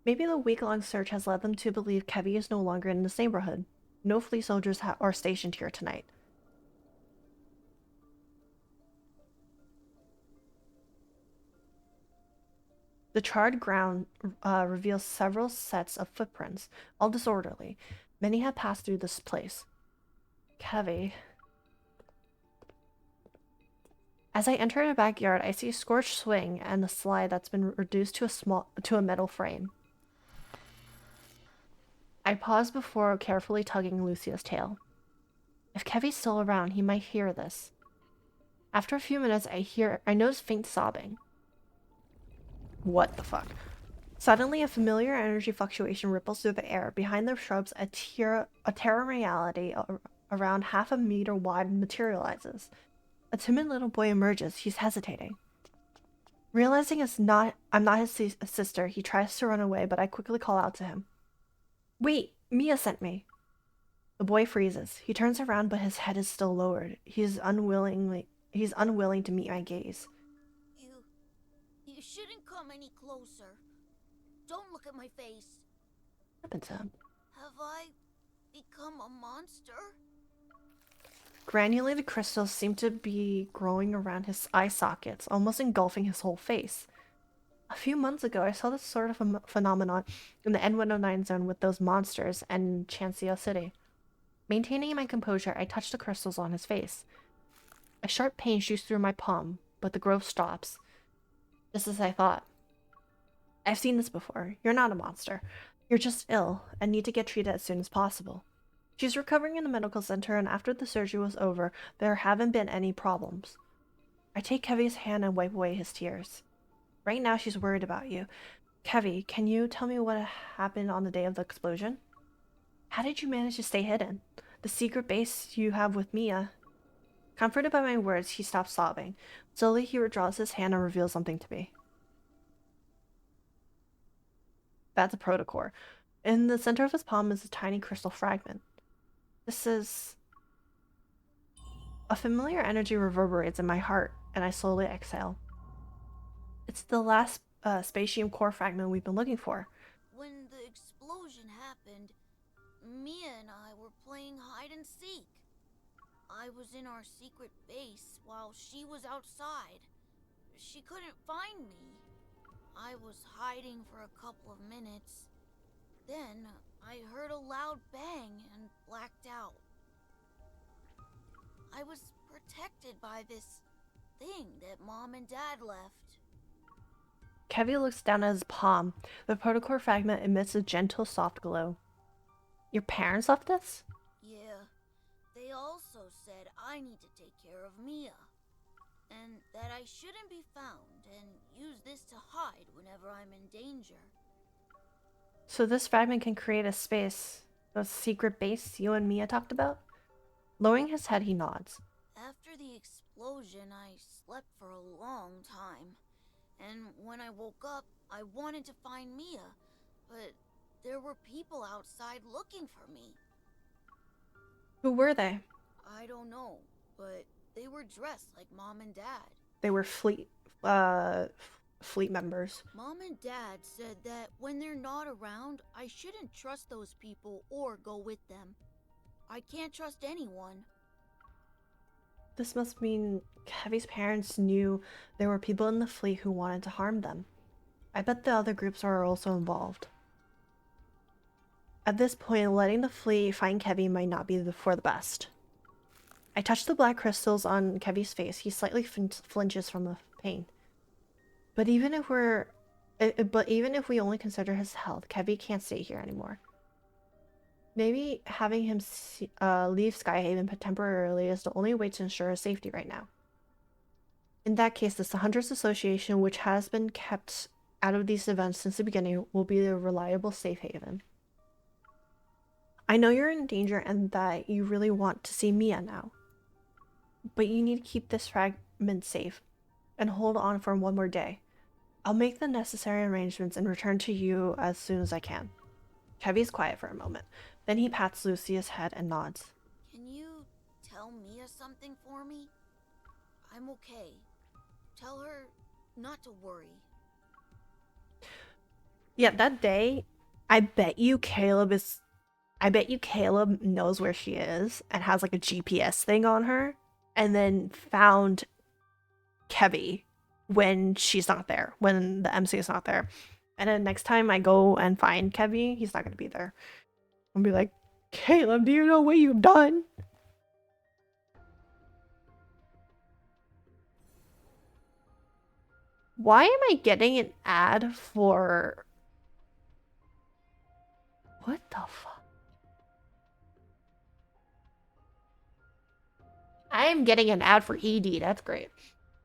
Maybe the week-long search has led them to believe Kevy is no longer in this neighborhood. No fleet soldiers are stationed here tonight. The charred ground reveals several sets of footprints, all disorderly. Many have passed through this place. Kevy. As I enter a backyard, I see a scorched swing and a slide that's been reduced to a metal frame. I pause before carefully tugging Lucia's tail. If Kevy's still around, he might hear this. After a few minutes, I notice faint sobbing. What the fuck? Suddenly, a familiar energy fluctuation ripples through the air. Behind the shrubs, a terror reality around half a meter wide materializes. A timid little boy emerges. He's hesitating. Realizing I'm not his sister, he tries to run away, but I quickly call out to him. Wait, Mia sent me. The boy freezes. He turns around, but his head is still lowered. He's unwilling to meet my gaze. You shouldn't come any closer. Don't look at my face. What happened to him? Have I become a monster? Granulated crystals seem to be growing around his eye sockets, almost engulfing his whole face. A few months ago, I saw this sort of a phenomenon in the N109 zone with those monsters and Chancia City. Maintaining my composure, I touch the crystals on his face. A sharp pain shoots through my palm, but the growth stops. Just as I thought. I've seen this before. You're not a monster. You're just ill and need to get treated as soon as possible. She's recovering in the medical center, and after the surgery was over, there haven't been any problems. I take Kevy's hand and wipe away his tears. Right now, she's worried about you. Kevy, can you tell me what happened on the day of the explosion? How did you manage to stay hidden? The secret base you have with Mia. Comforted by my words, he stops sobbing. Slowly, he withdraws his hand and reveals something to me. That's a protocore. In the center of his palm is a tiny crystal fragment. This is... A familiar energy reverberates in my heart, and I slowly exhale. It's the last spatium core fragment we've been looking for. When the explosion happened, Mia and I were playing hide and seek. I was in our secret base while she was outside. She couldn't find me. I was hiding for a couple of minutes. Then I heard a loud bang and blacked out. I was protected by this thing that Mom and Dad left. Kevy looks down at his palm. The protocore fragment emits a gentle, soft glow. Your parents left this? Yeah. They also said I need to take care of Mia. And that I shouldn't be found and use this to hide whenever I'm in danger. So this fragment can create a space, the secret base you and Mia talked about? Lowering his head, he nods. After the explosion, I slept for a long time. And when I woke up, I wanted to find Mia, but there were people outside looking for me. Who were they? I don't know, but they were dressed like Mom and Dad. They were fleet members. Mom and Dad said that when they're not around, I shouldn't trust those people or go with them. I can't trust anyone. This must mean Kevy's parents knew there were people in the fleet who wanted to harm them. I bet the other groups are also involved. At this point, letting the fleet find Kevy might not be for the best. I touch the black crystals on Kevy's face. He slightly flinches from the pain. But even if we only consider his health, Kevy can't stay here anymore. Maybe having him leave Skyhaven temporarily is the only way to ensure his safety right now. In that case, the Hunters Association, which has been kept out of these events since the beginning, will be a reliable safe haven. I know you're in danger and that you really want to see Mia now. But you need to keep this fragment safe and hold on for one more day. I'll make the necessary arrangements and return to you as soon as I can. Kevy's quiet for a moment. Then he pats Lucia's head and nods. Can you tell Mia something for me? I'm okay. Tell her not to worry. Yeah, that day, I bet you Caleb knows where she is and has like a GPS thing on her and then found Kevy when she's not there, when the MC is not there. And then next time I go and find Kevy, he's not going to be there. I'll be like, Caleb, do you know what you've done? Why am I getting an ad for... What the fuck? I am getting an ad for ED. That's great.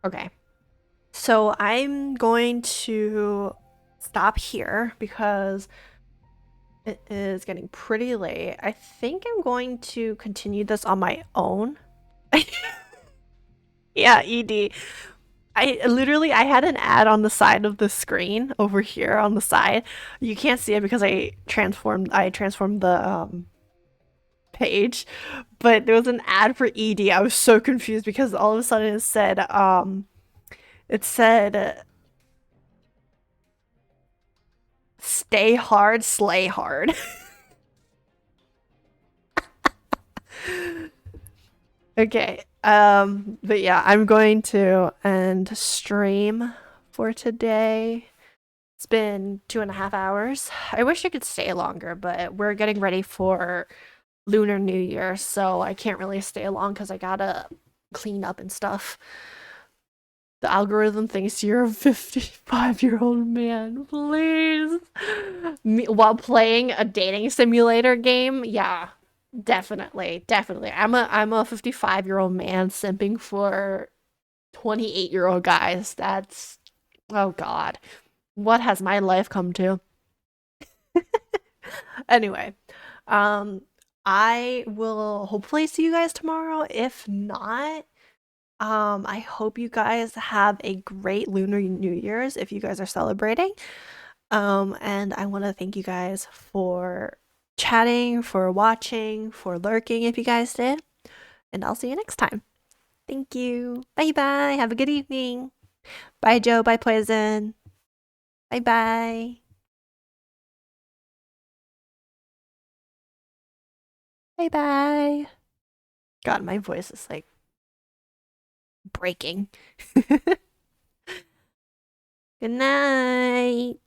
Okay. So I'm going to stop here because it is getting pretty late. I think I'm going to continue this on my own. Yeah, ED. I had an ad on the side of the screen over here on the side. You can't see it because I transformed the page, but there was an ad for ED. I was so confused because all of a sudden it said stay hard, slay hard. Okay. But yeah, I'm going to end stream for today. It's been 2.5 hours. I wish I could stay longer, but we're getting ready for Lunar New Year, so I can't really stay long because I gotta clean up and stuff. The algorithm thinks you're a 55-year-old man, please. While playing a dating simulator game, yeah. Definitely. I'm a 55-year-old man simping for 28-year-old guys. That's, oh god. What has my life come to? Anyway, I will hopefully see you guys tomorrow. If not, I hope you guys have a great Lunar New Year's if you guys are celebrating. And I want to thank you guys for chatting, for watching, for lurking if you guys did. And I'll see you next time. Thank you. Bye bye. Have a good evening. Bye, Joe. Bye, Poison. Bye bye. Bye bye. God, my voice is like breaking. Good night.